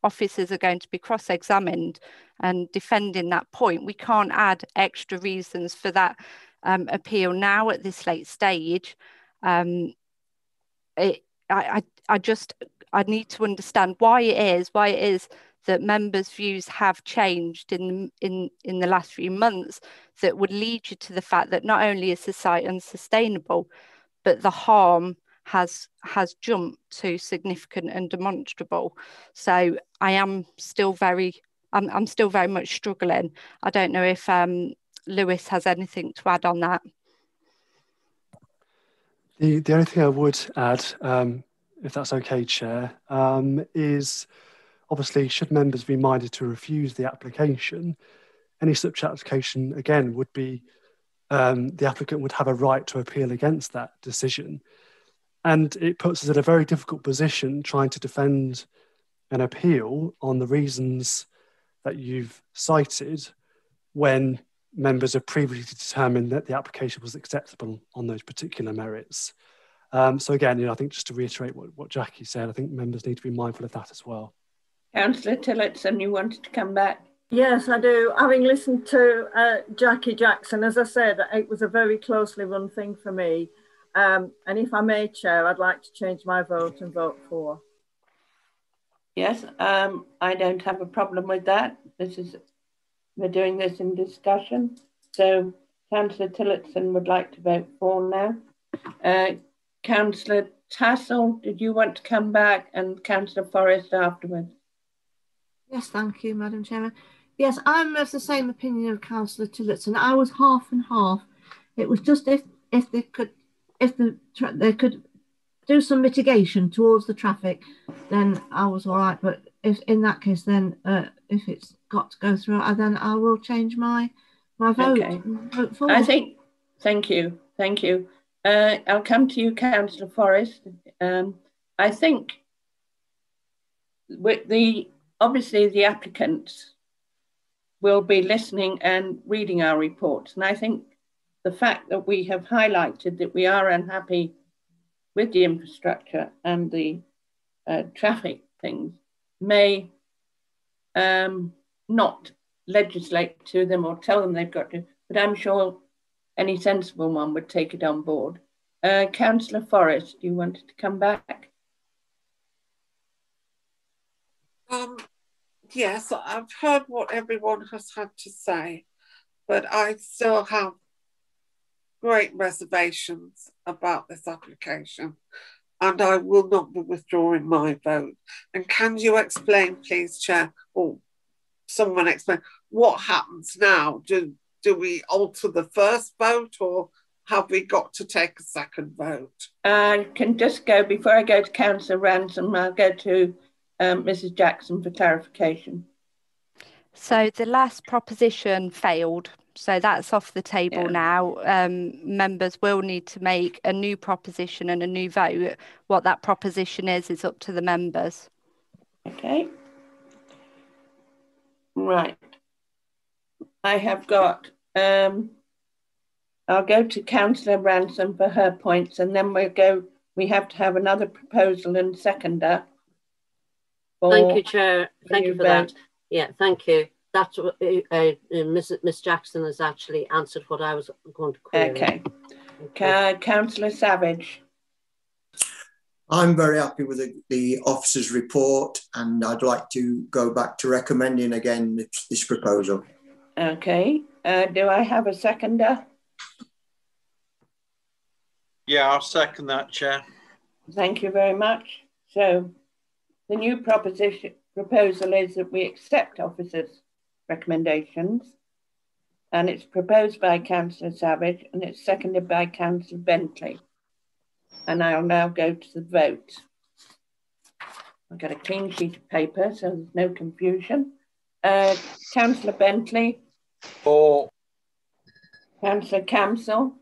officers are going to be cross-examined and defending that point. We can't add extra reasons for that appeal now at this late stage. I need to understand why it is that members' views have changed in the last few months that would lead you to the fact that not only is the site unsustainable, but the harm has jumped to significant and demonstrable. So I am still I'm still very much struggling. I don't know if Lewis has anything to add on that. The only thing I would add, if that's okay, Chair, is obviously should members be minded to refuse the application, any such application again would be the applicant would have a right to appeal against that decision. And it puts us in a very difficult position trying to defend an appeal on the reasons that you've cited when members have previously determined that the application was acceptable on those particular merits. So again, I think just to reiterate what Jackie said, I think members need to be mindful of that as well. Councillor Tillotson, you wanted to come back? Yes, I do. Having listened to Jackie Jackson, as I said, it was a very closely run thing for me. And if I may, Chair, I'd like to change my vote and vote for. Yes, I don't have a problem with that. We're doing this in discussion. So Councillor Tillotson would like to vote for now. Councillor Tassell, did you want to come back? And Councillor Forrest afterwards. Yes, thank you, Madam Chairman. Yes, I'm of the same opinion of Councillor Tillotson. I was half and half. It was just if they could do some mitigation towards the traffic, then I was all right. But if in that case, then if it's got to go through, then I will change my vote. Okay. Vote for. Thank you. I'll come to you, Councillor Forrest. I think with obviously the applicants will be listening and reading our reports, and I think the fact that we have highlighted that we are unhappy with the infrastructure and the traffic things may not legislate to them or tell them they've got to, but I'm sure any sensible one would take it on board. Councillor Forrest, you wanted to come back? Yes, I've heard what everyone has had to say, but I still have great reservations about this application, and I will not be withdrawing my vote. And can you explain, please, Chair, or someone explain, what happens now? Do we alter the first vote, or have we got to take a second vote? I can just go, before I go to Councillor Ransom, I'll go to Mrs. Jackson for clarification. So the last proposition failed. So that's off the table now. Members will need to make a new proposition and a new vote. What that proposition is up to the members. Okay. Right. I have got, I'll go to Councillor Ransom for her points, and then we have to have another proposal and seconder. Thank you, Chair. Thank you for that. Yeah, thank you. That's what Miss Jackson has actually answered what I was going to query. Okay. Councillor Savage. I'm very happy with the officer's report, and I'd like to go back to recommending again this proposal. Okay. Do I have a seconder? Yeah, I'll second that, Chair. Thank you very much. So the new proposal is that we accept officers' recommendations and it's proposed by Councillor Savage and it's seconded by Councillor Bentley. And I'll now go to the vote. I've got a clean sheet of paper, so there's no confusion. Councillor Bentley. For. Councillor Camsell.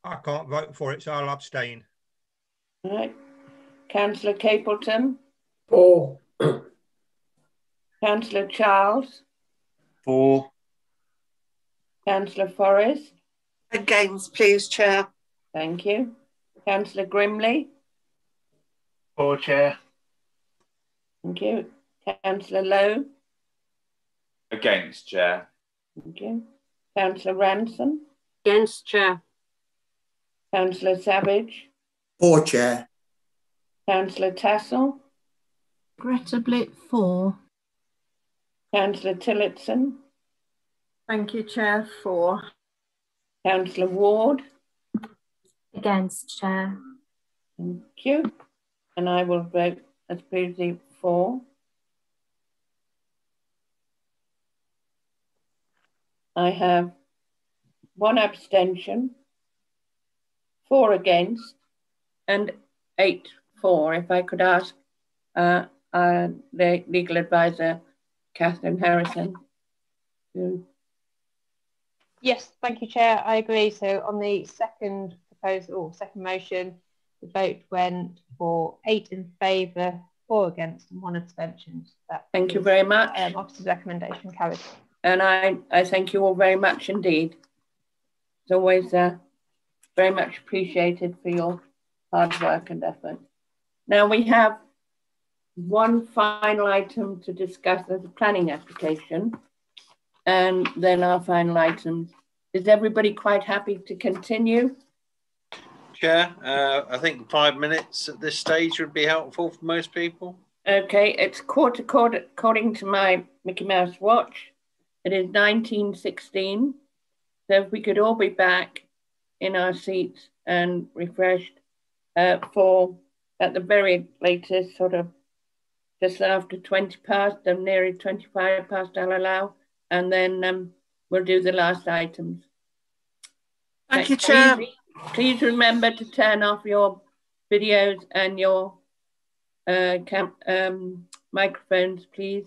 I can't vote for it, so I'll abstain. All right. Councillor Capleton. For. Councillor Charles. For. Councillor Forrest. Against, please, Chair. Thank you. Councillor Grimley. For, Chair. Thank you. Councillor Lowe. Against, Chair. Thank you. Councillor Ranson. Against, Chair. Councillor Savage. For, Chair. Councillor Tassell. Regrettably, for. Councillor Tillotson. Thank you, Chair. For. Councillor Ward. Against, Chair. Thank you. And I will vote as previously for. I have 1 abstention, 4 against, and 8 for. If I could ask the legal advisor, Catherine Harrison. Yes, thank you, Chair. I agree. So on the second proposal, or second motion, the vote went for 8 in favour, 4 against, and 1 abstention. Thank you very much. Officer's recommendation carried. And I thank you all very much indeed. It's always very much appreciated for your hard work and effort. Now we have one final item to discuss as a planning application, and then our final items. Is everybody quite happy to continue? Chair, I think 5 minutes at this stage would be helpful for most people. Okay, it's quarter according to my Mickey Mouse watch. It is 19:16. So if we could all be back in our seats and refreshed for, at the very latest, sort of just after 20 past, nearly 25 past, I'll allow, and then we'll do the last items. Thank you, Chair. Please remember to turn off your videos and your microphones, please.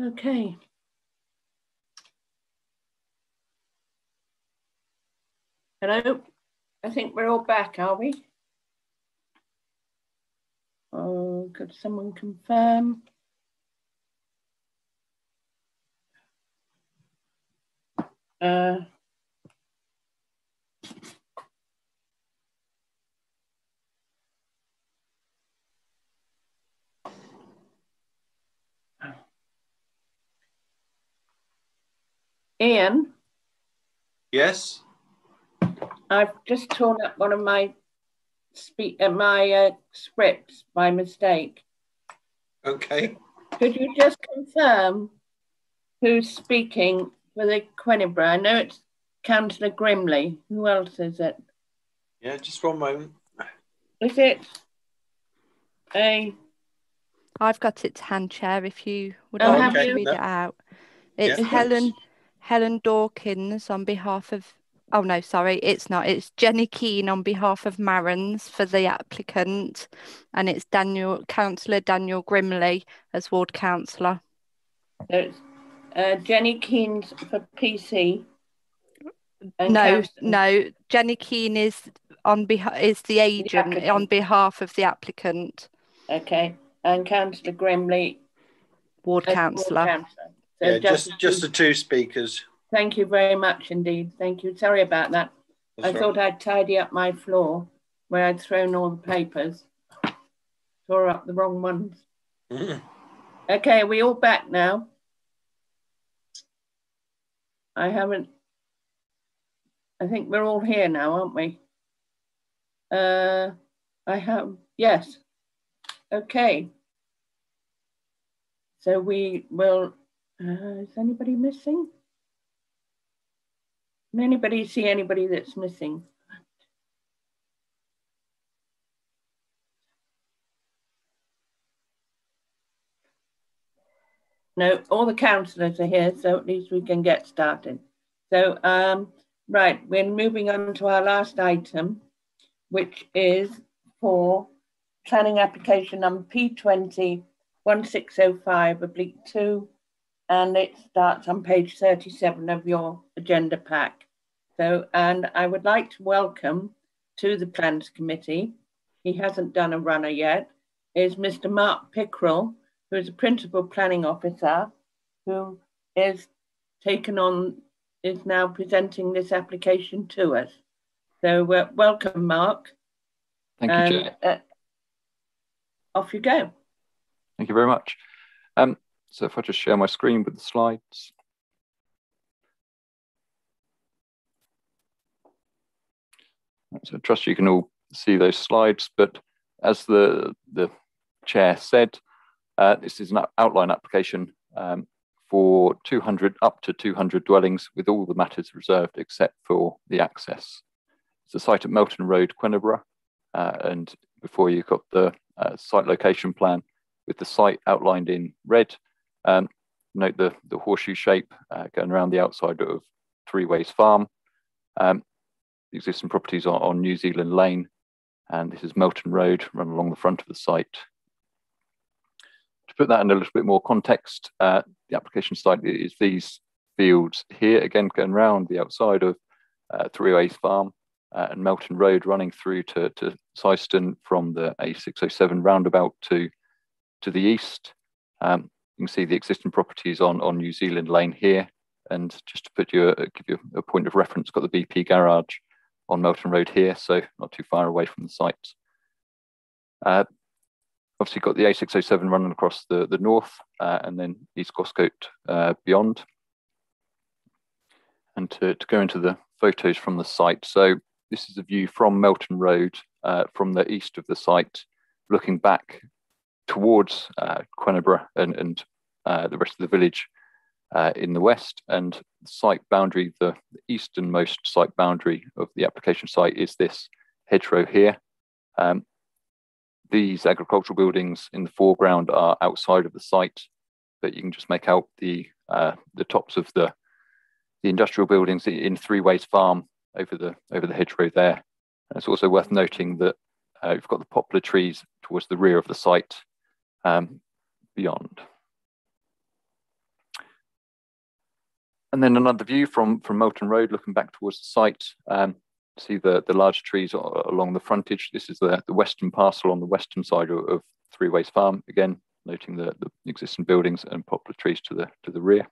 Okay. Hello, I think we're all back, are we? Oh, could someone confirm? Ian? Yes? I've just torn up one of my scripts by mistake. Okay. Could you just confirm who's speaking for the Quenibra? I know it's Councillor Grimley. Who else is it? Yeah, just one moment. Is it a... I've got it to hand, Chair, if you would Oh, like have me to you? read it out. It's Yeah. Helen Dawkins on behalf of... Oh, no, sorry, it's not. It's Jenny Keane on behalf of Marrons for the applicant, and it's Councillor Daniel Grimley as ward councillor. So it's Jenny Keane for PC. And No, Jenny Keane is the agent on behalf of the applicant. Okay, and Councillor Grimley, ward councillor. So yeah, just the two speakers. Thank you very much indeed. Thank you. Sorry about that. That's I thought I'd tidy up my floor where I'd thrown all the papers. Tore up the wrong ones. Okay, are we all back now? I think we're all here now, aren't we? Yes. Okay. So we will, is anybody missing? Can anybody see anybody that's missing? No, all the councillors are here, so at least we can get started. So, right, we're moving on to our last item, which is for planning application number P20-1605/2, and it starts on page 37 of your agenda pack. So, and I would like to welcome to the Plans Committee, he hasn't done a runner yet, is Mr. Mark Pickrell, who is a Principal Planning Officer, who is now presenting this application to us. So welcome, Mark. Thank you, Chair. Off you go. Thank you very much. So if I just share my screen with the slides. So I trust you can all see those slides, but as the Chair said, this is an outline application for 200 up to 200 dwellings with all the matters reserved except for the access. It's a site at Melton Road, Quenibra, and before you've got the site location plan with the site outlined in red. Note the horseshoe shape going around the outside of Three Ways Farm. The existing properties are on New Zealand Lane, and this is Melton Road run along the front of the site. To put that in a little bit more context, the application site is these fields here, again going around the outside of Three Ways Farm and Melton Road, running through to Syston from the A607 roundabout to the east. You can see the existing properties on New Zealand Lane here, and just to put give you a point of reference, got the BP garage on Melton Road here, so not too far away from the site. Obviously got the A607 running across the north and then East Goscote beyond. And to go into the photos from the site, so this is a view from Melton Road from the east of the site, looking back towards Quenibra and the rest of the village in the west, and the site boundary, the easternmost site boundary of the application site is this hedgerow here. These agricultural buildings in the foreground are outside of the site, but you can just make out the tops of the industrial buildings in Three Ways Farm over the hedgerow there. And it's also worth noting that we've got the poplar trees towards the rear of the site beyond. And then another view from Melton Road, looking back towards the site. See the larger trees along the frontage. This is the western parcel on the western side of Three Ways Farm. Again, noting the existing buildings and poplar trees to the rear.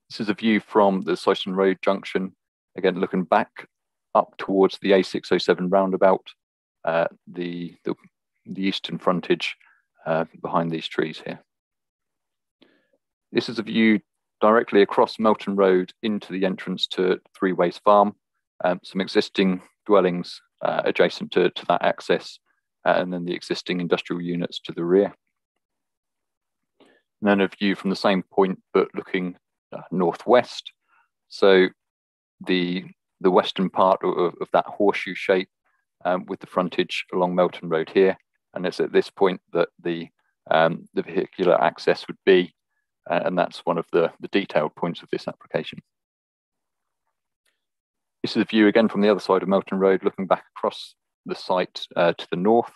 This is a view from the Syston Road junction. Again, looking back up towards the A607 roundabout, the eastern frontage behind these trees here. This is a view directly across Melton Road into the entrance to Three Ways Farm. Some existing dwellings adjacent to that access, and then the existing industrial units to the rear. And then a view from the same point, but looking northwest. So the western part of that horseshoe shape with the frontage along Melton Road here. And it's at this point that the vehicular access would be. And that's one of the detailed points of this application. This is a view again from the other side of Melton Road, looking back across the site to the north.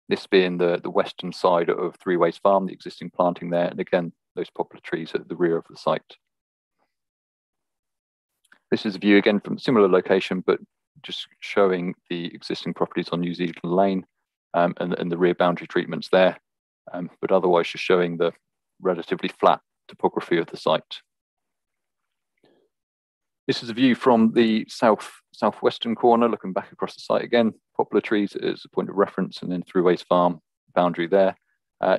This being the western side of Three Ways Farm, the existing planting there, and again, those poplar trees at the rear of the site. This is a view again from a similar location, but just showing the existing properties on New Zealand Lane and the rear boundary treatments there, but otherwise just showing the relatively flat topography of the site. This is a view from the southwestern corner, looking back across the site again. Poplar trees as a point of reference, and then Three Ways Farm boundary there.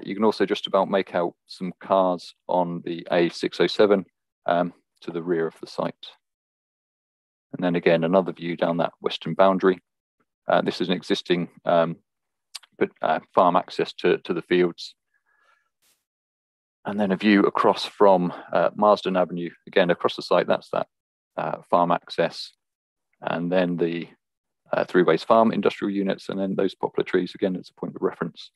You can also just about make out some cars on the A607 to the rear of the site. And then again, another view down that western boundary. This is an existing farm access to the fields. And then a view across from Marsden Avenue, again, across the site, that's that farm access. And then the Three Ways Farm industrial units, and then those poplar trees, again, as a point of reference.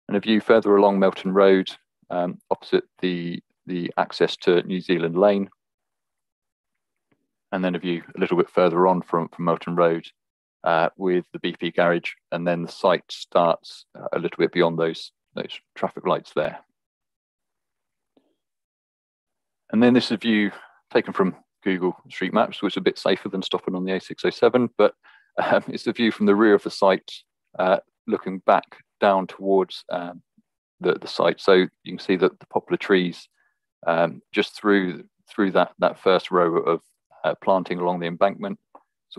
And a view further along Melton Road, opposite the access to New Zealand Lane. And then a view a little bit further on from Melton Road with the BP garage. And then the site starts a little bit beyond those traffic lights there. And then this is a view taken from Google Street Maps, which is a bit safer than stopping on the A607, but it's a view from the rear of the site, looking back down towards the site. So you can see that the poplar trees just through that first row of planting along the embankment. It's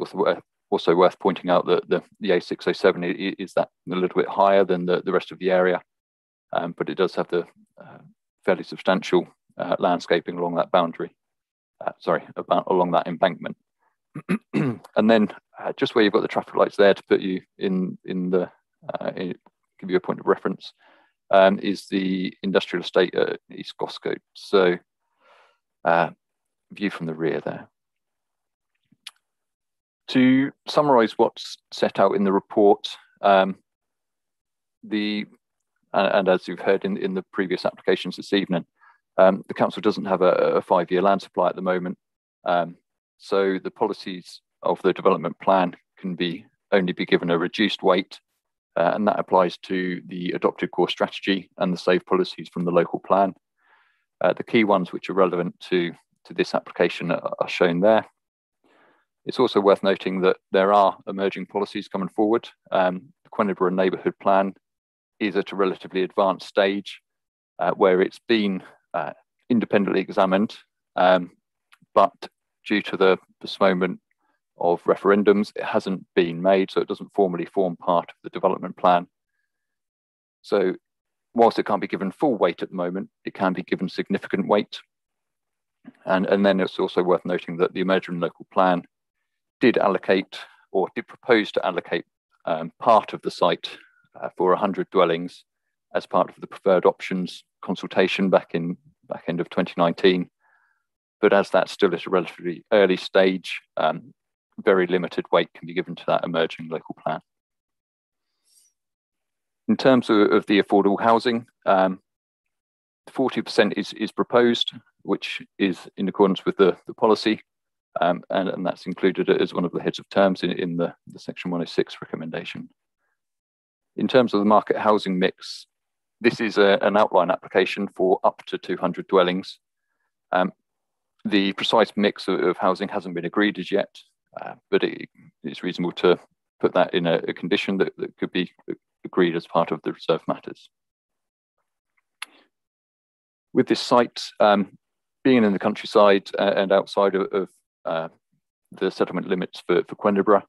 also worth pointing out that the A607 is that a little bit higher than the rest of the area, but it does have the fairly substantial landscaping along that boundary, along that embankment. And then just where you've got the traffic lights there to put you in the, give you a point of reference, is the industrial estate at East Goscote. So view from the rear there. To summarise what's set out in the report, and as you've heard in the previous applications this evening, the council doesn't have a 5-year land supply at the moment. So the policies of the development plan can only be given a reduced weight, and that applies to the adopted core strategy and the SAVE policies from the local plan. The key ones which are relevant to this application are shown there. It's also worth noting that there are emerging policies coming forward. The Queniborough Neighbourhood Plan is at a relatively advanced stage where it's been independently examined, but due to the postponement of referendums, it hasn't been made, so it doesn't formally form part of the development plan. So whilst it can't be given full weight at the moment, it can be given significant weight. And then it's also worth noting that the emerging local plan did propose to allocate part of the site for 100 dwellings as part of the preferred options consultation back end of 2019. But as that's still at a relatively early stage, very limited weight can be given to that emerging local plan. In terms of the affordable housing, 40% is proposed, which is in accordance with the policy, and that's included as one of the heads of terms in the Section 106 recommendation. In terms of the market housing mix, this is an outline application for up to 200 dwellings. The precise mix of housing hasn't been agreed as yet, but it's reasonable to put that in a condition that could be agreed as part of the reserve matters. With this site being in the countryside and outside of the settlement limits for Quenderborough,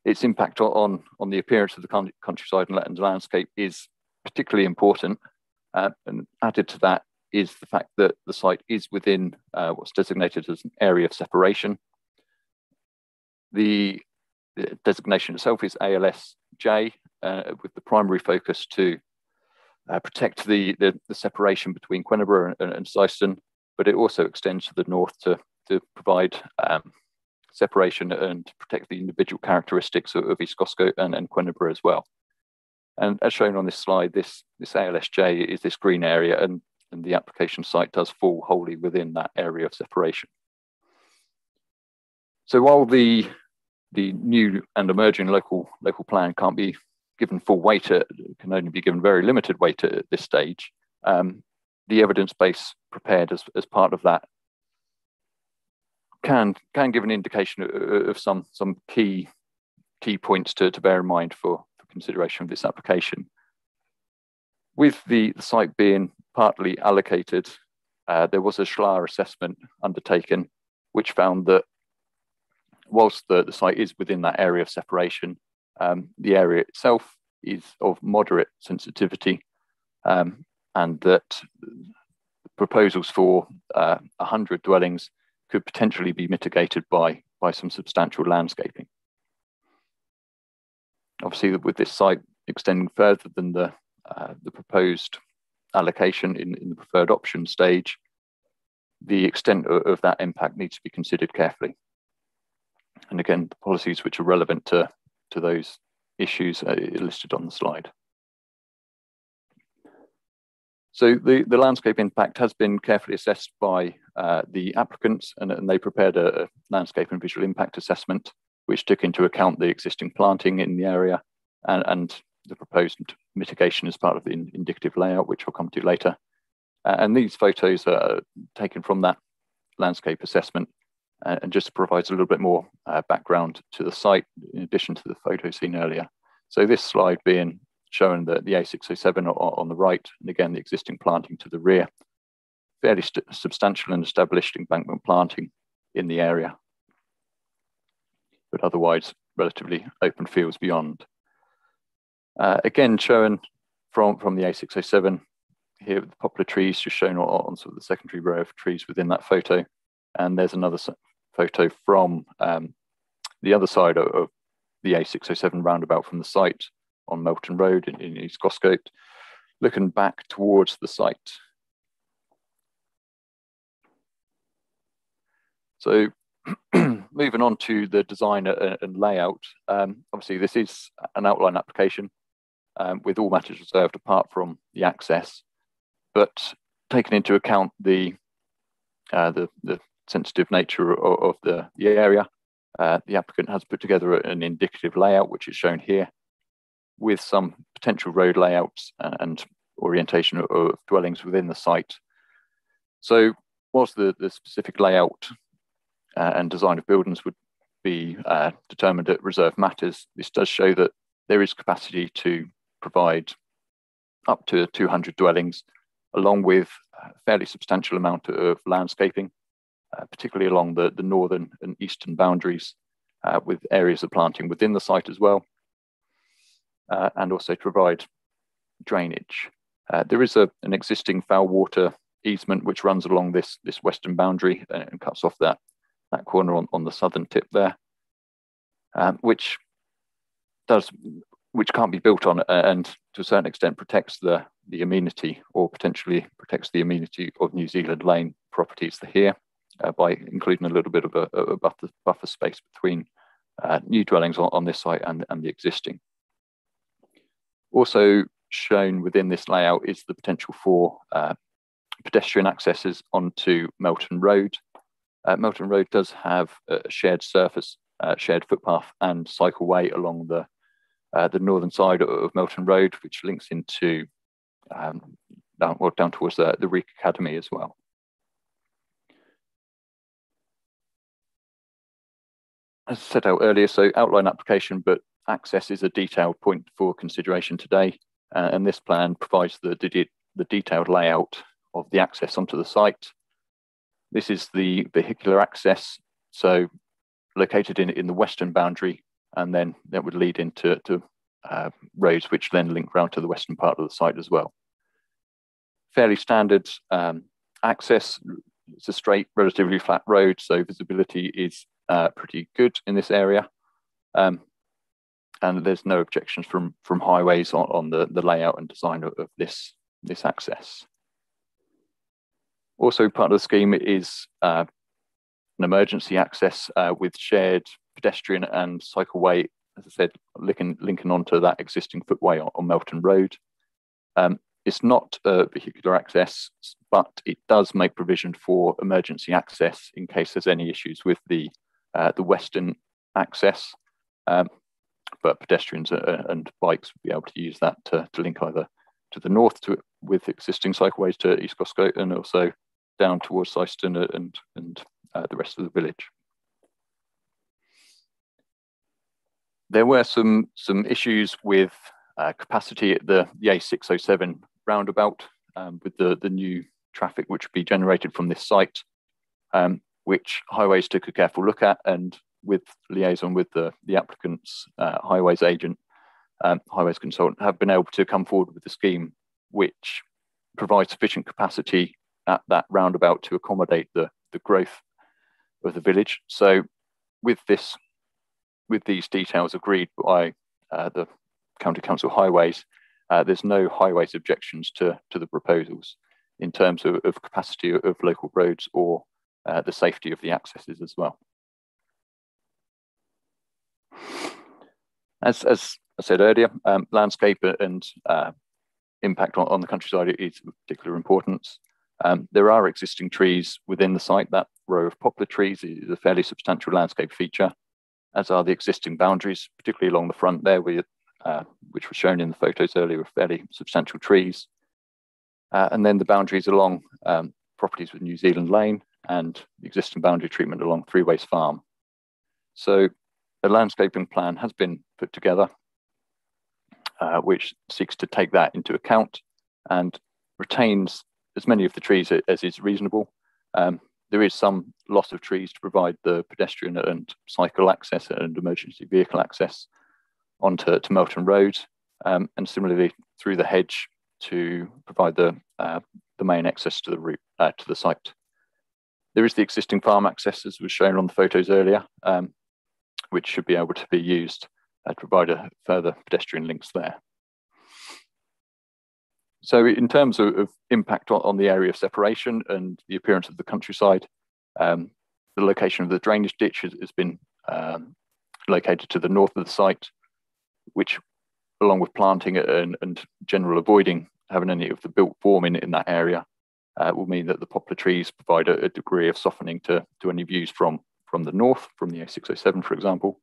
its impact on the appearance of the countryside and landscape is particularly important. And added to that is the fact that the site is within what's designated as an area of separation. The designation itself is ALSJ, with the primary focus to protect the separation between Quenderborough and Syston, but it also extends to the north to provide separation and protect the individual characteristics of East Goscote and Quenderborough as well. And as shown on this slide, this ALSJ is this green area, and the application site does fall wholly within that area of separation. So while the new and emerging local plan can't be given full weight, can only be given very limited weight at this stage, the evidence base prepared as part of that can give an indication of some key points to bear in mind for consideration of this application. With the site being partly allocated, there was a Schlaer assessment undertaken, which found that whilst the site is within that area of separation, the area itself is of moderate sensitivity, and that proposals for 100 dwellings could potentially be mitigated by some substantial landscaping. Obviously, with this site extending further than the proposed allocation in the preferred option stage, the extent of that impact needs to be considered carefully. And again, the policies which are relevant to those issues are listed on the slide. So the landscape impact has been carefully assessed by the applicants, and they prepared a landscape and visual impact assessment, which took into account the existing planting in the area and the proposed mitigation as part of the indicative layout, which I'll come to later. And these photos are taken from that landscape assessment, and just provides a little bit more background to the site in addition to the photos seen earlier. So this slide being showing the A607 on the right, and again, the existing planting to the rear, fairly substantial and established embankment planting in the area, but otherwise relatively open fields beyond. Again, shown from the A607, here with the poplar trees just shown on sort of the secondary row of trees within that photo. And there's another photo from the other side of the A607 roundabout from the site on Melton Road in East Goscote, looking back towards the site. So moving on to the design and layout, obviously this is an outline application with all matters reserved apart from the access, but taking into account the sensitive nature of the area, the applicant has put together an indicative layout, which is shown here, with some potential road layouts and orientation of dwellings within the site. So whilst the specific layout and design of buildings would be determined at reserve matters, this does show that there is capacity to provide up to 200 dwellings, along with a fairly substantial amount of landscaping, particularly along the northern and eastern boundaries, with areas of planting within the site as well, and also to provide drainage. There is an existing foul water easement which runs along this western boundary and cuts off that corner on the southern tip there, which can't be built on, and to a certain extent protects the amenity, or potentially protects the amenity of New Zealand Lane properties here, by including a little bit of a buffer space between new dwellings on this site and the existing. Also shown within this layout is the potential for pedestrian accesses onto Melton Road. Melton Road does have a shared surface, shared footpath and cycleway along the northern side of Melton Road, which links into down towards the Reek Academy as well. As I set out earlier, so outline application, but access is a detailed point for consideration today. And this plan provides the detailed layout of the access onto the site. This is the vehicular access, so located in the western boundary, and then that would lead into roads which then link round to the western part of the site as well. Fairly standard access. It's a straight, relatively flat road, so visibility is pretty good in this area. And there's no objections from highways on the layout and design of this access. Also part of the scheme is an emergency access with shared pedestrian and cycleway, as I said, linking onto that existing footway on Melton Road. It's not a vehicular access, but it does make provision for emergency access in case there's any issues with the western access. But pedestrians and bikes would be able to use that to link either to the north with existing cycleways to East Goscote, and also down towards Syston and the rest of the village. There were some issues with capacity at the A607 roundabout with the new traffic which would be generated from this site, which Highways took a careful look at, and with liaison with the applicant's Highways agent, Highways consultant, have been able to come forward with a scheme which provides sufficient capacity at that roundabout to accommodate the growth of the village. So with these details agreed by the County Council Highways, there's no Highways objections to the proposals in terms of capacity of local roads or the safety of the accesses as well. As I said earlier, landscape and impact on the countryside is of particular importance. There are existing trees within the site. That row of poplar trees is a fairly substantial landscape feature, as are the existing boundaries, particularly along the front there, which were shown in the photos earlier, with fairly substantial trees. And then the boundaries along properties with New Zealand Lane and the existing boundary treatment along Three Ways Farm. So a landscaping plan has been put together, which seeks to take that into account and retains as many of the trees as is reasonable. There is some loss of trees to provide the pedestrian and cycle access and emergency vehicle access onto Melton Road, and similarly through the hedge to provide the main access to the route to the site. There is the existing farm access, as was shown on the photos earlier, which should be able to be used to provide a further pedestrian links there. So in terms of impact on the area of separation and the appearance of the countryside, the location of the drainage ditch has been located to the north of the site, which, along with planting and general avoiding having any of the built form in that area, will mean that the poplar trees provide a degree of softening to any views from the north, from the A607, for example.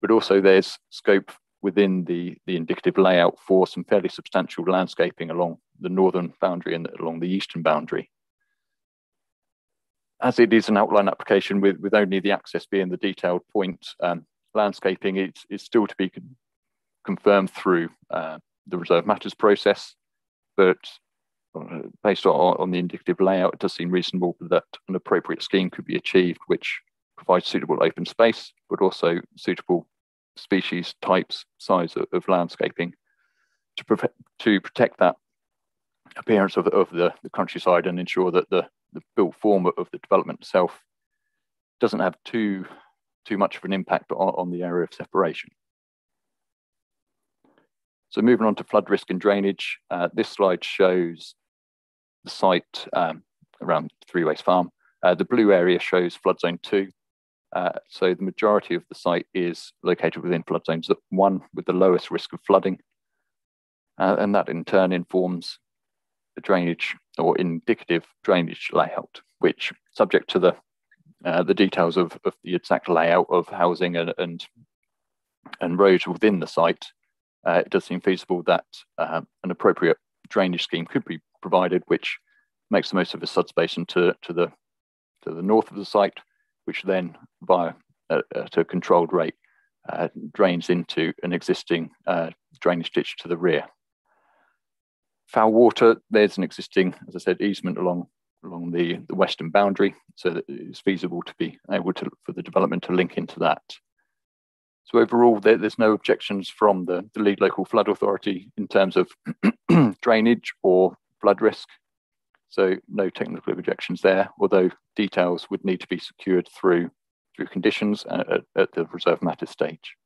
But also there's scope within the indicative layout for some fairly substantial landscaping along the northern boundary and along the eastern boundary. As it is an outline application with only the access being the detailed point, landscaping is still to be confirmed through the reserve matters process, but based on the indicative layout, it does seem reasonable that an appropriate scheme could be achieved, which provides suitable open space, but also suitable species, types, size of landscaping to protect that appearance of the countryside and ensure that the built form of the development itself doesn't have too much of an impact on the area of separation. So moving on to flood risk and drainage, this slide shows the site around Three Ways Farm. The blue area shows flood zone 2. So the majority of the site is located within flood zones 1 with the lowest risk of flooding. And that in turn informs the drainage or indicative drainage layout, which, subject to the details of the exact layout of housing and roads within the site, it does seem feasible that an appropriate drainage scheme could be provided, which makes the most of a substation to the north of the site, which then via at a controlled rate drains into an existing drainage ditch to the rear. Foul water, there's an existing, as I said, easement along the western boundary, so that it's feasible to be able to for the development to link into that. So overall, there's no objections from the lead local flood authority in terms of drainage or flood risk. So no technical objections there, although details would need to be secured through conditions at the reserve matter stage.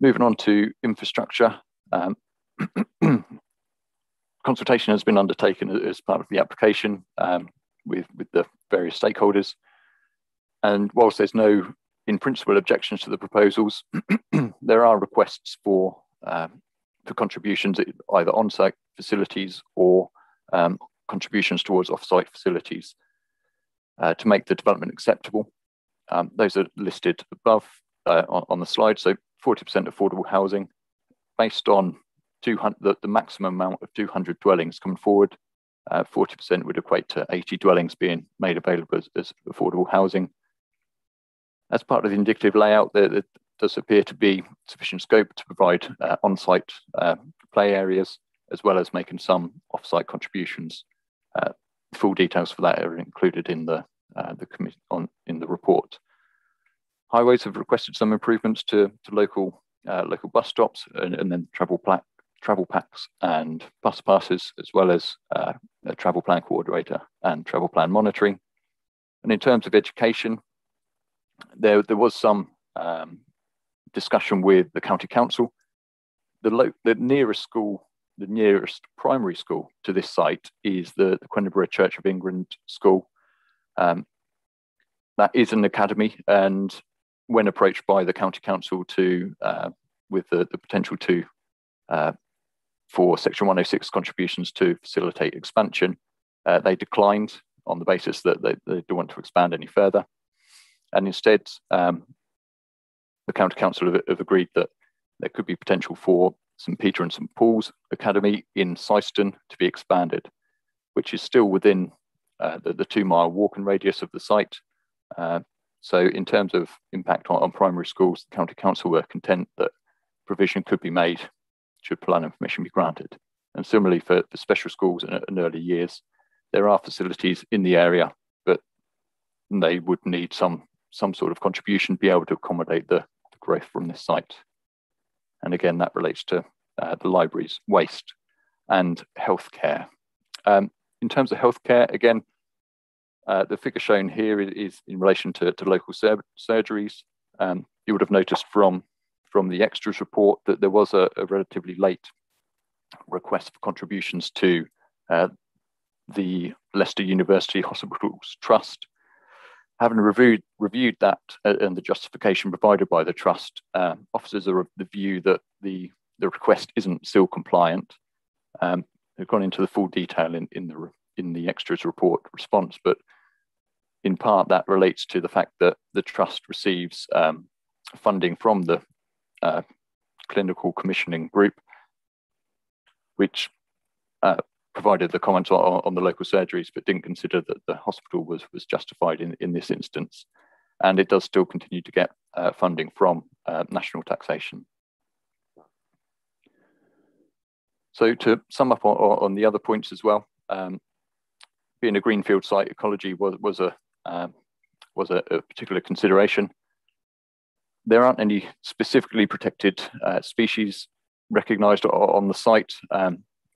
Moving on to infrastructure. Consultation has been undertaken as part of the application with the various stakeholders. And whilst there's no, in principle, objections to the proposals, there are requests for contributions either on-site facilities or contributions towards off-site facilities to make the development acceptable. Those are listed above on the slide. So 40% affordable housing based on the maximum amount of 200 dwellings coming forward. 40% would equate to 80 dwellings being made available as affordable housing. As part of the indicative layout, there does appear to be sufficient scope to provide on-site play areas, as well as making some off-site contributions. Full details for that are included in the report. Highways have requested some improvements to local bus stops and then travel packs and bus passes, as well as a travel plan coordinator and travel plan monitoring. And in terms of education, there was some discussion with the county council. The nearest school, the nearest primary school to this site is the Quenborough Church of England school. That is an academy, and when approached by the county council with the potential for Section 106 contributions to facilitate expansion, they declined on the basis that they don't want to expand any further. And instead, the county council have agreed that there could be potential for St Peter and St Paul's Academy in Syston to be expanded, which is still within the 2-mile walking radius of the site. So in terms of impact on primary schools, the county council were content that provision could be made should planning permission be granted. And similarly for special schools in early years, there are facilities in the area, but they would need some sort of contribution to be able to accommodate the growth from this site. And again, that relates to the libraries, waste and healthcare. In terms of healthcare, again, the figure shown here is in relation to local surgeries. You would have noticed from the extras report that there was a relatively late request for contributions to the Leicester University Hospitals Trust. Having reviewed that and the justification provided by the trust, officers are of the view that the request isn't still compliant. They've gone into the full detail in the extras report response, but in part that relates to the fact that the trust receives funding from the clinical commissioning group, which provided the comments on the local surgeries, but didn't consider that the hospital was justified in this instance. And it does still continue to get funding from national taxation. So to sum up on the other points as well, being a greenfield site, ecology was a particular consideration. There aren't any specifically protected species recognised on the site.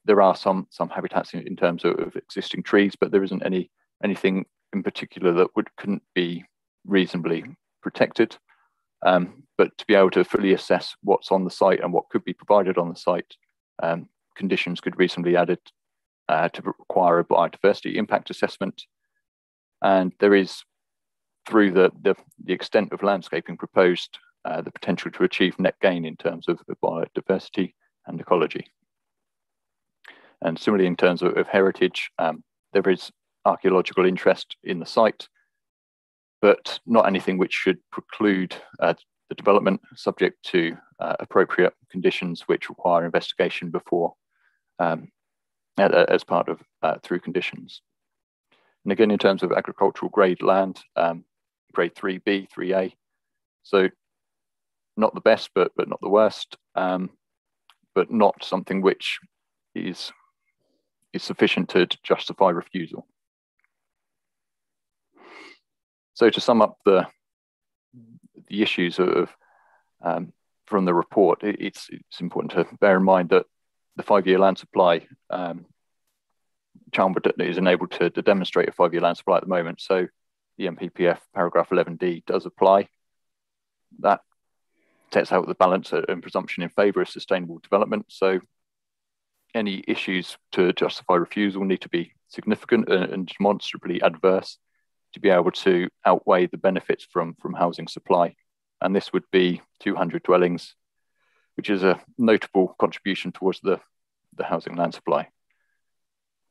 There are some habitats in terms of existing trees, but there isn't anything in particular that couldn't be reasonably protected. But to be able to fully assess what's on the site and what could be provided on the site, conditions could reasonably be added to require a biodiversity impact assessment. And there is, through the extent of landscaping proposed, the potential to achieve net gain in terms of biodiversity and ecology. And similarly, in terms of heritage, there is archaeological interest in the site, but not anything which should preclude the development, subject to appropriate conditions which require investigation before, as part of through conditions. And again, in terms of agricultural grade land, grade 3B, 3A, so not the best, but not the worst, but not something which is sufficient to justify refusal. So to sum up the issues of from the report, it's important to bear in mind that the 5-year land supply, Charnwood is enabled to demonstrate a 5-year land supply at the moment. So the NPPF paragraph 11D does apply. That sets out the balance and presumption in favour of sustainable development. So any issues to justify refusal need to be significant and demonstrably adverse to be able to outweigh the benefits from housing supply. And this would be 200 dwellings, which is a notable contribution towards the housing land supply.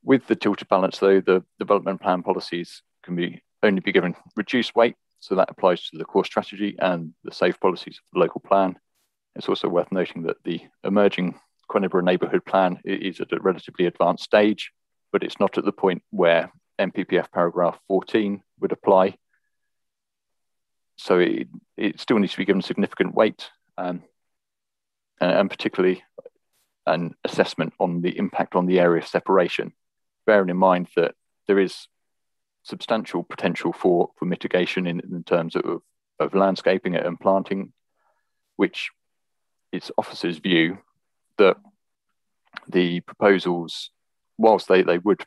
With the tilted balance, though, the development plan policies can only be given reduced weight. So that applies to the core strategy and the safe policies of the local plan. It's also worth noting that the emerging Queniborough neighbourhood plan is at a relatively advanced stage, but it's not at the point where NPPF paragraph 14 would apply. So it still needs to be given significant weight, and particularly an assessment on the impact on the area of separation, bearing in mind that there is substantial potential for mitigation in terms of landscaping and planting, which it's officers' view that the proposals, whilst they would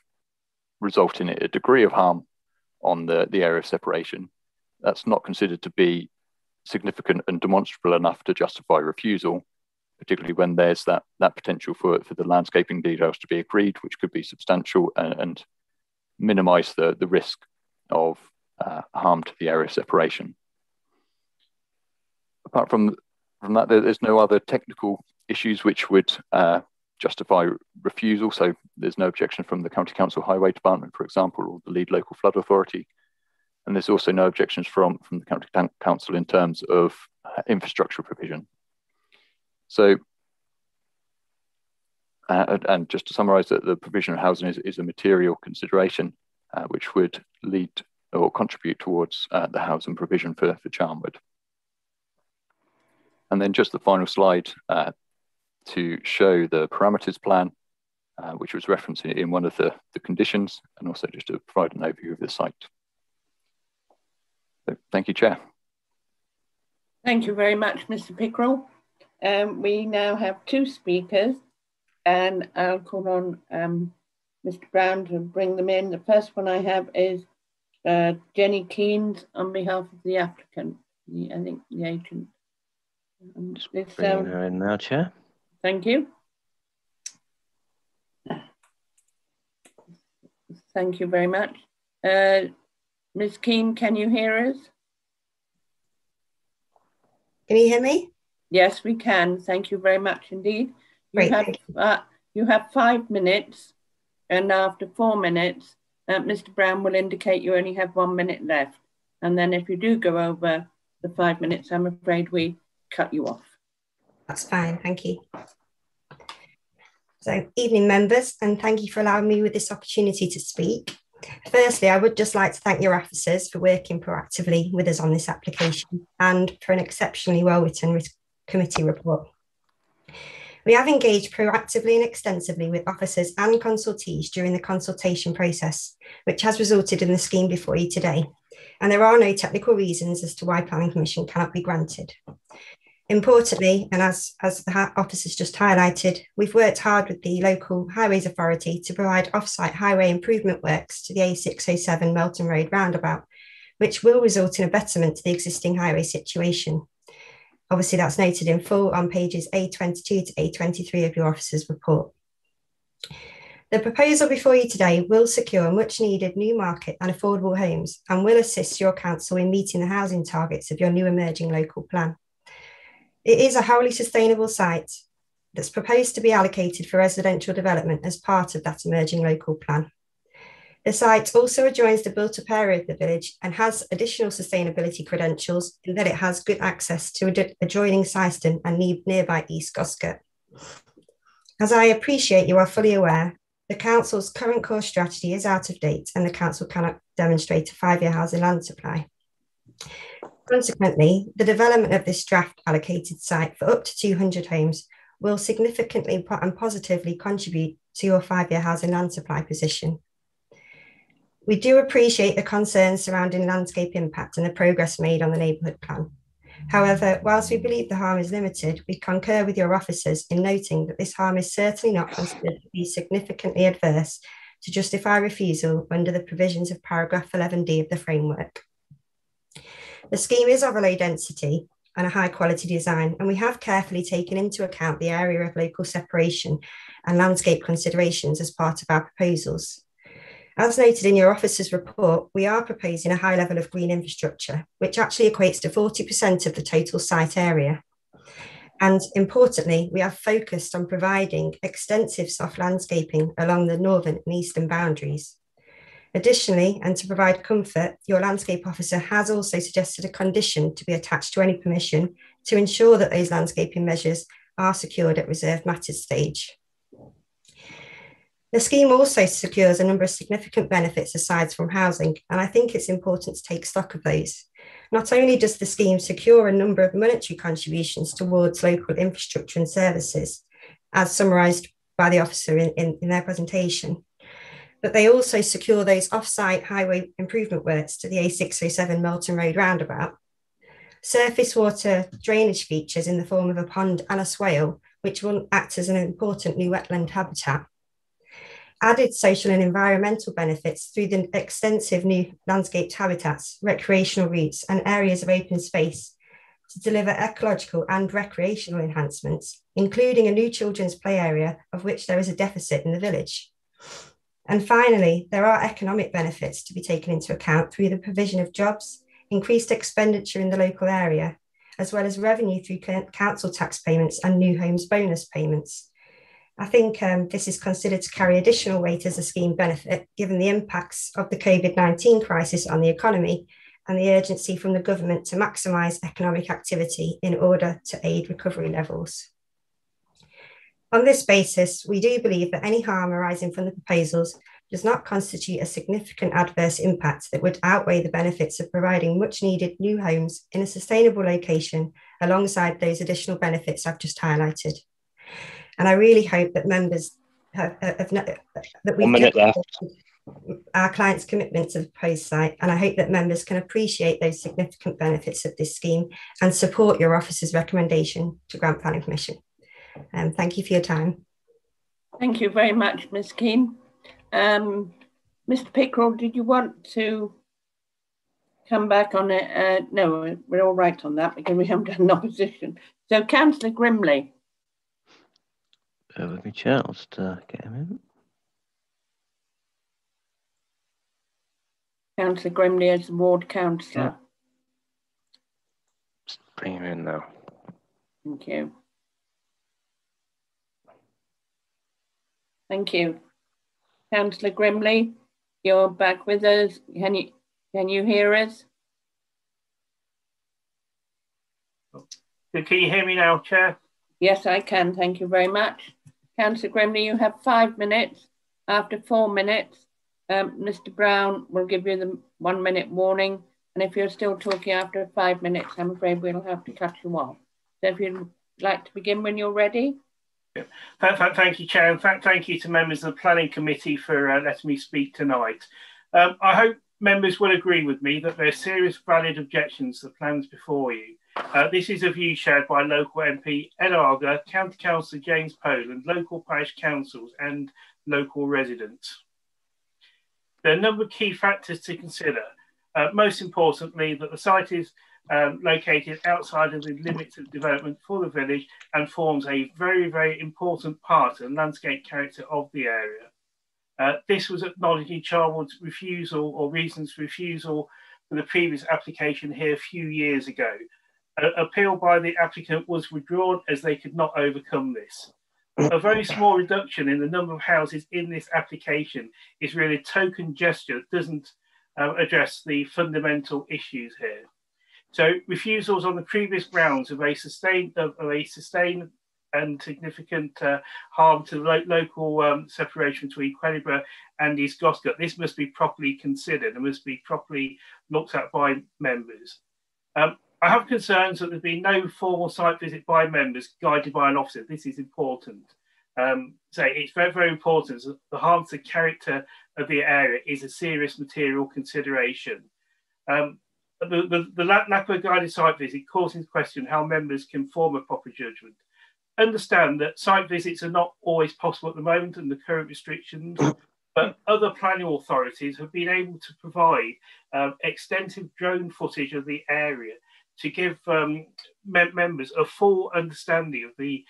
result in a degree of harm on the area of separation, that's not considered to be significant and demonstrable enough to justify refusal, particularly when there's that potential for the landscaping details to be agreed, which could be substantial and minimise the risk of harm to the area of separation. Apart from that, there's no other technical issues which would justify refusal. So there's no objection from the County Council Highway Department, for example, or the lead local flood authority. And there's also no objections from the County Council in terms of infrastructure provision. So, and just to summarise, that the provision of housing is a material consideration which would lead or contribute towards the housing provision for Charnwood. And then just the final slide to show the parameters plan, which was referenced in one of the conditions, and also just to provide an overview of the site. So, thank you, Chair. Thank you very much, Mr. Pickrell. We now have 2 speakers, and I'll call on Mr. Brown to bring them in. The first one I have is Jenny Keynes on behalf of the applicant, I think the agent. Just bringing her in now, Chair. Thank you. Thank you very much. Ms. Keane, can you hear us? Can you hear me? Yes, we can. Thank you very much indeed. Great, you have 5 minutes, and after 4 minutes, Mr. Brown will indicate you only have 1 minute left. And then if you do go over the 5 minutes, I'm afraid we cut you off. That's fine, thank you. So, evening members, and thank you for allowing me with this opportunity to speak. Firstly, I would just like to thank your officers for working proactively with us on this application and for an exceptionally well-written committee report. We have engaged proactively and extensively with officers and consultees during the consultation process, which has resulted in the scheme before you today. And there are no technical reasons as to why planning permission cannot be granted. Importantly, and as the officers just highlighted, we've worked hard with the local highways authority to provide off-site highway improvement works to the A607 Melton Road roundabout, which will result in a betterment to the existing highway situation. Obviously, that's noted in full on pages A22 to A23 of your officer's report. The proposal before you today will secure much needed new market and affordable homes and will assist your council in meeting the housing targets of your new emerging local plan. It is a wholly sustainable site that's proposed to be allocated for residential development as part of that emerging local plan. The site also adjoins the built-up area of the village and has additional sustainability credentials in that it has good access to adjoining Syston and nearby East Goscott. As I appreciate you are fully aware, the Council's current core strategy is out of date and the Council cannot demonstrate a 5-year housing land supply. Consequently, the development of this draft allocated site for up to 200 homes will significantly and positively contribute to your 5-year housing land supply position. We do appreciate the concerns surrounding landscape impact and the progress made on the neighbourhood plan. However, whilst we believe the harm is limited, we concur with your officers in noting that this harm is certainly not considered to be significantly adverse to justify refusal under the provisions of paragraph 11D of the framework. The scheme is of a low density and a high quality design, and we have carefully taken into account the area of local separation and landscape considerations as part of our proposals. As noted in your officer's report, we are proposing a high level of green infrastructure, which actually equates to 40% of the total site area. And importantly, we have focused on providing extensive soft landscaping along the northern and eastern boundaries. Additionally, and to provide comfort, your landscape officer has also suggested a condition to be attached to any permission to ensure that those landscaping measures are secured at reserved matters stage. The scheme also secures a number of significant benefits aside from housing, and I think it's important to take stock of those. Not only does the scheme secure a number of monetary contributions towards local infrastructure and services, as summarised by the officer in their presentation, but they also secure those off-site highway improvement works to the A607 Melton Road roundabout, surface water drainage features in the form of a pond and a swale, which will act as an important new wetland habitat, added social and environmental benefits through the extensive new landscaped habitats, recreational routes and areas of open space to deliver ecological and recreational enhancements, including a new children's play area of which there is a deficit in the village. And finally, there are economic benefits to be taken into account through the provision of jobs, increased expenditure in the local area, as well as revenue through council tax payments and new homes bonus payments. I think this is considered to carry additional weight as a scheme benefit, given the impacts of the COVID-19 crisis on the economy and the urgency from the government to maximise economic activity in order to aid recovery levels. On this basis, we do believe that any harm arising from the proposals does not constitute a significant adverse impact that would outweigh the benefits of providing much needed new homes in a sustainable location alongside those additional benefits I've just highlighted. And I really hope that members that we've demonstrated our clients' commitment to the proposed site, and I hope that members can appreciate those significant benefits of this scheme and support your officer's recommendation to grant planning permission. Thank you for your time. Thank you very much, Ms. Keane. Mr. Pickrell, did you want to come back on it? No, we're all right on that because we haven't done an opposition. So, Councillor Grimley. Bear with me, Chair. I'll just get him in. Councillor Grimley as the ward councillor. Yeah. Just bring him in now. Thank you. Thank you. Councillor Grimley, you're back with us. Can you hear us? Can you hear me now, Chair? Yes, I can. Thank you very much. Councillor Grimley, you have 5 minutes. After 4 minutes, Mr. Brown will give you the 1 minute warning. And if you're still talking after 5 minutes, I'm afraid we'll have to cut you off. So if you'd like to begin when you're ready. Yeah. Thank you, Chair. And thank you to members of the Planning Committee for letting me speak tonight. I hope members will agree with me that there are serious valid objections to the plans before you. This is a view shared by local MP Ed Arger, County Councillor James Poland, local parish councils and local residents. There are a number of key factors to consider. Most importantly, that the site is located outside of the limits of development for the village and forms a very, very important part of the landscape character of the area. This was acknowledged in Charwood's refusal or reasons for refusal for the previous application here a few years ago. Appeal by the applicant was withdrawn as they could not overcome this. a very small reduction in the number of houses in this application is really a token gesture that doesn't address the fundamental issues here. So refusals on the previous grounds of a sustained and significant harm to the local separation between Quellinborough and East Goscott. This must be properly considered and must be properly looked at by members. I have concerns that there's been no formal site visit by members guided by an officer. This is important. So it's very, very important. The harm to the character of the area is a serious material consideration. The lack of a guided site visit calls into question how members can form a proper judgment. Understand that site visits are not always possible at the moment and the current restrictions, but other planning authorities have been able to provide extensive drone footage of the area to give members a full understanding of the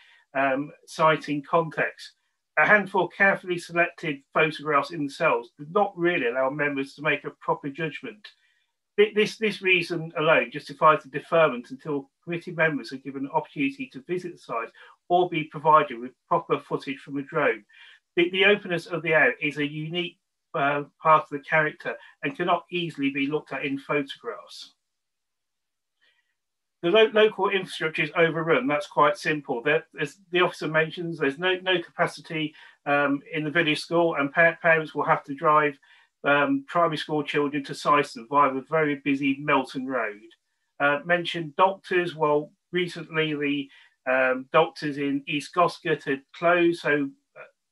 site in context. A handful of carefully selected photographs in themselves do not really allow members to make a proper judgment. This reason alone justifies the deferment until committee members are given an opportunity to visit the site or be provided with proper footage from a drone. The openness of the area is a unique part of the character and cannot easily be looked at in photographs. The local infrastructure is overrun. That's quite simple. As the officer mentions, there's no capacity in the village school, and parents will have to drive primary school children to Syston via the very busy Melton Road. Mentioned doctors. Well, recently the doctors in East Goscott had closed, so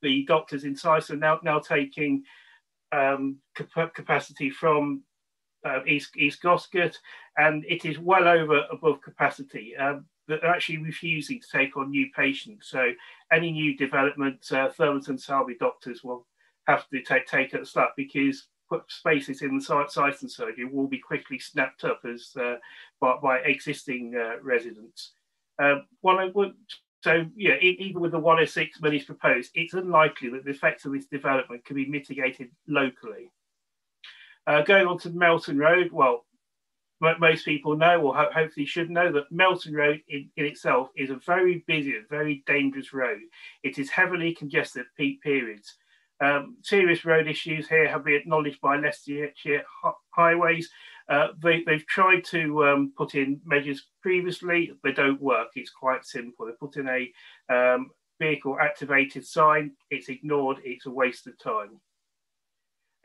the doctors in Syston now taking capacity from East Goscott, and it is well above capacity. They're actually refusing to take on new patients. So any new development, Thurleton Salby doctors will have to take at the start because spaces in the Syston surgery will be quickly snapped up as by existing residents. So yeah, even with the 106 million proposed, it's unlikely that the effects of this development can be mitigated locally. Going on to Melton Road, well, most people know, or hopefully should know, that Melton Road in itself is a very busy and very dangerous road. It is heavily congested at peak periods. Serious road issues here have been acknowledged by Leicestershire Highways. They've tried to put in measures previously. They don't work. It's quite simple. They put in a vehicle activated sign. It's ignored. It's a waste of time.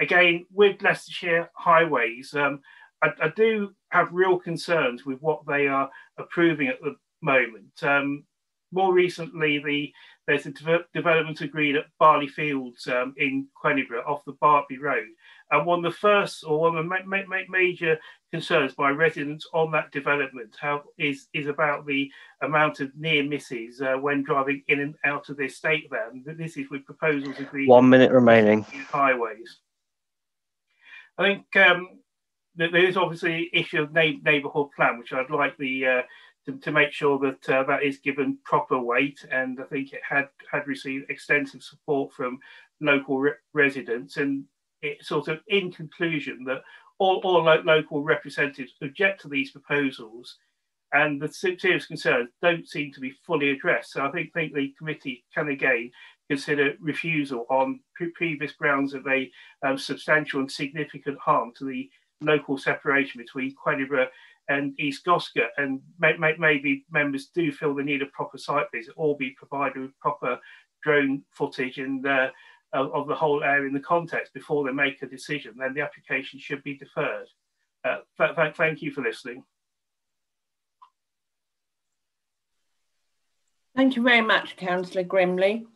Again, with Leicestershire Highways, I do have real concerns with what they are approving at the moment. More recently, there's a development agreed at Barley Fields in Quellinborough off the Barby Road. And one of the major concerns by residents on that development is about the amount of near misses when driving in and out of the estate there. And this is with proposals agreed. 1 minute remaining. Highways. I think there is obviously the issue of neighbourhood plan, which I'd like to make sure that that is given proper weight, and I think it had received extensive support from local residents. And it's sort of in conclusion that all local representatives object to these proposals, and the serious concerns don't seem to be fully addressed. So I think the committee can again consider refusal on previous grounds of a substantial and significant harm to the local separation between Quellinborough and East Goscott, and maybe members do feel the need of proper site visit or be provided with proper drone footage and of the whole area in the context before they make a decision. Then the application should be deferred. Thank you for listening. Thank you very much, Councillor Grimley.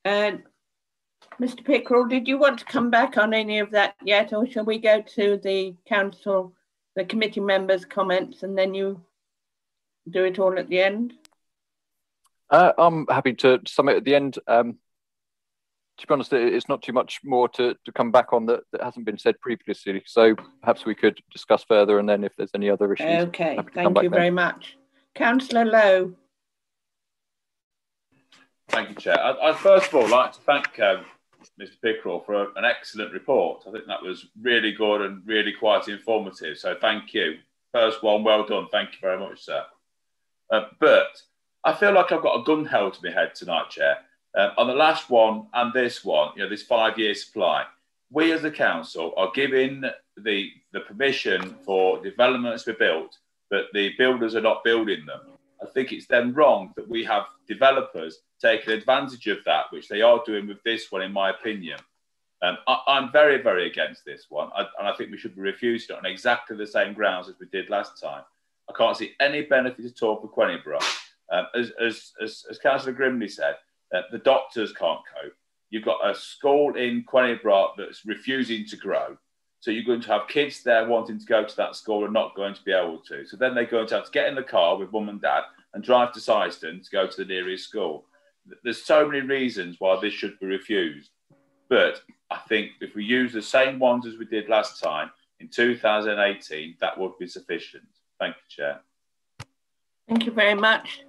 Mr. Pickrell, did you want to come back on any of that yet, or shall we go to the council, the committee members' comments, and then you do it all at the end? I'm happy to sum it at the end. To be honest, it's not too much more to come back on that hasn't been said previously. So perhaps we could discuss further, and then if there's any other issues. Okay, thank you very much. Councillor Lowe. Thank you, Chair. I'd first of all like to thank Mr. Pickrell for an excellent report. I think that was really good and really quite informative. So thank you. First one, well done. Thank you very much, sir. But I feel like I've got a gun held to my head tonight, Chair. On the last one and this one, this 5-year supply, we as a council are giving the permission for developments to be built, but the builders are not building them. I think it's then wrong that we have developers taking advantage of that, which they are doing with this one, in my opinion. I'm very, very against this one, and I think we should be refused it on exactly the same grounds as we did last time. I can't see any benefit at all for Queniborough. As Councillor Grimley said, the doctors can't cope. You've got a school in Queniborough that's refusing to grow. So you're going to have kids there wanting to go to that school and not going to be able to. So then they're going to have to get in the car with mum and dad and drive to Syston to go to the nearest school. There's so many reasons why this should be refused. But I think if we use the same ones as we did last time in 2018, that would be sufficient. Thank you, Chair. Thank you very much.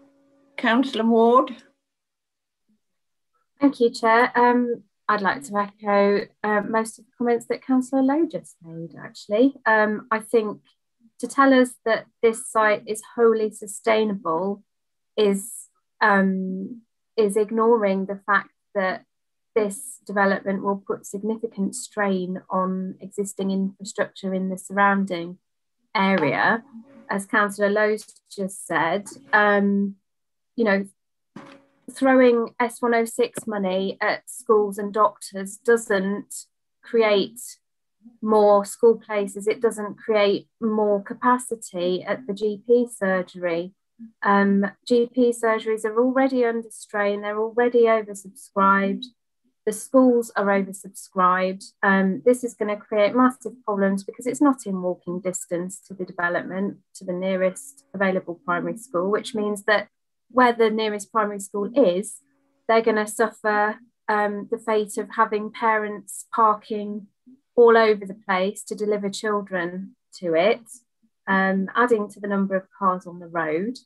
Councillor Ward. Thank you, Chair. I'd like to echo most of the comments that Councillor Lowe just made, actually. I think to tell us that this site is wholly sustainable is ignoring the fact that this development will put significant strain on existing infrastructure in the surrounding area. As Councillor Lowe just said, throwing S106 money at schools and doctors doesn't create more school places. It doesn't create more capacity at the GP surgery. GP surgeries are already under strain. They're already oversubscribed. The schools are oversubscribed. This is going to create massive problems because it's not in walking distance to the development, to the nearest available primary school, which means that where the nearest primary school is, they're going to suffer the fate of having parents parking all over the place to deliver children to it, adding to the number of cars on the road.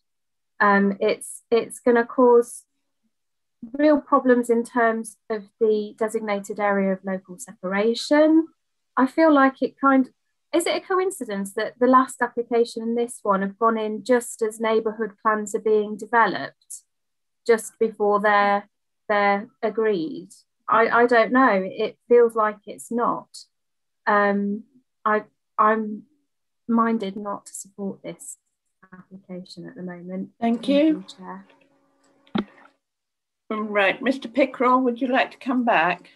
It's going to cause real problems in terms of the designated area of local separation. I feel like is it a coincidence that the last application and this one have gone in just as neighbourhood plans are being developed, just before they're agreed? I don't know. It feels like it's not. I'm minded not to support this application at the moment. Thank you. Chair. Right, Mr. Pickrell, would you like to come back?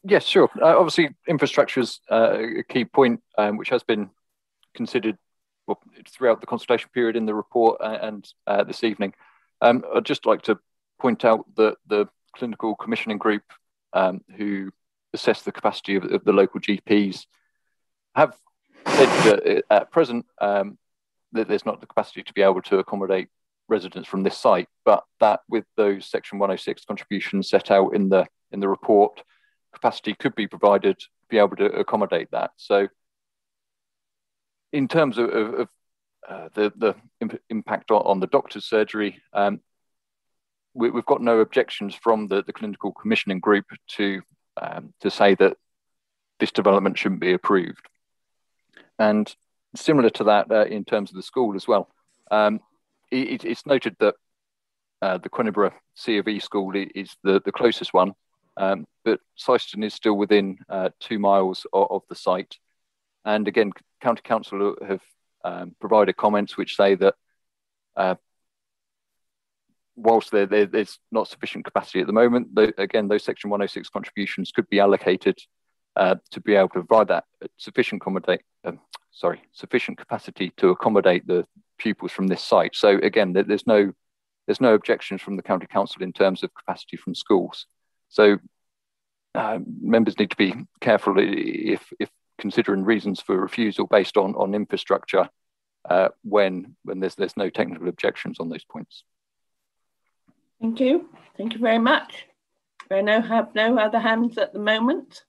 Yes, sure. Obviously, infrastructure is a key point, which has been considered throughout the consultation period in the report and this evening. I'd just like to point out that the clinical commissioning group who assess the capacity of the local GPs have said that at present that there's not the capacity to be able to accommodate residents from this site, but that with those Section 106 contributions set out in the report, capacity could be provided to be able to accommodate that. So in terms of the impact on the doctor's surgery, we've got no objections from the clinical commissioning group to say that this development shouldn't be approved. And similar to that in terms of the school as well, it's noted that the Queniborough C of E school is the closest one, but Syston is still within 2 miles of the site. And again, County Council have provided comments which say that whilst there's not sufficient capacity at the moment, again, those Section 106 contributions could be allocated to be able to provide that sufficient capacity to accommodate the pupils from this site. So again, there's no objections from the County Council in terms of capacity from schools. So members need to be careful if considering reasons for refusal based on infrastructure when there's no technical objections on those points. Thank you. Thank you very much. I now have no other hands at the moment.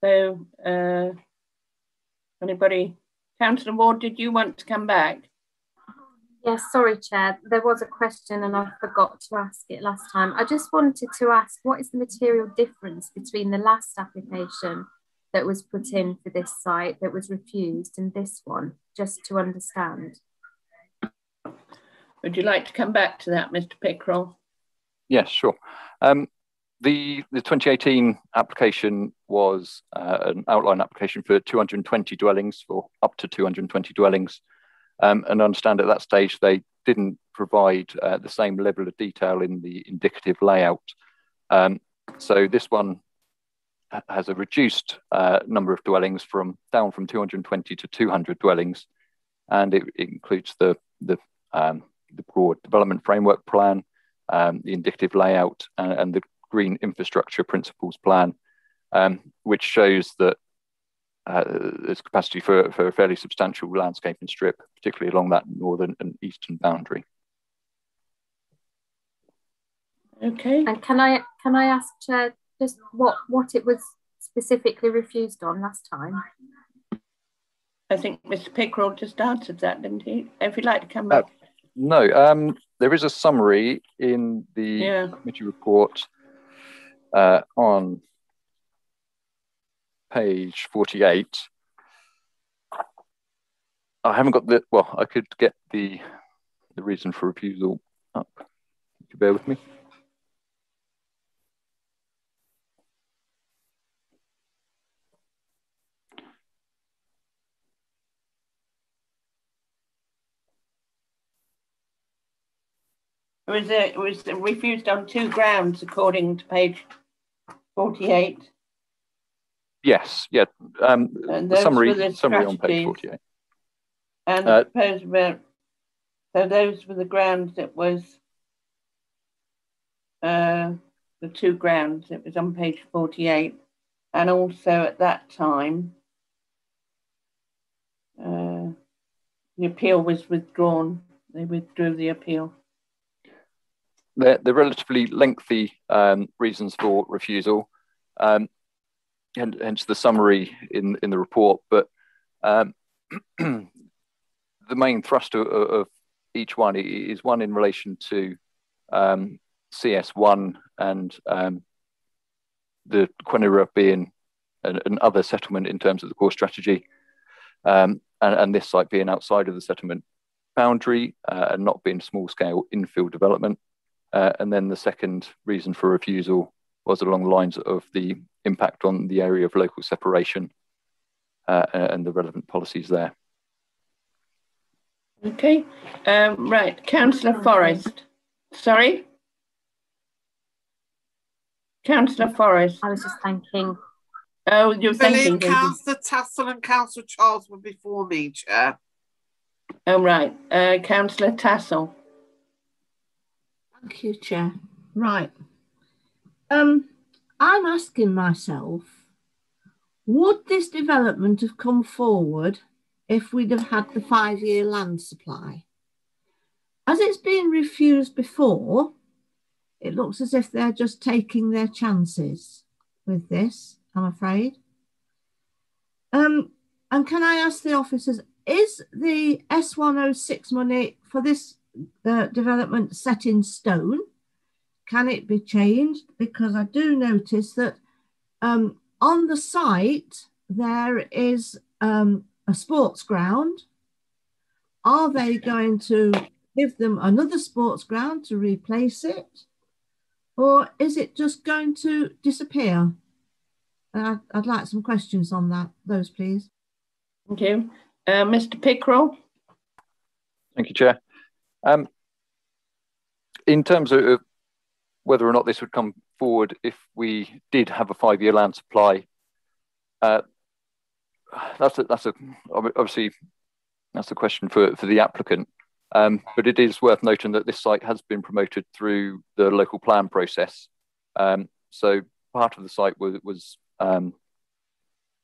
So anybody? Councillor Ward, did you want to come back? Yes, sorry, Chair. There was a question and I forgot to ask it last time. I just wanted to ask, what is the material difference between the last application that was put in for this site that was refused and this one, just to understand? Would you like to come back to that, Mr. Pickrell? Yes, sure. The 2018 application was an outline application for 220 dwellings, for up to 220 dwellings. And I understand at that stage they didn't provide the same level of detail in the indicative layout. So this one has a reduced number of dwellings down from 220 to 200 dwellings, and it includes the broad development framework plan, the indicative layout, and the green infrastructure principles plan, which shows that there's capacity for a fairly substantial landscaping strip, particularly along that northern and eastern boundary. Okay. And can I ask Chair just what it was specifically refused on last time? I think Mr. Pickrell just answered that, didn't he? If you'd like to come back. No, there is a summary in the committee report on page 48. I haven't got I could get the reason for refusal up. If you bear with me. It was refused on 2 grounds, according to page 48. Yes, yeah. The summary on page 48. And so those were the grounds. It was the 2 grounds. It was on page 48, and also at that time, the appeal was withdrawn. They withdrew the appeal. They're relatively lengthy reasons for refusal, and hence the summary in the report. But the main thrust of each one is one in relation to CS1 and the Quenira being an other settlement in terms of the core strategy, and this site being outside of the settlement boundary and not being small-scale infill development. And then the second reason for refusal was along the lines of the impact on the area of local separation and the relevant policies there. Okay, right, Councillor Forrest. Sorry? Councillor Forrest. I was just thanking. Oh, you're thanking. Councillor Tassell and Councillor Charles were before me, Chair. Oh, right. Councillor Tassell. Thank you, Chair. Right. I'm asking myself, would this development have come forward if we'd have had the 5-year land supply? As it's been refused before, it looks as if they're just taking their chances with this, I'm afraid. And can I ask the officers, is the S106 money for this development set in stone? Can it be changed? Because I do notice that on the site there is a sports ground. Are they going to give them another sports ground to replace it? Or is it just going to disappear? I'd like some questions on those, please. Thank you. Mr. Pickrell. Thank you, Chair. In terms of whether or not this would come forward if we did have a 5-year land supply, obviously that's a question for the applicant. But it is worth noting that this site has been promoted through the local plan process. So part of the site was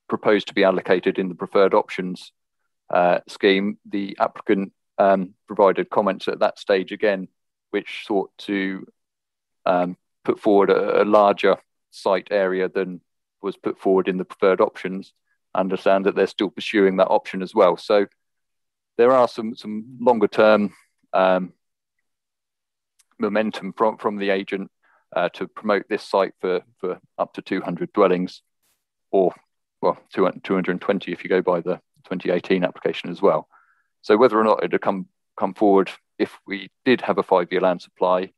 proposed to be allocated in the preferred options scheme. The applicant provided comments at that stage again, which sought to put forward a larger site area than was put forward in the preferred options. I understand that they're still pursuing that option as well. So there are some longer term momentum from the agent to promote this site for up to 200 dwellings, or well, 220 if you go by the 2018 application as well. So whether or not it would come forward if we did have a 5-year land supply,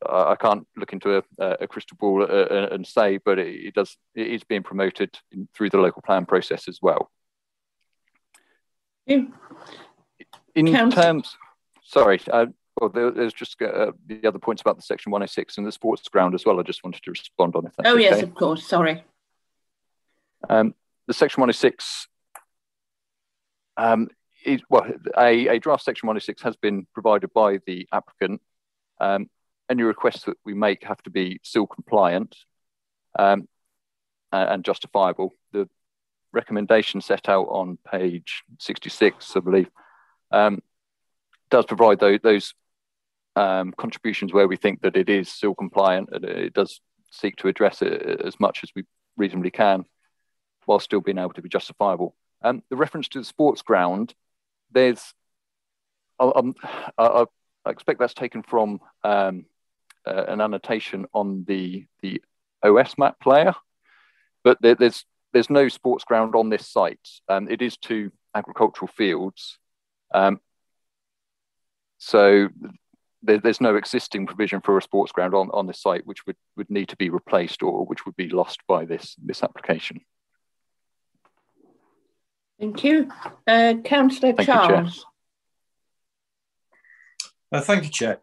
I can't look into a crystal ball and say, but it is being promoted through the local plan process as well. In terms, sorry, well, there's just the other points about the Section 106 and the sports ground as well. I just wanted to respond on if that's okay. Yes, okay. of course. Sorry. The Section 106. Well, a draft Section 106 has been provided by the applicant. Any requests that we make have to be still compliant and justifiable. The recommendation set out on page 66, I believe, does provide those contributions where we think that it is still compliant, and it does seek to address it as much as we reasonably can while still being able to be justifiable. The reference to the sports ground, there's, I expect that's taken from an annotation on the OS map player, but there's no sports ground on this site. It is 2 agricultural fields, so there's no existing provision for a sports ground on this site, which would need to be replaced or which would be lost by this application. Thank you. Councillor Charles. Thank you, Chair.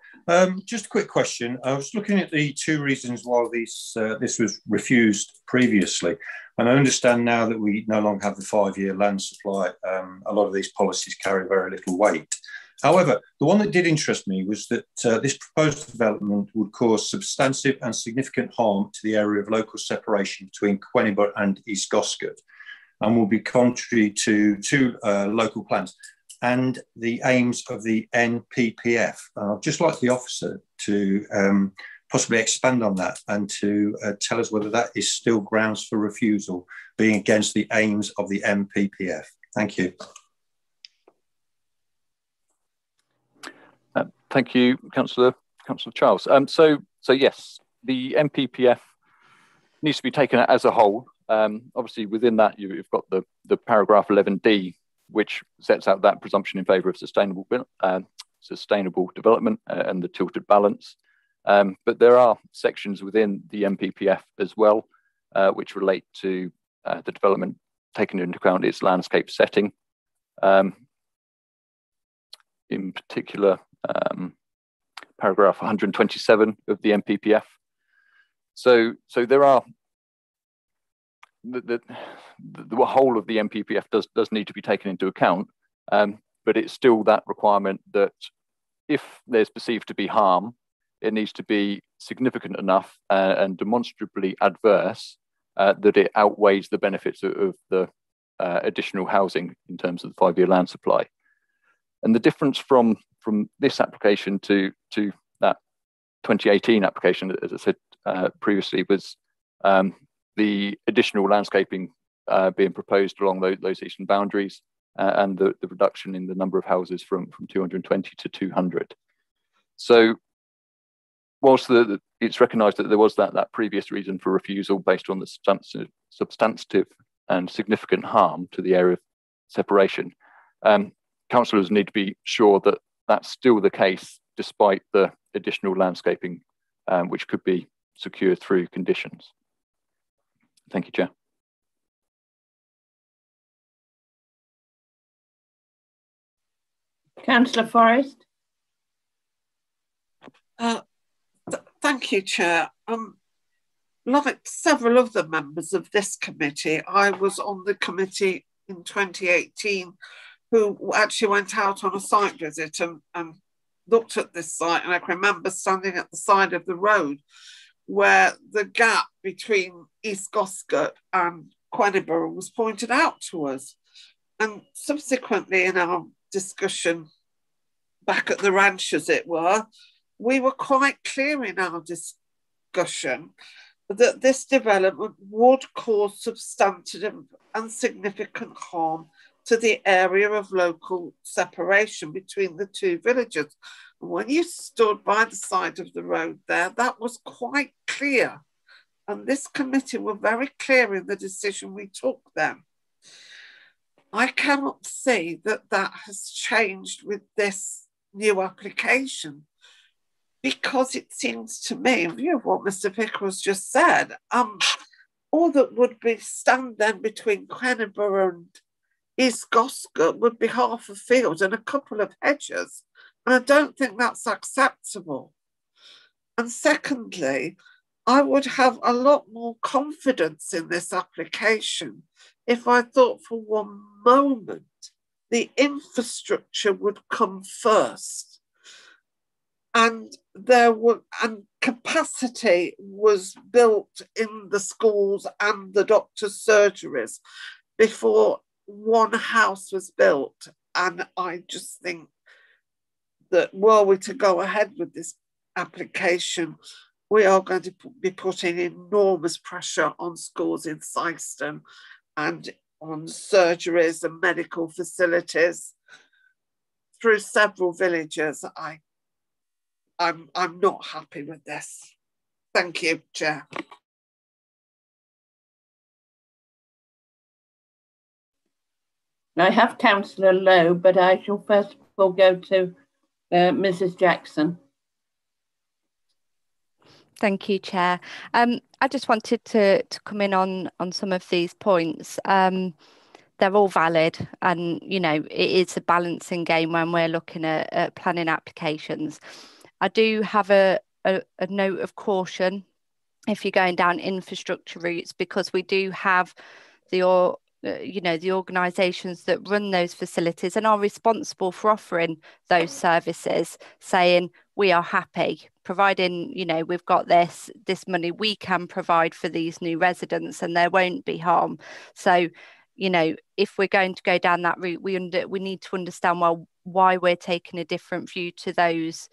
Just a quick question. I was looking at the 2 reasons why this was refused previously, and I understand now that we no longer have the 5-year land supply. A lot of these policies carry very little weight. However, the one that did interest me was that this proposed development would cause substantive and significant harm to the area of local separation between Queniborough and East Goscott, and will be contrary to 2 local plans and the aims of the NPPF. I'd just like the officer to possibly expand on that and to tell us whether that is still grounds for refusal, being against the aims of the NPPF. Thank you. Thank you, Councillor Charles. So yes, the NPPF needs to be taken as a whole. Obviously, within that, you've got the paragraph 11D, which sets out that presumption in favour of sustainable development and the tilted balance. But there are sections within the NPPF as well, which relate to the development taking into account its landscape setting. In particular, paragraph 127 of the NPPF. So there are the whole of the NPPF does need to be taken into account, but it's still that requirement that if there's perceived to be harm, it needs to be significant enough and demonstrably adverse that it outweighs the benefits of the additional housing in terms of the 5-year land supply. And the difference from this application to that 2018 application, as I said previously, was the additional landscaping being proposed along those eastern boundaries and the reduction in the number of houses from 220 to 200. So whilst it's recognised that there was that previous reason for refusal based on the substantive and significant harm to the area of separation, councillors need to be sure that that's still the case despite the additional landscaping which could be secured through conditions. Thank you, Chair. Councillor Forrest. Thank you, Chair. Like several of the members of this committee, I was on the committee in 2018 who actually went out on a site visit and looked at this site, and I can remember standing at the side of the road where the gap between East Goscott and Queniborough was pointed out to us. And subsequently in our discussion back at the ranch, as it were, we were quite clear in our discussion that this development would cause substantive and significant harm to the area of local separation between the 2 villages. And when you stood by the side of the road there, that was quite clear. And this committee were very clear in the decision we took then. I cannot see that that has changed with this new application, because it seems to me, in view of what Mr. Pickrell's just said, all that would be stand then between Queniborough and East Goscott would be half a field and a couple of hedges. And I don't think that's acceptable. And secondly, I would have a lot more confidence in this application if I thought for one moment the infrastructure would come first. And capacity was built in the schools and the doctor's surgeries before one house was built. And I just think that were we to go ahead with this application, we are going to be putting enormous pressure on schools in Syston and on surgeries and medical facilities through several villages. I'm not happy with this. Thank you, Chair. I have Councillor Lowe, but I shall first of all go to Mrs. Jackson. Thank you, Chair. I just wanted to come in on some of these points. They're all valid, and you know it is a balancing game when we're looking at planning applications. I do have a note of caution if you're going down infrastructure routes, because we do have the organisations that run those facilities and are responsible for offering those services, saying we are happy providing, we've got this money we can provide for these new residents and there won't be harm. So, if we're going to go down that route, we need to understand why we're taking a different view to those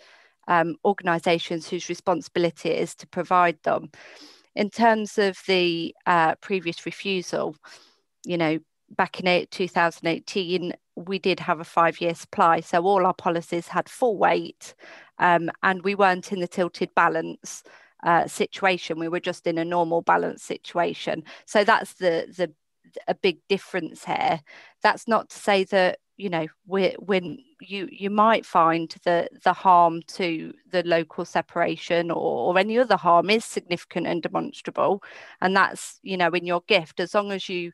organisations whose responsibility it is to provide them. In terms of the previous refusal, back in 2018, we did have a 5-year supply. So all our policies had full weight and we weren't in the tilted balance situation. We were just in a normal balance situation. So that's a big difference here. That's not to say that, when you might find that the harm to the local separation or any other harm is significant and demonstrable. And that's, in your gift, as long as you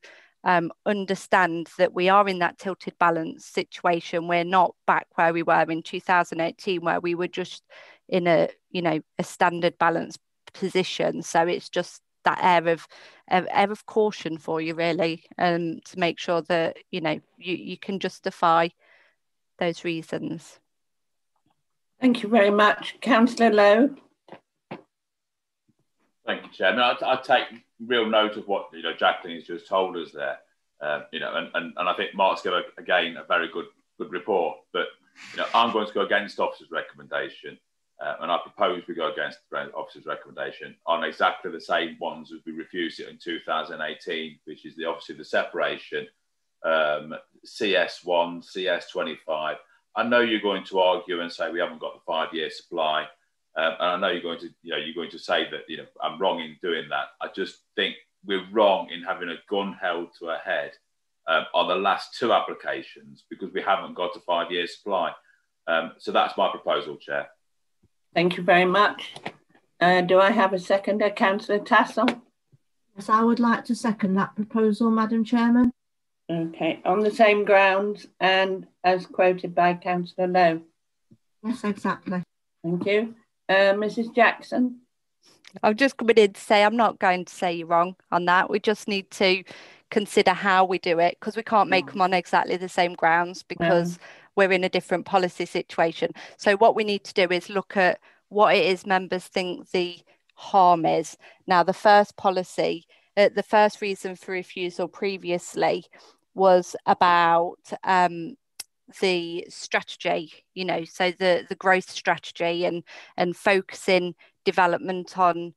understand that we are in that tilted balance situation. We're not back where we were in 2018, where we were just in a standard balance position. So it's just that air of caution for you, really, to make sure that you can justify those reasons. Thank you very much, Councillor Lowe. Thank you, Chair. I take real note of what Jacqueline has just told us there. And I think Mark's given again a very good report. But I'm going to go against officer's recommendation, and I propose we go against the officer's recommendation on exactly the same ones as we refused it in 2018, which is obviously the separation, CS1, CS25. I know you're going to argue and say we haven't got the 5-year supply. And I know you're going to say that I'm wrong in doing that. I just think we're wrong in having a gun held to our head on the last 2 applications because we haven't got a 5-year supply. So that's my proposal, Chair. Thank you very much. Do I have a seconder, Councillor Tassell? Yes, I would like to second that proposal, Madam Chairman. Okay, on the same grounds and as quoted by Councillor Lowe. Yes, exactly. Thank you. Mrs. Jackson? I'm just coming in to say I'm not going to say you're wrong on that. We just need to consider how we do it, because we can't make them on exactly the same grounds because we're in a different policy situation. So what we need to do is look at what it is members think the harm is. Now, the first policy, the first reason for refusal previously was about the strategy, so the growth strategy and focusing development on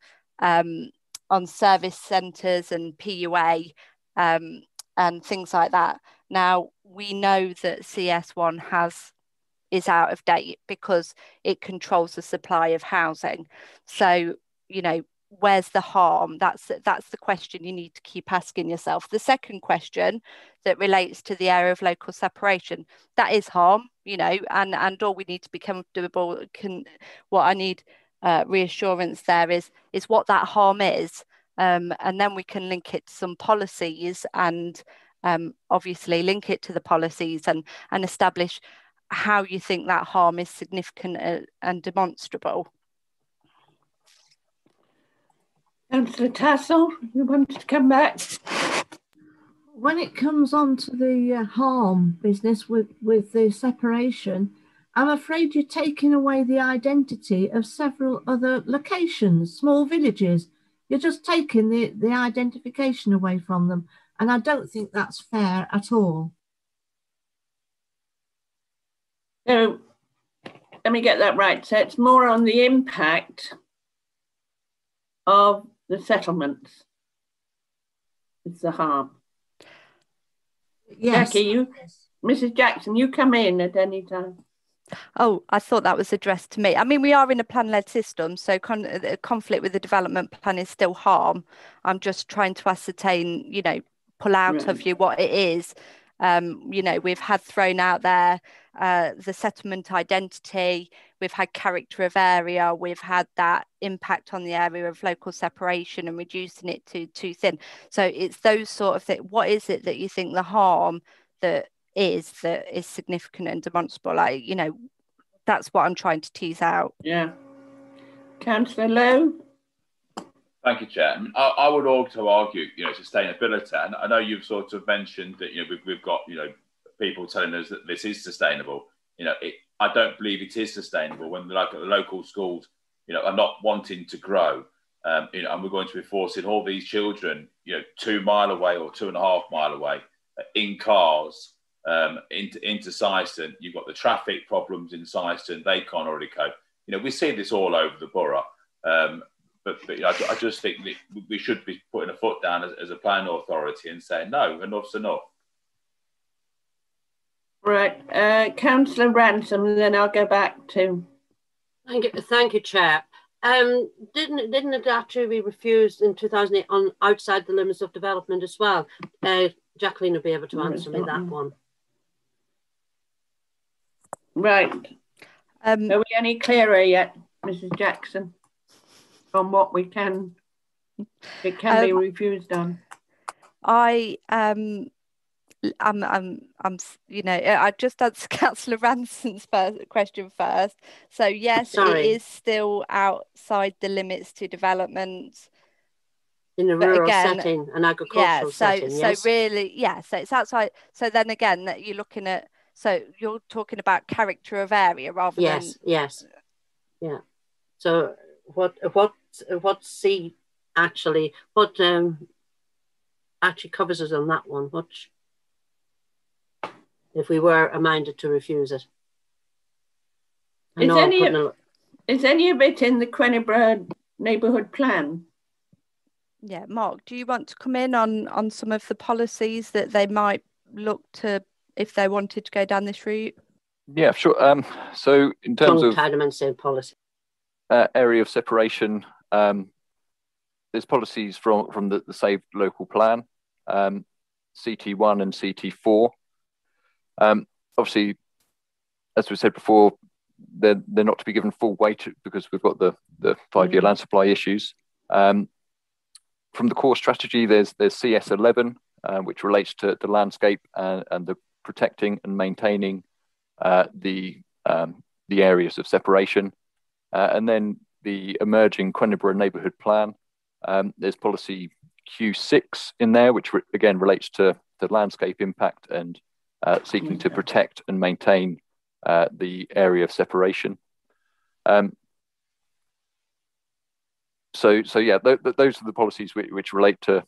service centres and PUA and things like that. Now, we know that CS1 is out of date because it controls the supply of housing. So, where's the harm? That's the question you need to keep asking yourself. The second question that relates to the area of local separation, that is harm, you know, and all we need to be comfortable what I need reassurance there is what that harm is, and then we can link it to some policies and obviously link it to the policies and establish how you think that harm is significant and demonstrable. Councillor Tassell, you wanted to come back? When it comes on to the harm business with the separation, I'm afraid you're taking away the identity of several other locations, small villages. You're just taking the identification away from them. And I don't think that's fair at all. So let me get that right. So it's more on the impact of the settlements. It's the harm. Yes. Jackie, Mrs. Jackson, you come in at any time. Oh, I thought that was addressed to me. I mean, we are in a plan-led system, so conflict with the development plan is still harm. I'm just trying to ascertain, you know, pull out of you what it is. You know, we've had thrown out there the settlement identity, we've had character of area, we've had that impact on the area of local separation and reducing it to too thin. So it's those sort of things. What is it that you think the harm that is significant and demonstrable? Like, you know, that's what I'm trying to tease out. Yeah. Councillor Lowe? Thank you, Chair. I would also argue, you know, sustainability. And I know you've sort of mentioned that, you know, we've got, you know, people telling us that this is sustainable. You know, I don't believe it is sustainable when, like, the local schools, you know, are not wanting to grow. You know, and we're going to be forcing all these children, you know, 2 mile away or 2.5 mile away in cars into Syston. You've got the traffic problems in Syston. They can't already cope. You know, we see this all over the borough. But I just think that we should be putting a foot down as a planning authority and saying, no, enough's enough. Right. Councillor Ransom, and then I'll go back to... Thank you, Chair. Didn't it actually be refused in 2008 on outside the limits of development as well? Jacqueline will be able to answer me that one. Right. Are we any clearer yet, Mrs. Jackson, on what it can be refused on? I'm you know, I just answered Councillor Ransom's question first. So yes, it is still outside the limits to development. In a rural setting, an agricultural setting, yes. So really, yeah, so it's outside. So then again, that you're looking at, so you're talking about character of area rather than... Yes, yeah. So what C actually, what actually covers us on that one? What, if we were minded to refuse it? Is any of it in the Queniborough neighbourhood plan? Yeah, Mark, do you want to come in on some of the policies that they might look to if they wanted to go down this route? Yeah, sure. So in terms of policy, area of separation, there's policies from the Saved Local Plan, CT1 and CT4. Obviously, as we said before, they're not to be given full weight because we've got the 5-year land supply issues. From the core strategy, there's CS11, which relates to the landscape and the protecting and maintaining the areas of separation. And then the emerging Queniborough neighbourhood plan, there's policy Q6 in there, which again relates to the landscape impact and seeking to protect and maintain the area of separation. So yeah, those are the policies which relate to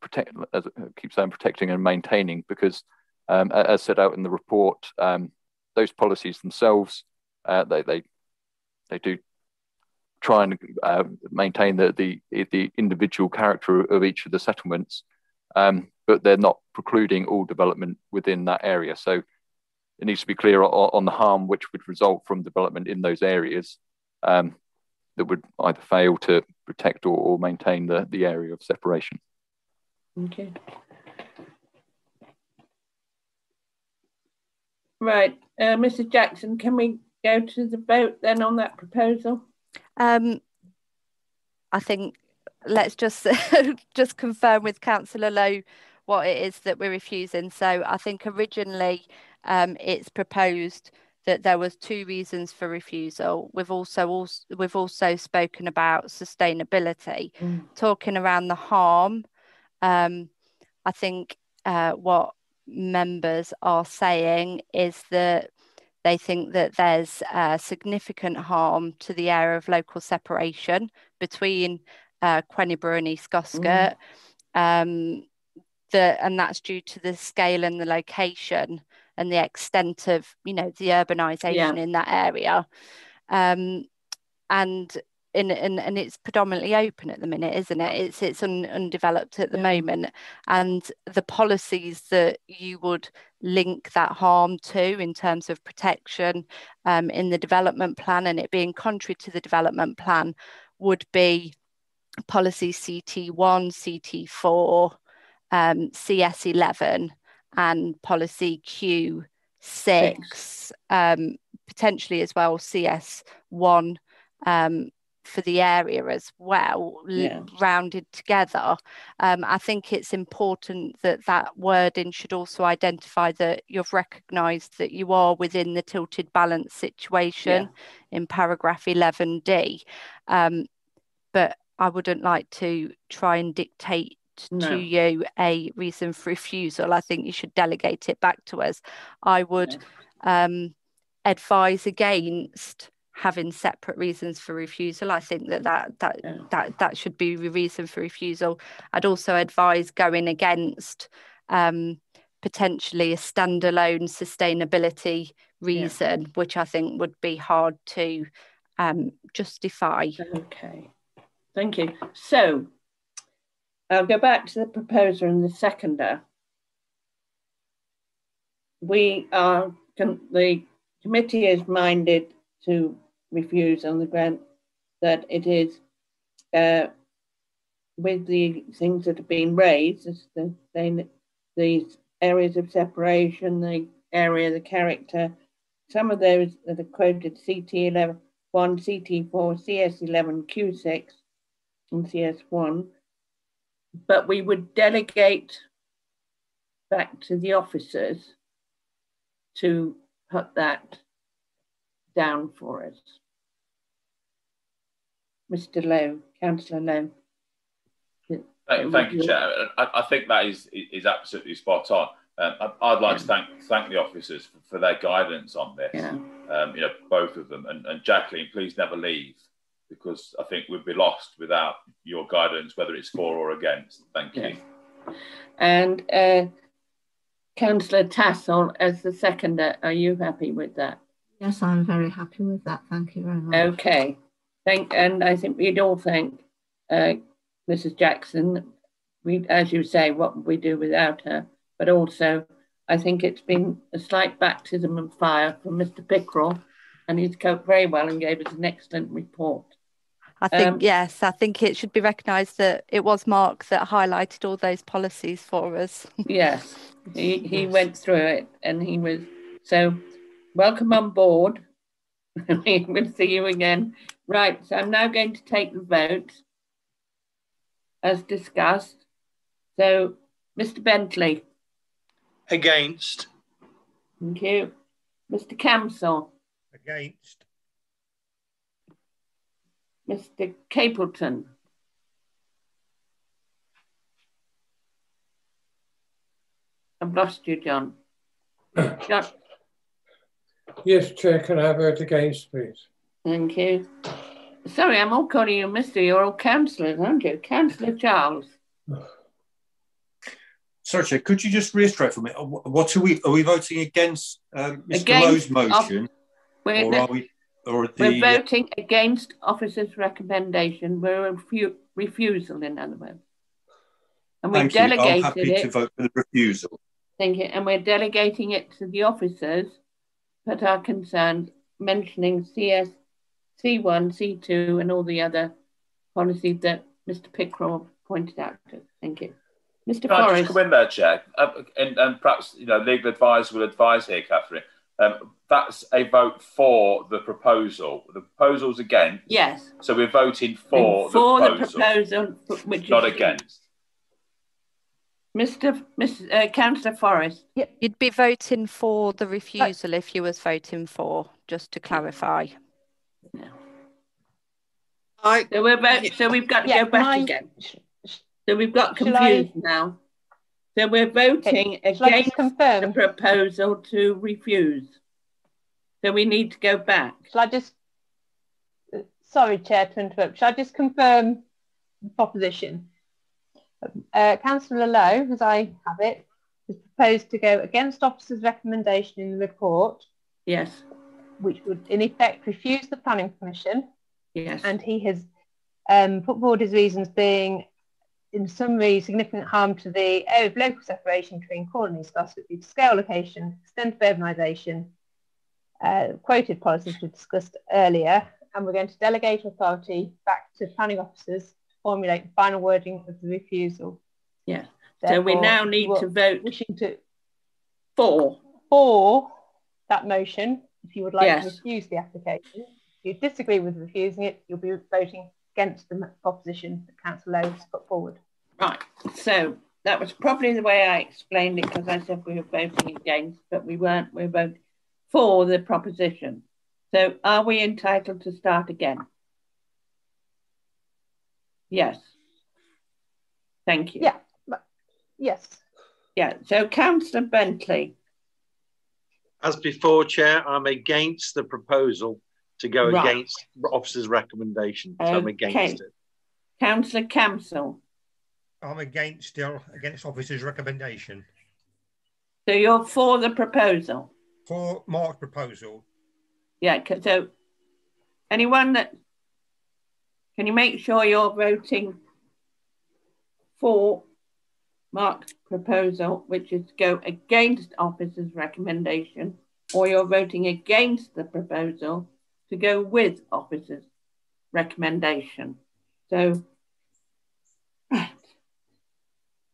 protect, as I keep saying, protecting and maintaining, because as set out in the report, those policies themselves, they do try and maintain the individual character of each of the settlements, but they're not precluding all development within that area. So it needs to be clear on the harm which would result from development in those areas. that would either fail to protect or maintain the area of separation. Okay. Right, Mrs. Jackson, can we go to the vote then on that proposal? I think let's just just confirm with Councillor Lowe what it is that we're refusing. So I think originally it's proposed that there was 2 reasons for refusal. We've also spoken about sustainability, talking around the harm. I think what members are saying is that they think that there's significant harm to the area of local separation between Queniborough and East Goscote, and that's due to the scale and the location and the extent of, the urbanisation in that area. And it's predominantly open at the minute, isn't it? It's undeveloped at the moment, and the policies that you would link that harm to in terms of protection in the development plan, and it being contrary to the development plan, would be policy CT1, CT4, CS11, and policy Q6, potentially as well CS1 for the area as well, rounded together. I think it's important that wording should also identify that you've recognised that you are within the tilted balance situation in paragraph 11D. But I wouldn't like to try and dictate to you a reason for refusal. I think you should delegate it back to us. I would advise against having separate reasons for refusal. I think that should be the reason for refusal. I'd also advise going against potentially a standalone sustainability reason, which I think would be hard to justify. Okay, thank you. So I'll go back to the proposer and the seconder. The committee is minded to refuse on the ground that it is, with the things that have been raised, these areas of separation, the area, the character, some of those that are quoted, CT11, 1, CT4, CS11, Q6, and CS1, but we would delegate back to the officers to put that down for us. Mr. Lowe, Councillor Lowe. Thank you, Chair. I think that is absolutely spot on. I'd like to thank the officers for their guidance on this. Both of them, and Jacqueline, please never leave, because I think we'd be lost without your guidance, whether it's for or against. Thank you. And Councillor Tassell, as the seconder, are you happy with that? Yes, I'm very happy with that. Thank you very much. Okay. And I think we'd all thank Mrs. Jackson. As you say, what would we do without her? But also, I think it's been a slight baptism of fire from Mr. Pickrell, and he's coped very well and gave us an excellent report. I think, yes, I think it should be recognised that it was Mark that highlighted all those policies for us. Yes, he went through it, and he was, so welcome on board. We'll see you again. Right, so I'm now going to take the vote as discussed. So, Mr. Bentley. Against. Thank you. Mr. Camsell. Against. Mr. Capleton. I've lost you, John. John. Yes, Chair, can I vote against, please? Thank you. Sorry, I'm all calling you Mr. You're all councillors, aren't you? Councillor Charles. Sorry, Chair, could you just reiterate for me? What are we voting against Mr. Lowe's motion? We're voting against officer's recommendation. We're a refusal, in other words. And we've delegated I'm happy to vote for the refusal. Thank you. And we're delegating it to the officers that are concerned, mentioning C1, C2, and all the other policies that Mr. Pickrell pointed out to. Thank you. Mr. Can I Forrest. just come in there, Chair? And perhaps, legal advice will advise here, Catherine. That's a vote for the proposal. The proposal's against. Yes. So we're voting for the proposal, which not is against. Councillor Forrest. You'd be voting for the refusal if you was voting for, just to clarify. So we've got to go back again. So we've got confused now. So we're voting against the proposal to refuse. So we need to go back. Shall I just, sorry, Chair, to interrupt. Shall I just confirm the proposition? Councillor Lowe, as I have it, has proposed to go against officer's recommendation in the report. Yes. Which would in effect refuse the planning permission. Yes. And he has put forward his reasons being, in summary, significant harm to the area of local separation between colonies, thus it would be scale location, extent of urbanisation, quoted policies we discussed earlier, and we're going to delegate authority back to planning officers to formulate the final wording of the refusal. Yeah. So we now need to vote for that motion. If you would like to Yes. refuse the application, if you disagree with refusing it, you'll be voting against the proposition that Councillor Lowe has put forward. Right. So that was probably the way I explained it, because I said we were voting against, but we weren't. We're voting for the proposition. So are we entitled to start again? Yes. Thank you. Yeah. Yes. Yeah. So Councillor Bentley. As before, Chair, I'm against the proposal to go Right. against the officer's recommendation. So I'm against it. Councillor Campsell. I'm against officer's recommendation. So you're for the proposal? For Mark's proposal. Yeah. So anyone that, can you make sure you're voting for Mark's proposal, which is to go against officer's recommendation, or you're voting against the proposal to go with officer's recommendation? So, right.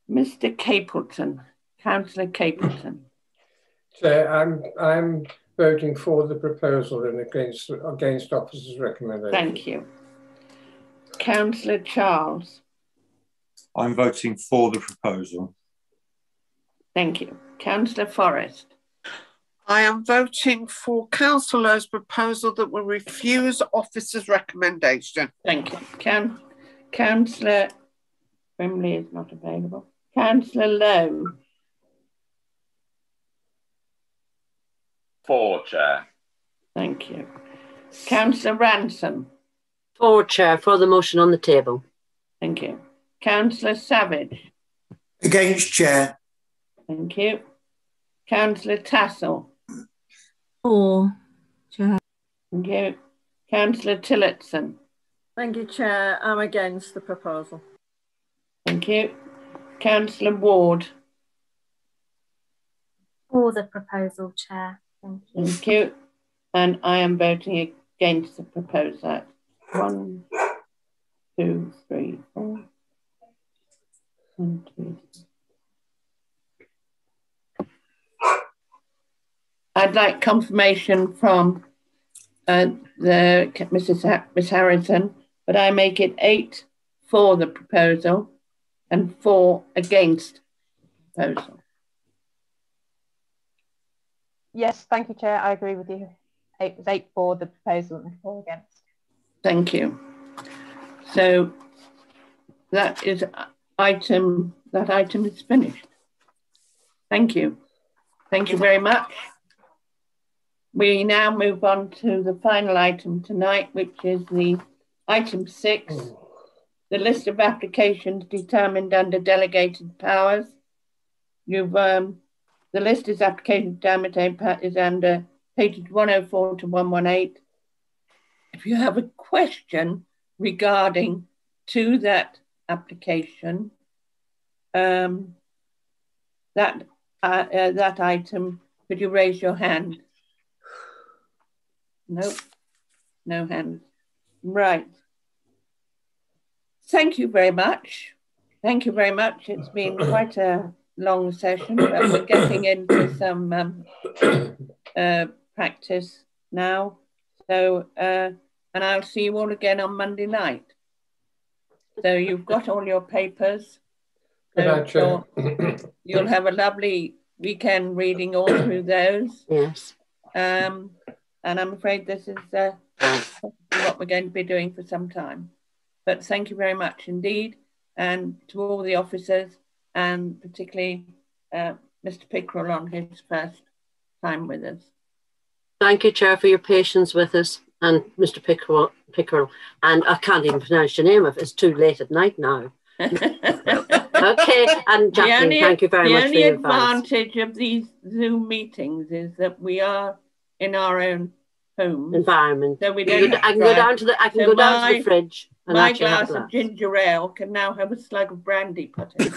Mr. Capleton, Councillor Capleton. Chair, I'm voting for the proposal and against officer's recommendation. Thank you. Councillor Charles. I'm voting for the proposal. Thank you. Councillor Forrest. I am voting for Councillor's proposal that will refuse officer's recommendation. Thank you. Councillor Brimley is not available. Councillor Lowe. For, Chair. Thank you. Councillor Ransom. For, Chair, for the motion on the table. Thank you. Councillor Savage. Against, Chair. Thank you. Councillor Tassell. For, Chair. Thank you. Councillor Tillotson. Thank you, Chair. I'm against the proposal. Thank you. Councillor Ward. For the proposal, Chair. Thank you. Thank you. And I am voting against the proposal. 1, 2, 3, 4. 1, 2, 3. I'd like confirmation from Miss Harrison, but I make it 8 for the proposal and 4 against the proposal. Yes, thank you, Chair. I agree with you. It was 8 for the proposal and 4 against. Thank you. So that item is finished. Thank you. Thank you very much. We now move on to the final item tonight, which is the item 6, the list of applications determined under delegated powers. The list is application is under pages 104 to 118. If you have a question regarding to that application, that item, could you raise your hand? Nope, no hands. Right. Thank you very much. Thank you very much. It's been quite a long session, but we're getting into some practice now. So, and I'll see you all again on Monday night. So you've got all your papers. So you'll have a lovely weekend reading all through those. Yes. And I'm afraid this is what we're going to be doing for some time. But thank you very much indeed. And to all the officers, and particularly Mr. Pickrell on his first time with us. Thank you, Chair, for your patience with us, and Mr. Pickrell. And I can't even pronounce your name if it's too late at night now. Okay, and Jacqueline, thank you very much for your advice. The only advantage of these Zoom meetings is that we are in our own home environment. So we don't. I can go down to the. I can go down to the fridge. And my glass of ginger ale can now have a slug of brandy put in.